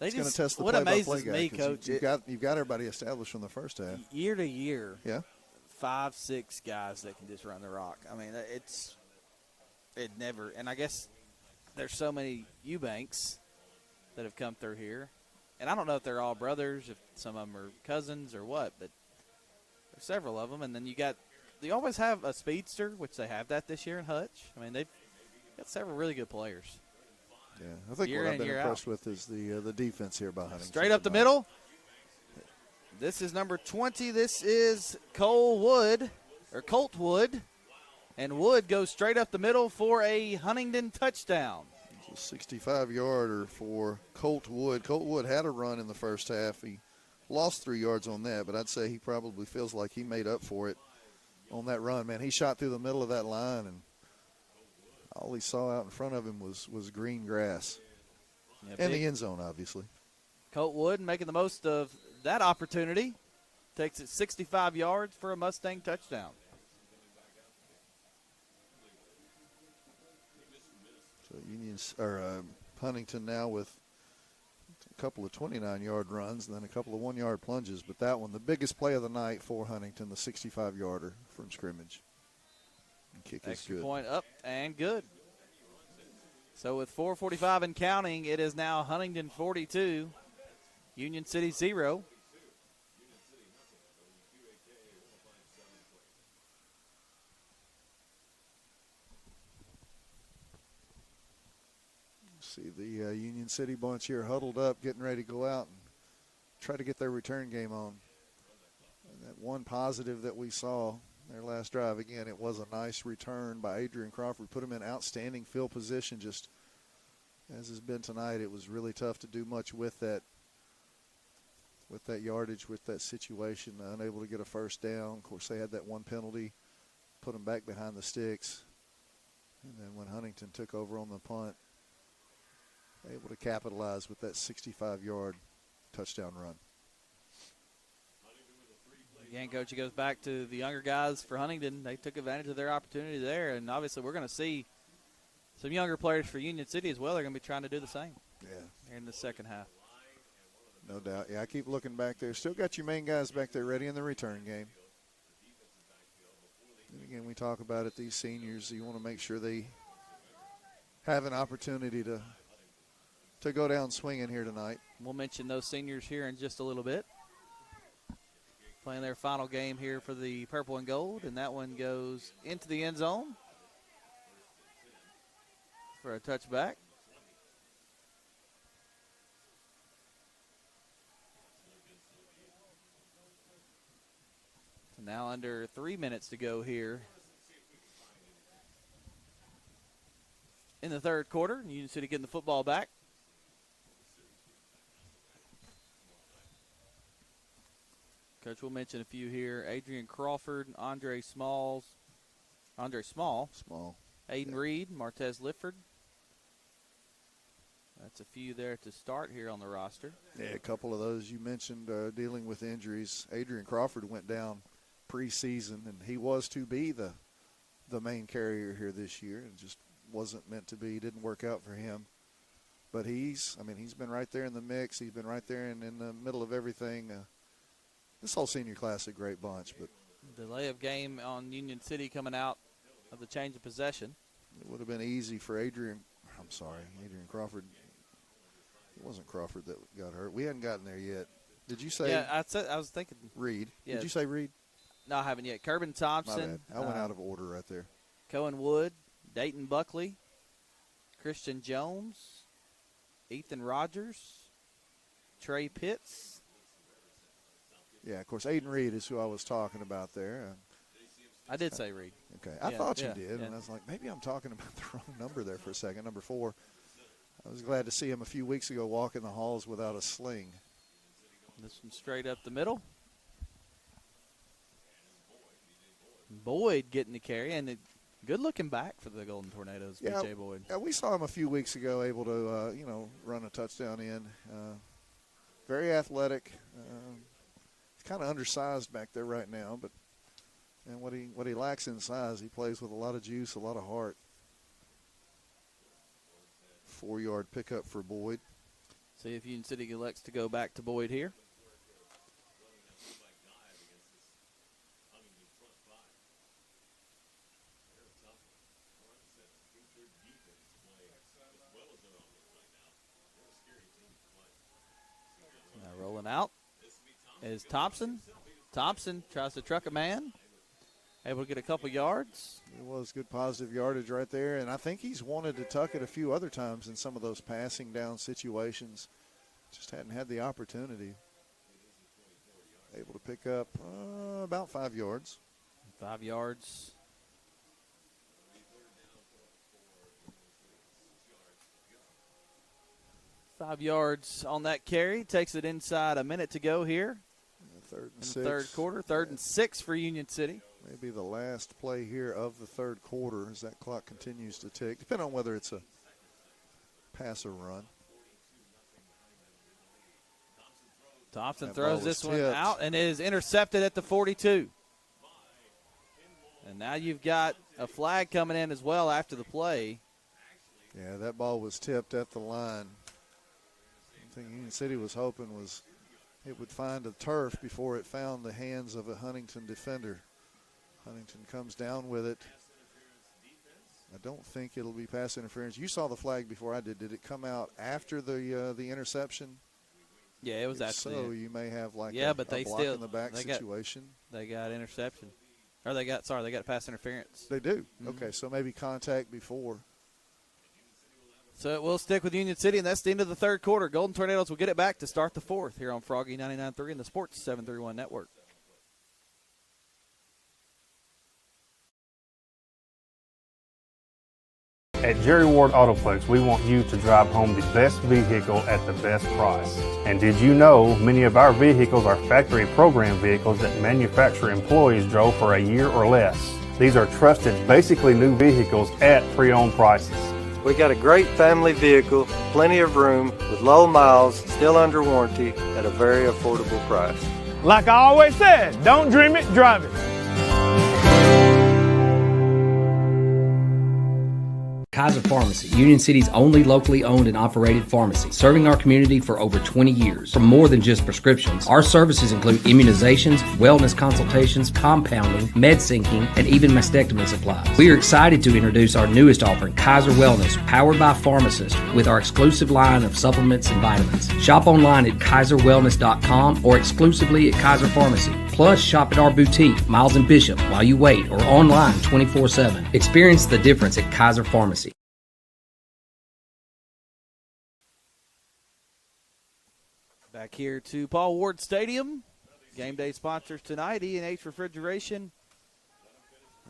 It's going to test the play-by-play guy. Me, Coach, you've got everybody established from the first half. Year to year, yeah, 5-6 guys that can just run the rock. I mean, it never. And I guess there's so many Eubanks that have come through here. And I don't know if they're all brothers, if some of them are cousins or what, but there's several of them. And then you always have a speedster, which they have that this year in Hutch. I mean, they've got several really good players. Yeah, I think what I've been impressed with is the defense here by Huntington. Straight up the middle. This is number 20. This is Colt Wood. And Wood goes straight up the middle for a Huntingdon touchdown. 65-yarder for Colt Wood. Colt Wood had a run in the first half. He lost 3 yards on that, but I'd say he probably feels like he made up for it on that run. Man, he shot through the middle of that line, and all he saw out in front of him was green grass. And the end zone, obviously. Colt Wood making the most of that opportunity. Takes it 65 yards for a Mustang touchdown. So Huntington now with a couple of 29-yard runs and then a couple of 1-yard plunges. But that one, the biggest play of the night for Huntington, the 65-yarder from scrimmage. And kick is Extra good. point up and good. So with 4:45 and counting, it is now Huntingdon 42, Union City 0. See the Union City bunch here huddled up, getting ready to go out and try to get their return game on. And that one positive that we saw their last drive, again, it was a nice return by Adrian Crawford. Put him in outstanding field position, just as has been tonight. It was really tough to do much with that yardage, with that situation. Unable to get a first down. Of course, they had that one penalty, put them back behind the sticks. And then when Huntington took over on the punt, able to capitalize with that 65-yard touchdown run. Again, Coach, it goes back to the younger guys for Huntingdon. They took advantage of their opportunity there, and obviously we're going to see some younger players for Union City as well. They're going to be trying to do the same in the second half. No doubt. Yeah, I keep looking back there. Still got your main guys back there ready in the return game. And again, we talk about it, these seniors, you want to make sure they have an opportunity to go down swinging here tonight. We'll mention those seniors here in just a little bit. Playing their final game here for the purple and gold, and that one goes into the end zone for a touchback. So now under 3 minutes to go here in the third quarter. Union City getting the football back. Coach, we'll mention a few here. Adrian Crawford, Andre Small, Aiden Reed, Martez Lifford. That's a few there to start here on the roster. Yeah, a couple of those you mentioned dealing with injuries. Adrian Crawford went down preseason, and he was to be the main carrier here this year. It just wasn't meant to be. Didn't work out for him. But he's been right there in the mix. He's been right there in the middle of everything. This whole senior class is a great bunch. But delay of game on Union City coming out of the change of possession. It would have been easy for Adrian Crawford. It wasn't Crawford that got hurt. We hadn't gotten there yet. Did you say? Yeah, I was thinking Reed. Yeah. Did you say Reed? No, I haven't yet. Kerbin Thompson. My bad. I went out of order right there. Cohen Wood, Dayton Buckley, Christian Jones, Ethan Rogers, Trey Pitts. Yeah, of course, Aiden Reed is who I was talking about there. I did say Reed. Okay, I thought you did, and I was like, maybe I'm talking about the wrong number there for a second, number 4. I was glad to see him a few weeks ago walking the halls without a sling. This one straight up the middle. Boyd getting the carry, and a good-looking back for the Golden Tornadoes, B.J. Boyd. Yeah, we saw him a few weeks ago able to, run a touchdown in. Very athletic. He's kind of undersized back there right now, but what he lacks in size, he plays with a lot of juice, a lot of heart. 4-yard pickup for Boyd. See if Union City elects to go back to Boyd here. Now rolling out is Thompson. Thompson tries to truck a man. Able to get a couple yards. It was good positive yardage right there, and I think he's wanted to tuck it a few other times in some of those passing down situations. Just hadn't had the opportunity. Able to pick up about 5 yards. 5 yards. Five yards on that carry. Takes it inside a minute to go here. Third and 6. In the third quarter. 3rd and 6 for Union City. Maybe the last play here of the third quarter as that clock continues to tick, depending on whether it's a pass or run. Thompson throws this one out and it is intercepted at the 42. And now you've got a flag coming in as well after the play. Yeah, that ball was tipped at the line. I think Union City was hoping was it would find a turf before it found the hands of a Huntington defender. Huntington comes down with it. I don't think it'll be pass interference. You saw the flag before I did. Did it come out after the interception? Yeah, it was actually. So you may have like but they block still in the back situation. They got interception. Or they got pass interference. They do. Mm-hmm. Okay, so maybe contact before. So it will stick with Union City, and that's the end of the third quarter. Golden Tornadoes will get it back to start the fourth here on Froggy 99.3 and the Sports 731 Network. At Jerry Ward Autoplex, we want you to drive home the best vehicle at the best price. And did you know many of our vehicles are factory program vehicles that manufacturer employees drove for a year or less? These are trusted, basically new vehicles at pre-owned prices. We got a great family vehicle, plenty of room, with low miles, still under warranty, at a very affordable price. Like I always said, don't dream it, drive it. Kaiser Pharmacy, Union City's only locally owned and operated pharmacy, serving our community for over 20 years. For more than just prescriptions, our services include immunizations, wellness consultations, compounding, med syncing, and even mastectomy supplies. We are excited to introduce our newest offering, Kaiser Wellness, powered by pharmacists, with our exclusive line of supplements and vitamins. Shop online at kaiserwellness.com or exclusively at Kaiser Pharmacy. Plus, shop at our boutique, Miles and Bishop, while you wait, or online 24/7. Experience the difference at Kaiser Pharmacy. Back here to Paul Ward Stadium. Game day sponsors tonight, E&H Refrigeration,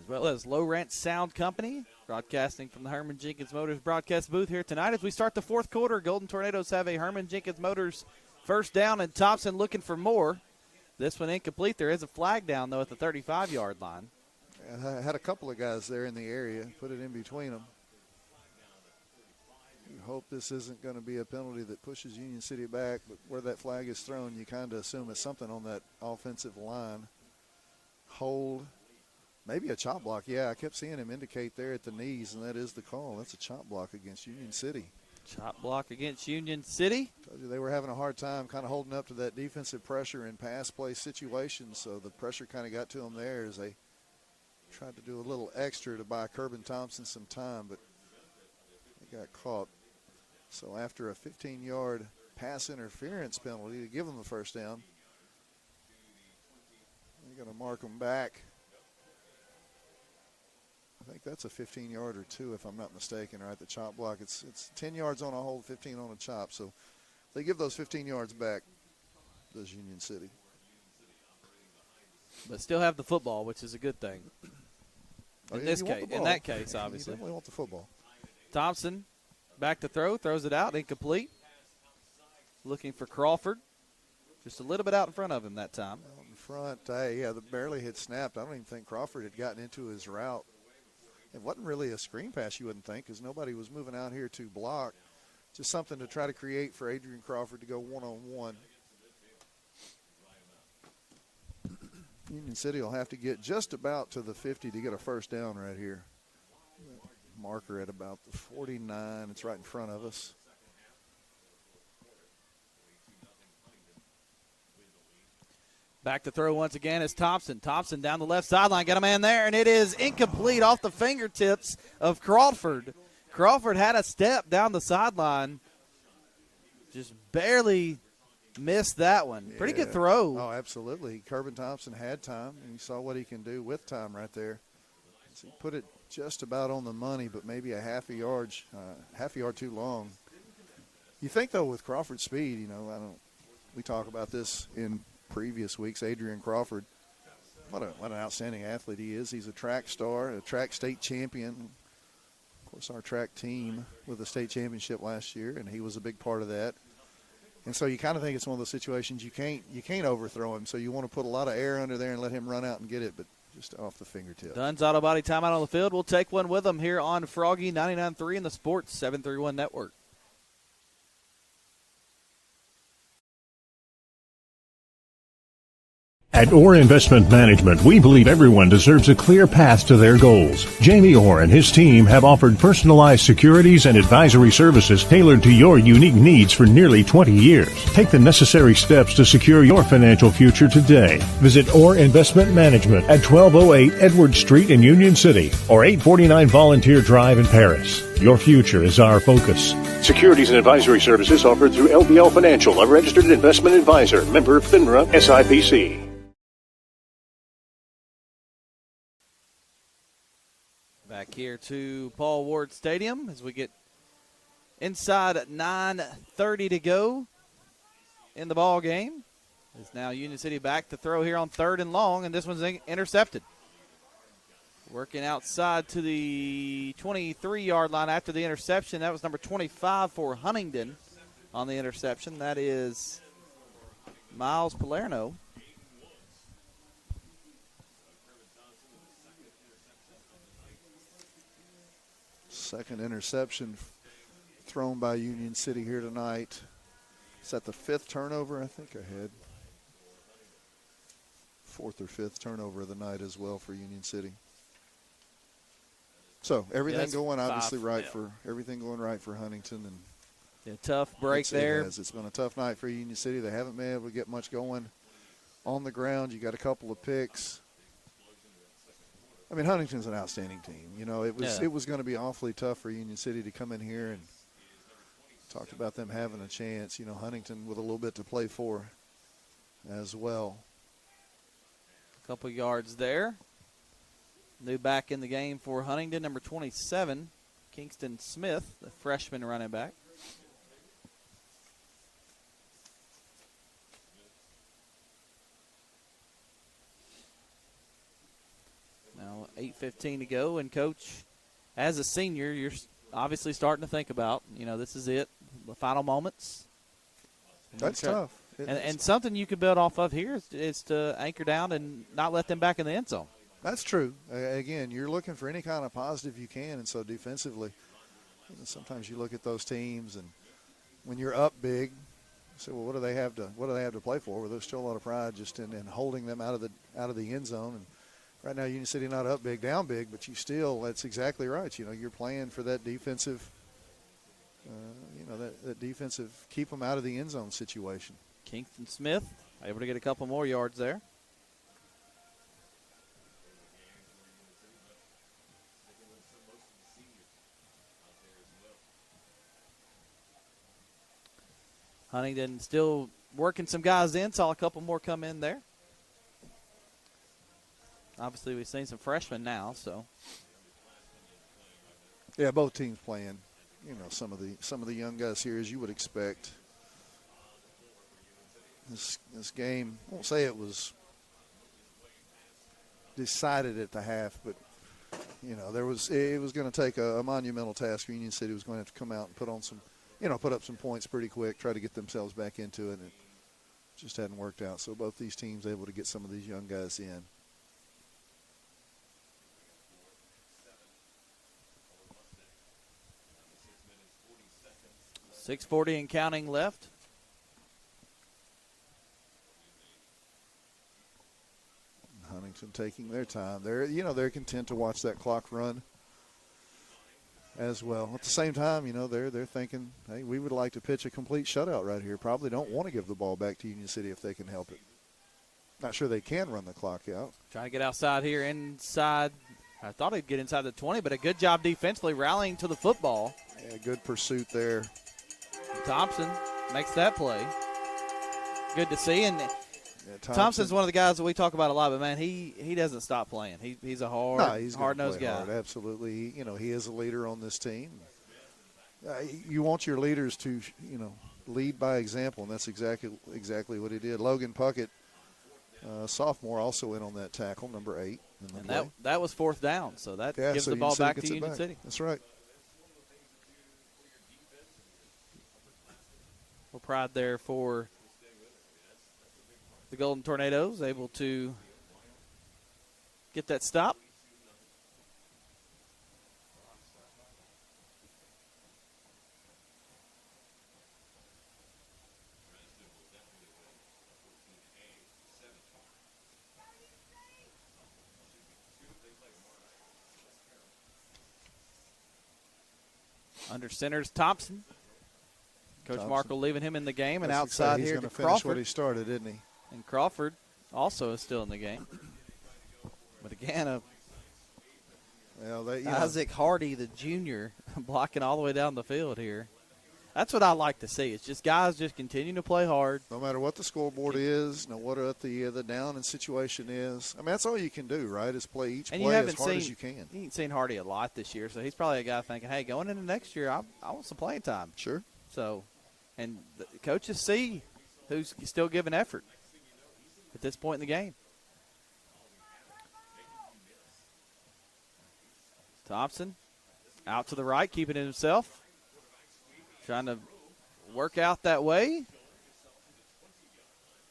as well as Low Rent Sound Company, broadcasting from the Herman Jenkins Motors broadcast booth here tonight. As we start the fourth quarter, Golden Tornadoes have a Herman Jenkins Motors first down, and Thompson looking for more. This one incomplete. There is a flag down, though, at the 35-yard line. I had a couple of guys there in the area, put it in between them. You hope this isn't going to be a penalty that pushes Union City back, but where that flag is thrown, you kind of assume it's something on that offensive line. Hold, maybe a chop block. Yeah, I kept seeing him indicate there at the knees, and that is the call. That's a chop block against Union City. Chop block against Union City. Told you they were having a hard time kind of holding up to that defensive pressure in pass play situations, so the pressure kind of got to them there as they tried to do a little extra to buy Kerbin Thompson some time, but they got caught. So after a 15-yard pass interference penalty to give them the first down, they're going to mark them back. I think that's a 15-yarder too, if I'm not mistaken, right? The chop block. It's 10 yards on a hold, 15 on a chop. So they give those 15 yards back, does Union City. But still have the football, which is a good thing. In that case, obviously. You definitely want the football. Thompson back to throw, throws it out, incomplete. Looking for Crawford. Just a little bit out in front of him that time. Out in front, yeah, the barely had snapped. I don't even think Crawford had gotten into his route. It wasn't really a screen pass, you wouldn't think, because nobody was moving out here to block. Just something to try to create for Adrian Crawford to go one-on-one. Union City will have to get just about to the 50 to get a first down right here. Marker at about the 49. It's right in front of us. Back to throw once again is Thompson. Thompson down the left sideline. Got a man there, and it is incomplete off the fingertips of Crawford. Crawford had a step down the sideline. Just barely missed that one. Pretty good throw. Oh, absolutely. Kerbin Thompson had time, and you saw what he can do with time right there. So he put it just about on the money, but maybe a half a yard too long. You think, though, with Crawford's speed, we talk about this in previous weeks. Adrian Crawford, what an outstanding athlete he is. He's a track star, a track state champion. Of course, our track team with the state championship last year, and he was a big part of that. And so you kind of think it's one of those situations you can't overthrow him, so you want to put a lot of air under there and let him run out and get it, but just off the fingertips. Dunn's Auto Body timeout on the field. We'll take one with them here on Froggy 99.3 in the Sports 731 Network. At Orr Investment Management, we believe everyone deserves a clear path to their goals. Jamie Orr and his team have offered personalized securities and advisory services tailored to your unique needs for nearly 20 years. Take the necessary steps to secure your financial future today. Visit Orr Investment Management at 1208 Edward Street in Union City or 849 Volunteer Drive in Paris. Your future is our focus. Securities and advisory services offered through LBL Financial, a registered investment advisor, member FINRA, SIPC. Back here to Paul Ward Stadium as we get inside at 9:30 to go in the ball game. It's now Union City back to throw here on 3rd and long, and this one's intercepted. Working outside to the 23-yard line after the interception. That was number 25 for Huntingdon on the interception. That is Miles Palerno. Second interception thrown by Union City here tonight. Is that the 5th turnover? I think I had 4th or 5th turnover of the night as well for Union City. So everything going obviously right for Huntington, and tough break there. It's been a tough night for Union City. They haven't been able to get much going on the ground. You got a couple of picks. I mean, Huntington's an outstanding team. You know, it was going to be awfully tough for Union City to come in here, and talked about them having a chance. You know, Huntington with a little bit to play for as well. A couple yards there. New back in the game for Huntingdon, number 27, Kingston Smith, the freshman running back. Now 8:15 to go, and Coach, as a senior, you're obviously starting to think about, this is it, the final moments. That's tough. And something you can build off of here is to anchor down and not let them back in the end zone. That's true. Again, you're looking for any kind of positive you can, and so defensively, sometimes you look at those teams, and when you're up big, you say, well, what do they have to play for? Well, there's still a lot of pride just in holding them out of the end zone. And right now, Union City not up big, down big, but that's exactly right. You're playing for that defensive, that defensive keep them out of the end zone situation. Kingston Smith able to get a couple more yards there. Huntingdon still working some guys in. Saw a couple more come in there. Obviously, we've seen some freshmen now, so. Yeah, both teams playing. Some of the young guys here, as you would expect. This game, I won't say it was decided at the half, but it was going to take a monumental task. Union City was going to have to come out and put up some points pretty quick, try to get themselves back into it, and it just hadn't worked out. So both these teams able to get some of these young guys in. .640 and counting left. Huntington taking their time. They're content to watch that clock run as well. At the same time, they're thinking, hey, we would like to pitch a complete shutout right here. Probably don't want to give the ball back to Union City if they can help it. Not sure they can run the clock out. Trying to get outside here, inside. I thought he'd get inside the 20, but a good job defensively rallying to the football. Yeah, good pursuit there. Thompson makes that play. Good to see. And Thompson's one of the guys that we talk about a lot, but, man, he doesn't stop playing. He's a hard-nosed guy. Hard, absolutely. He is a leader on this team. You want your leaders to, lead by example, and that's exactly what he did. Logan Puckett, sophomore, also in on that tackle, number 8. And that was 4th down, so that gives the ball back to Union City. That's right. Well, pride there for the Golden Tornadoes, able to get that stop. Under center's Thompson. Coach Markle leaving him in the game, and outside here to Crawford. He's going to finish what he started, isn't he? And Crawford also is still in the game. But again, Isaac Hardy, the junior, blocking all the way down the field here. That's what I like to see. It's just guys just continuing to play hard. No matter what the scoreboard is, what the down and situation is. I mean, that's all you can do, right, is play each play as hard as you can. You ain't seen Hardy a lot this year, so he's probably a guy thinking, hey, going into next year, I want some playing time. Sure. So, and the coaches see who's still giving effort at this point in the game. Thompson out to the right, keeping it himself. Trying to work out that way.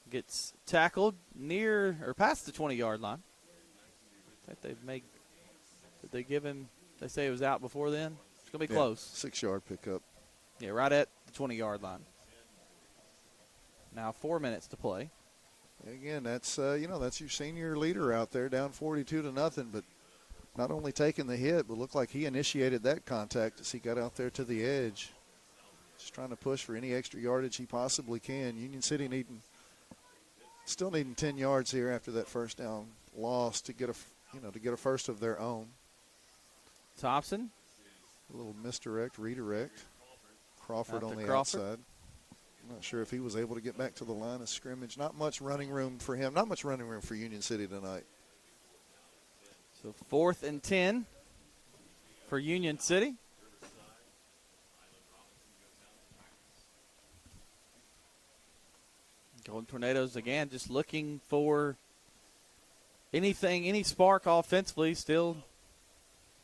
Gets tackled near or past the 20-yard line. I think did they give him, they say it was out before then? It's going to be close. 6-yard pickup. Yeah, right at the 20-yard line. Now 4 minutes to play. Again, that's that's your senior leader out there, down 42-0, but not only taking the hit, but looked like he initiated that contact as he got out there to the edge. Just trying to push for any extra yardage he possibly can. Union City still needing 10 yards here after that first down loss to get a first of their own. Thompson. A little redirect. Crawford on the outside. I'm not sure if he was able to get back to the line of scrimmage. Not much running room for him. Not much running room for Union City tonight. So 4th and 10 for Union City. Golden Tornadoes, again, just looking for anything, any spark offensively. Still,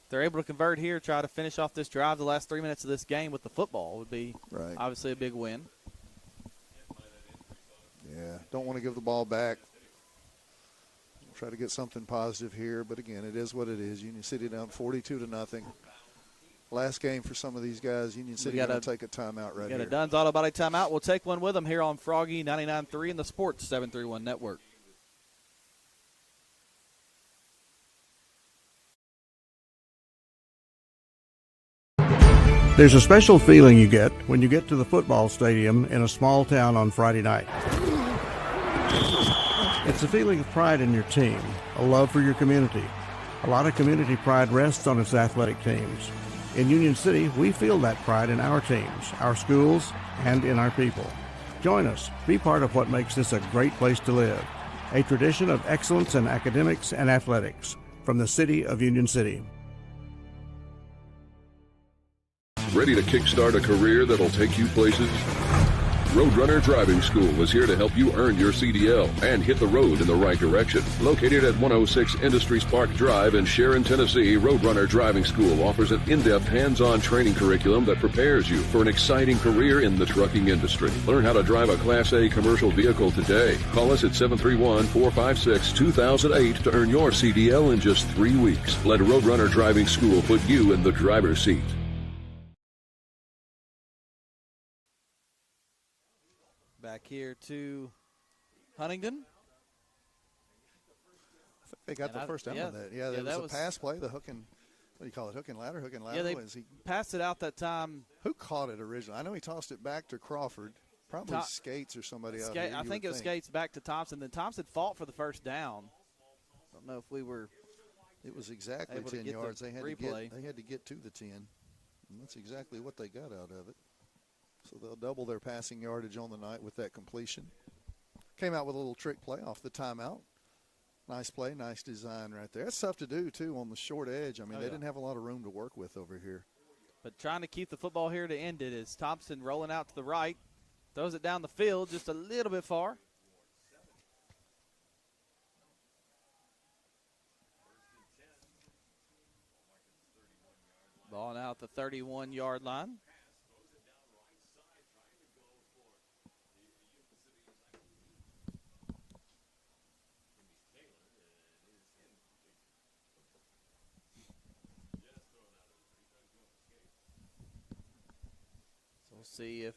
they're able to convert here, try to finish off this drive. The last 3 minutes of this game with the football would be obviously a big win. Yeah, don't want to give the ball back. Try to get something positive here, but again, it is what it is. Union City down 42-0. Last game for some of these guys. Union City going to take a timeout right here. Got a Dunn's Auto Body timeout. We'll take one with them here on Froggy 99.3 and the Sports 731 Network. There's a special feeling you get when you get to the football stadium in a small town on Friday night. It's a feeling of pride in your team, a love for your community. A lot of community pride rests on its athletic teams. In Union City, we feel that pride in our teams, our schools, and in our people. Join us. Be part of what makes this a great place to live. A tradition of excellence in academics and athletics from the city of Union City. Ready to kickstart a career that'll take you places? Roadrunner Driving School is here to help you earn your CDL and hit the road in the right direction. Located at 106 Industries Park Drive in Sharon, Tennessee, Roadrunner Driving School offers an in-depth hands-on training curriculum that prepares you for an exciting career in the trucking industry. Learn how to drive a Class A commercial vehicle today. Call us at 731-456-2008 to earn your CDL in just 3 weeks. Let Roadrunner Driving School put you in the driver's seat. Back here to Huntingdon. I think they got the first down on that. Yeah, that was a pass play, the hook and, what do you call it, hook and ladder? Yeah, they passed it out that time. Who caught it originally? I know he tossed it back to Crawford. Probably Skates or somebody else. I think it was Skates back to Thompson. Then Thompson fought for the first down. I don't know if we were. It was exactly 10 yards. They had to get to the 10, and that's exactly what they got out of it. So they'll double their passing yardage on the night with that completion. Came out with a little trick play off the timeout. Nice play, nice design right there. That's tough to do, too, on the short edge. I mean, they didn't have a lot of room to work with over here. But trying to keep the football here to end it is Thompson rolling out to the right. Throws it down the field just a little bit far. Ball now at the 31-yard line. So we'll see if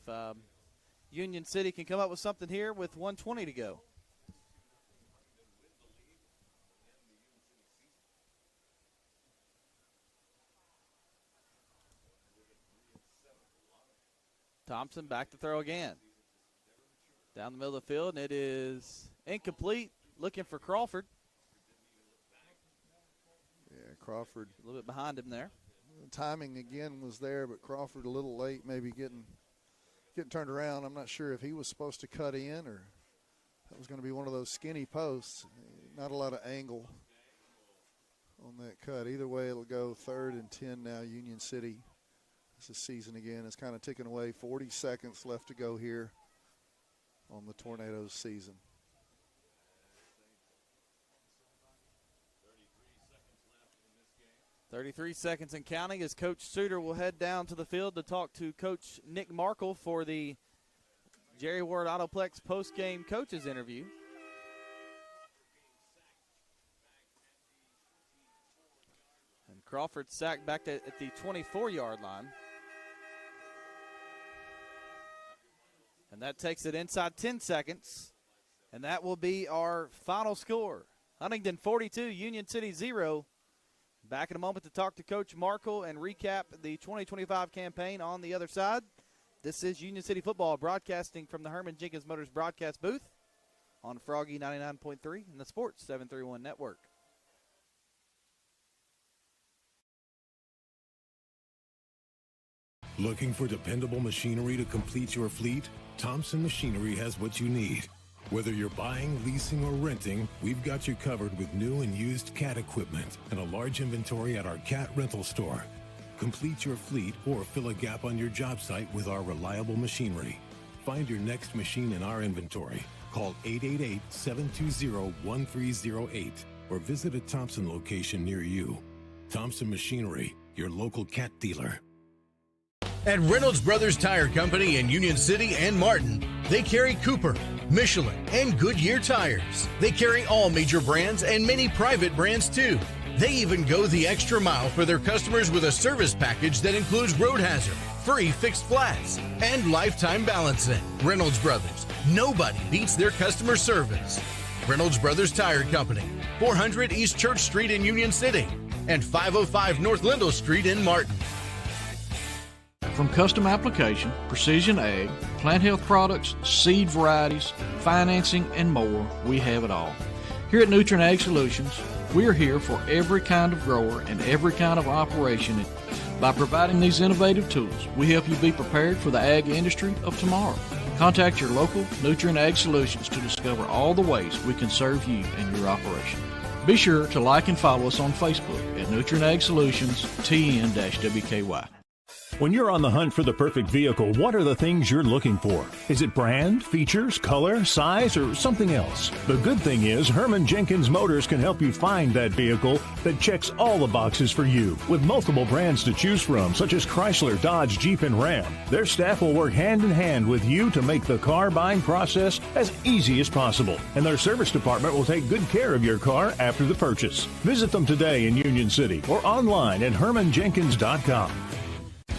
Union City can come up with something here with 1:20 to go. Thompson back to throw again. Down the middle of the field, and it is incomplete. Looking for Crawford. Yeah, Crawford. A little bit behind him there. The timing again was there, but Crawford a little late, maybe getting turned around. I'm not sure if he was supposed to cut in or that was going to be one of those skinny posts. Not a lot of angle on that cut. Either way, it'll go 3rd and 10 now, Union City. This is season again. It's kind of ticking away. 40 seconds left to go here on the Tornadoes season. 33 seconds and counting as Coach Suter will head down to the field to talk to Coach Nick Markle for the Jerry Ward Autoplex post-game coaches interview. And Crawford sacked back at the 24-yard line. And that takes it inside 10 seconds. And that will be our final score. Huntingdon 42, Union City 0. Back in a moment to talk to Coach Markle and recap the 2025 campaign on the other side. This is Union City Football broadcasting from the Herman Jenkins Motors broadcast booth on Froggy 99.3 and the Sports 731 Network. Looking for dependable machinery to complete your fleet? Thompson Machinery has what you need. Whether you're buying, leasing, or renting, we've got you covered with new and used CAT equipment and a large inventory at our CAT rental store. Complete your fleet or fill a gap on your job site with our reliable machinery. Find your next machine in our inventory. Call 888-720-1308 or visit a Thompson location near you. Thompson Machinery, your local CAT dealer. At Reynolds Brothers Tire Company in Union City and Martin, they carry Cooper, Michelin, and Goodyear tires. They carry all major brands and many private brands too. They even go the extra mile for their customers with a service package that includes road hazard, free fixed flats, and lifetime balancing. Reynolds Brothers, nobody beats their customer service. Reynolds Brothers Tire Company, 400 East Church Street in Union City and 505 North Lindell Street in Martin. From custom application, precision ag, plant health products, seed varieties, financing, and more, we have it all. Here at Nutrient Ag Solutions, we're here for every kind of grower and every kind of operation. By providing these innovative tools, we help you be prepared for the ag industry of tomorrow. Contact your local Nutrient Ag Solutions to discover all the ways we can serve you and your operation. Be sure to like and follow us on Facebook at Nutrient Ag Solutions TN-WKY. When you're on the hunt for the perfect vehicle, what are the things you're looking for? Is it brand, features, color, size, or something else? The good thing is Herman Jenkins Motors can help you find that vehicle that checks all the boxes for you. With multiple brands to choose from, such as Chrysler, Dodge, Jeep, and Ram, their staff will work hand in hand with you to make the car buying process as easy as possible. And their service department will take good care of your car after the purchase. Visit them today in Union City or online at hermanjenkins.com.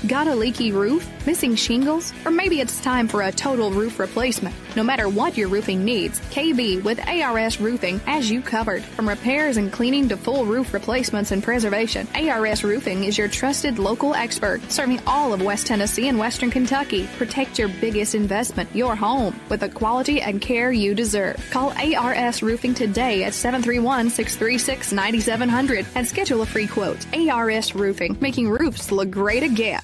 Got a leaky roof? Missing shingles? Or maybe it's time for a total roof replacement. No matter what your roofing needs, KB with ARS Roofing has you covered. From repairs and cleaning to full roof replacements and preservation, ARS Roofing is your trusted local expert, serving all of West Tennessee and Western Kentucky. Protect your biggest investment, your home, with the quality and care you deserve. Call ARS Roofing today at 731-636-9700 and schedule a free quote. ARS Roofing, making roofs look great again.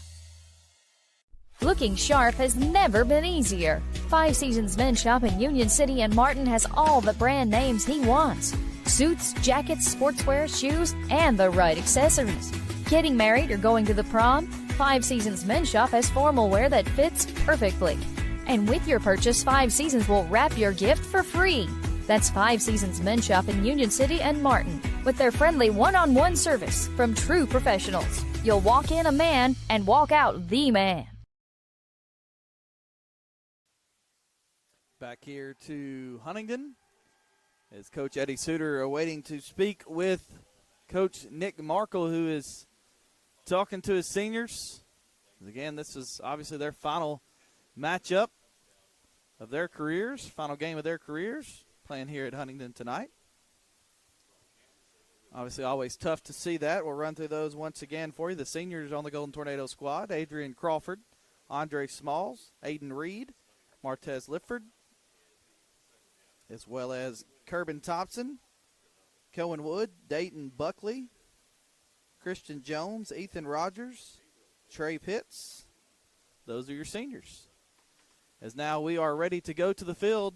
Looking sharp has never been easier. 5 Seasons Men's Shop in Union City and Martin has all the brand names he wants. Suits, jackets, sportswear, shoes, and the right accessories. Getting married or going to the prom? 5 Seasons Men's Shop has formal wear that fits perfectly. And with your purchase, 5 Seasons will wrap your gift for free. That's 5 Seasons Men's Shop in Union City and Martin, with their friendly one-on-one service from true professionals. You'll walk in a man and walk out the man. Back here to Huntingdon is Coach Eddie Suter awaiting to speak with Coach Nick Markle, who is talking to his seniors. Again, this is obviously their final matchup of their careers, final game of their careers, playing here at Huntingdon tonight. Obviously, always tough to see that. We'll run through those once again for you. The seniors on the Golden Tornado squad: Adrian Crawford, Andre Smalls, Aiden Reed, Martez Lifford, as well as Kerbin Thompson, Cohen Wood, Dayton Buckley, Christian Jones, Ethan Rogers, Trey Pitts. Those are your seniors. As now we are ready to go to the field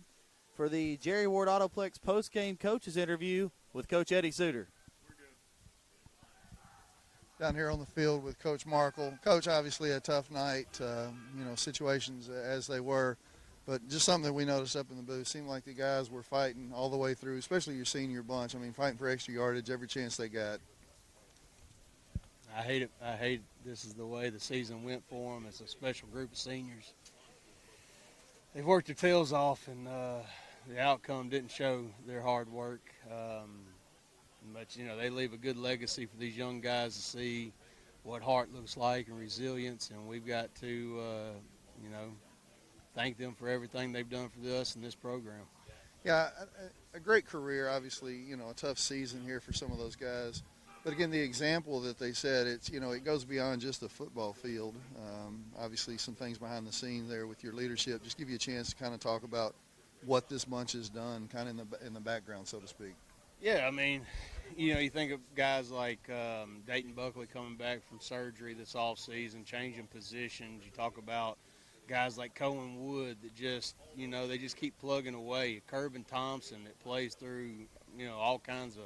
for the Jerry Ward Autoplex post-game coaches interview with Coach Eddie Suter. Down here on the field with Coach Markle. Coach, obviously a tough night, situations as they were. But just something that we noticed up in the booth, seemed like the guys were fighting all the way through, especially your senior bunch. I mean, fighting for extra yardage every chance they got. I hate it. I hate this is the way the season went for them. It's a special group of seniors. They've worked their tails off, and the outcome didn't show their hard work. But but they leave a good legacy for these young guys to see what heart looks like and resilience, and we've got to thank them for everything they've done for us in this program. Yeah, a great career. Obviously, a tough season here for some of those guys. But again, the example that they said, it goes beyond just the football field. Obviously, some things behind the scenes there with your leadership. Just give you a chance to kind of talk about what this bunch has done, kind of in the background, so to speak. Yeah, I mean, you think of guys like Dayton Buckley coming back from surgery this offseason, changing positions. You talk about guys like Cohen Wood that just, they just keep plugging away. Kerbin Thompson that plays through, all kinds of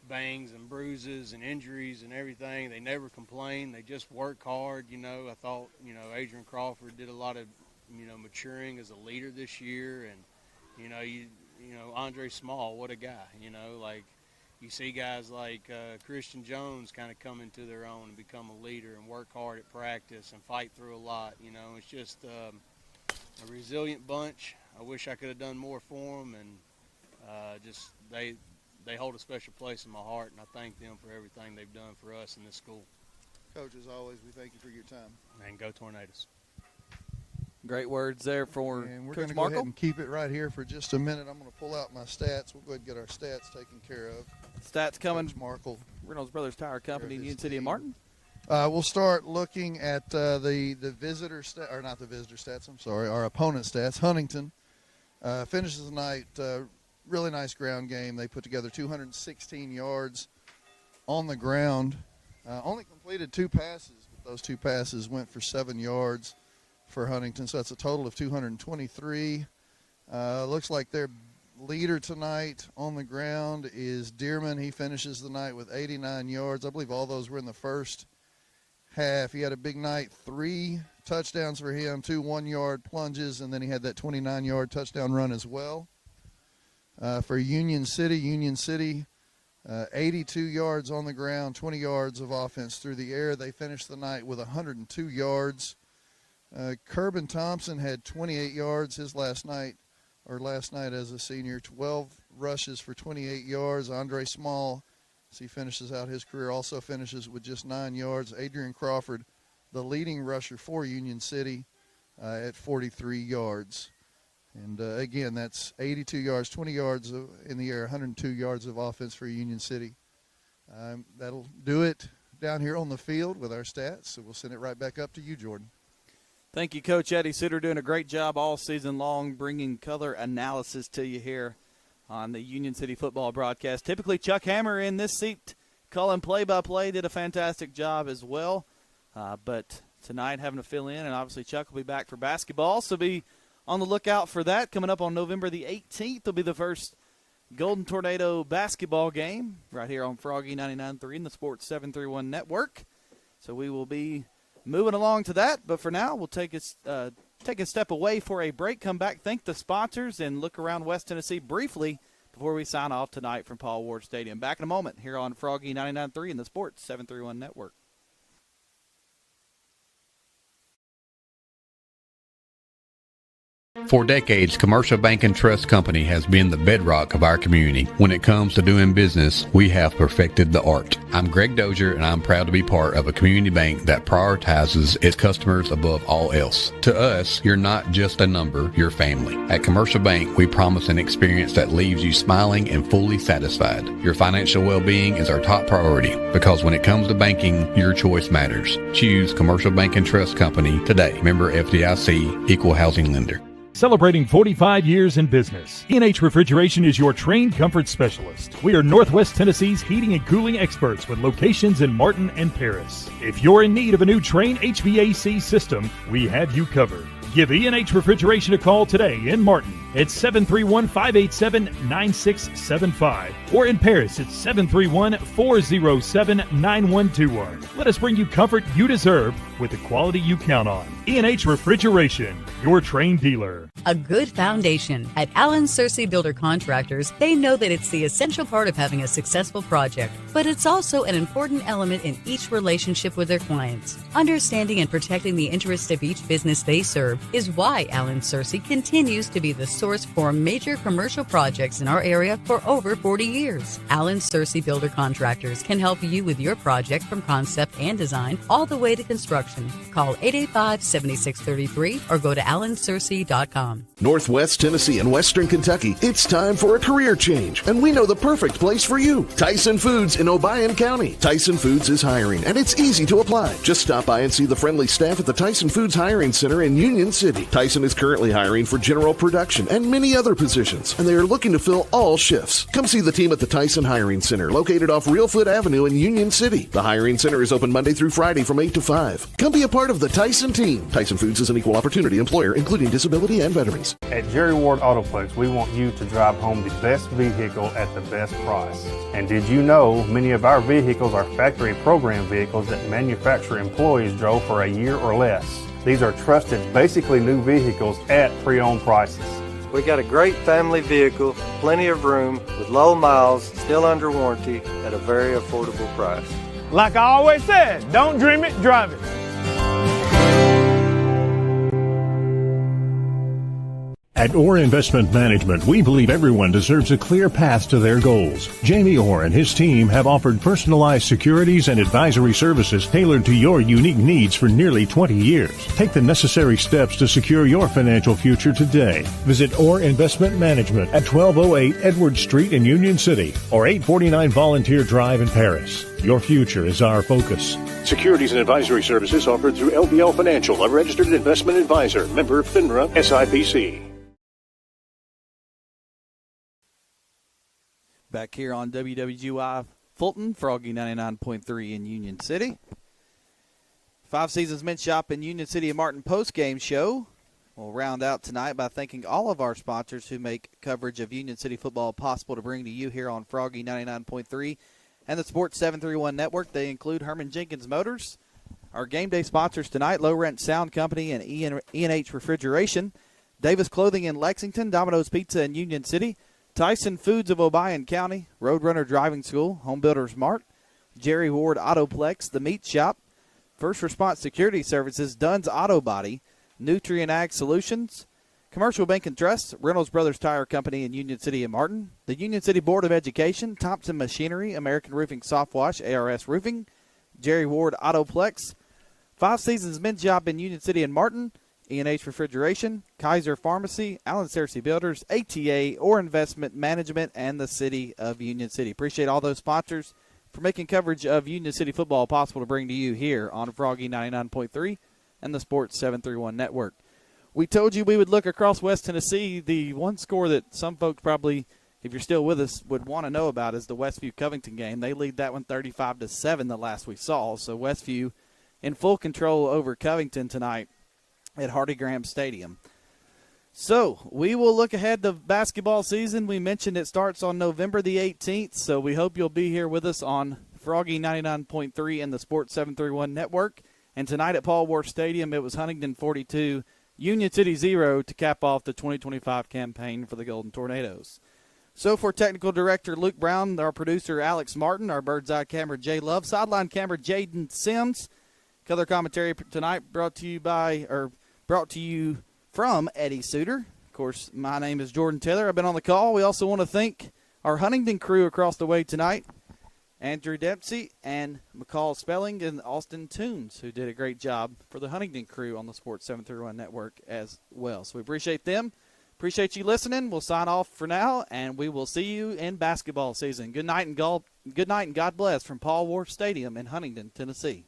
bangs and bruises and injuries and everything. They never complain. They just work hard. I thought, Adrian Crawford did a lot of, maturing as a leader this year. And, Andre Small, what a guy, like you see guys like Christian Jones kind of come into their own and become a leader and work hard at practice and fight through a lot. It's just a resilient bunch. I wish I could have done more for them, and they hold a special place in my heart, and I thank them for everything they've done for us in this school. Coach, as always, we thank you for your time. And go Tornadoes. Great words there for and we're Coach going to go ahead and keep it right here for just a minute. I'm going to pull out my stats. We'll go ahead and get our stats taken care of. Stats coming. Coach Markle. Reynolds Brothers Tire Company in Union City and Martin. We'll start looking at the visitor stats, or not the visitor stats, I'm sorry, our opponent stats. Huntingdon finishes the night, really nice ground game. They put together 216 yards on the ground. Only completed 2 passes, but those 2 passes went for 7 yards for Huntingdon, so that's a total of 223. Looks like their leader tonight on the ground is Dearman. He finishes the night with 89 yards. I believe all those were in the first half. He had a big night, 3 touchdowns for him, 2 one-yard plunges, and then he had that 29-yard touchdown run as well. For Union City, 82 yards on the ground, 20 yards of offense through the air. They finished the night with 102 yards. Kerbin Thompson had 28 yards his last night as a senior, 12 rushes for 28 yards. Andre Small, as he finishes out his career, also finishes with just 9 yards. Adrian Crawford, the leading rusher for Union City, at 43 yards. And, again, that's 82 yards, 20 yards in the air, 102 yards of offense for Union City. That'll do it down here on the field with our stats, so we'll send it right back up to you, Jordan. Thank you, Coach Eddie Suter, doing a great job all season long, bringing color analysis to you here on the Union City football broadcast. Typically, Chuck Hammer in this seat, calling play-by-play, did a fantastic job as well. But tonight, having to fill in, and obviously Chuck will be back for basketball, so be on the lookout for that. Coming up on November the 18th will be the first Golden Tornado basketball game right here on Froggy 99.3 and the Sports 731 Network. So we will be moving along to that, but for now, we'll take a step away for a break, come back, thank the sponsors, and look around West Tennessee briefly before we sign off tonight from Paul Ward Stadium. Back in a moment here on Froggy 99.3 and the Sports 731 Network. For decades, Commercial Bank and Trust Company has been the bedrock of our community. When it comes to doing business, we have perfected the art. I'm Greg Dozier, and I'm proud to be part of a community bank that prioritizes its customers above all else. To us, you're not just a number, you're family. At Commercial Bank, we promise an experience that leaves you smiling and fully satisfied. Your financial well-being is our top priority, because when it comes to banking, your choice matters. Choose Commercial Bank and Trust Company today. Member FDIC, Equal Housing Lender. Celebrating 45 years in business, E&H Refrigeration is your trained comfort specialist. We are Northwest Tennessee's heating and cooling experts with locations in Martin and Paris. If you're in need of a new Trane HVAC system, we have you covered. Give E&H Refrigeration a call today in Martin at 731-587-9675 or in Paris at 731-407-9121. Let us bring you comfort you deserve with the quality you count on. E&H Refrigeration, your Trane dealer. A good foundation. At Allen Searcy Builder Contractors, they know that it's the essential part of having a successful project, but it's also an important element in each relationship with their clients. Understanding and protecting the interests of each business they serve is why Allen Searcy continues to be the source for major commercial projects in our area for over 40 years. Allen Searcy Builder Contractors can help you with your project from concept and design all the way to construction. Call 885-7633 or go to allensearcy.com. Northwest Tennessee and Western Kentucky, it's time for a career change, and we know the perfect place for you. Tyson Foods in Obion County. Tyson Foods is hiring, and it's easy to apply. Just stop by and see the friendly staff at the Tyson Foods Hiring Center in Union City. Tyson is currently hiring for general production and many other positions, and they are looking to fill all shifts. Come see the team at the Tyson Hiring Center, located off Reelfoot Avenue in Union City. The Hiring Center is open Monday through Friday from 8 to 5. Come be a part of the Tyson team. Tyson Foods is an equal opportunity employer, including disability and veterans. At Jerry Ward Autoplex, we want you to drive home the best vehicle at the best price. And did you know many of our vehicles are factory program vehicles that manufacturer employees drove for a year or less? These are trusted, basically new vehicles at pre-owned prices. We got a great family vehicle, plenty of room, with low miles, still under warranty, at a very affordable price. Like I always said, don't dream it, drive it. At Orr Investment Management, we believe everyone deserves a clear path to their goals. Jamie Orr and his team have offered personalized securities and advisory services tailored to your unique needs for nearly 20 years. Take the necessary steps to secure your financial future today. Visit Orr Investment Management at 1208 Edward Street in Union City or 849 Volunteer Drive in Paris. Your future is our focus. Securities and advisory services offered through LBL Financial, a registered investment advisor, member FINRA SIPC. Back here on WWGY Fulton, Froggy 99.3 in Union City. Five Seasons Men's Shop in Union City and Martin post-game show. We'll round out tonight by thanking all of our sponsors who make coverage of Union City football possible to bring to you here on Froggy 99.3 and the Sports 731 Network. They include Herman Jenkins Motors, our game day sponsors tonight, Low Rent Sound Company and E&H Refrigeration, Davis Clothing in Lexington, Domino's Pizza in Union City, Tyson Foods of Obion County, Roadrunner Driving School, Home Builders Mart, Jerry Ward Autoplex, The Meat Shop, First Response Security Services, Dunn's Auto Body, Nutrient Ag Solutions, Commercial Bank and Trust, Reynolds Brothers Tire Company in Union City and Martin, the Union City Board of Education, Thompson Machinery, American Roofing Soft Wash, ARS Roofing, Jerry Ward Autoplex, Five Seasons Men's Shop in Union City and Martin, E&H Refrigeration, Kaiser Pharmacy, Allen Searcy Builders, ATA, Orr Investment Management, and the City of Union City. Appreciate all those sponsors for making coverage of Union City football possible to bring to you here on Froggy 99.3 and the Sports 731 Network. We told you we would look across West Tennessee. The one score that some folks probably, if you're still with us, would want to know about is the Westview-Covington game. They lead that one 35-7 the last we saw. So Westview in full control over Covington tonight at Hardy Graham Stadium. So we will look ahead to basketball season. We mentioned it starts on November the 18th, so we hope you'll be here with us on Froggy 99.3 and the Sports 731 Network. And tonight at Paul Ward Stadium, it was Huntingdon 42, Union City 0 to cap off the 2025 campaign for the Golden Tornadoes. So for Technical Director Luke Brown, our producer Alex Martin, our Bird's Eye camera Jay Love, sideline camera Jaden Sims. Color commentary tonight brought to you from Eddie Suter. Of course, my name is Jordan Taylor. I've been on the call. We also want to thank our Huntingdon crew across the way tonight, Andrew Dempsey and McCall Spelling and Austin Toons, who did a great job for the Huntingdon crew on the Sports 731 Network as well. So we appreciate them. Appreciate you listening. We'll sign off for now, and we will see you in basketball season. Good night and God bless from Paul Ward Stadium in Huntingdon, Tennessee.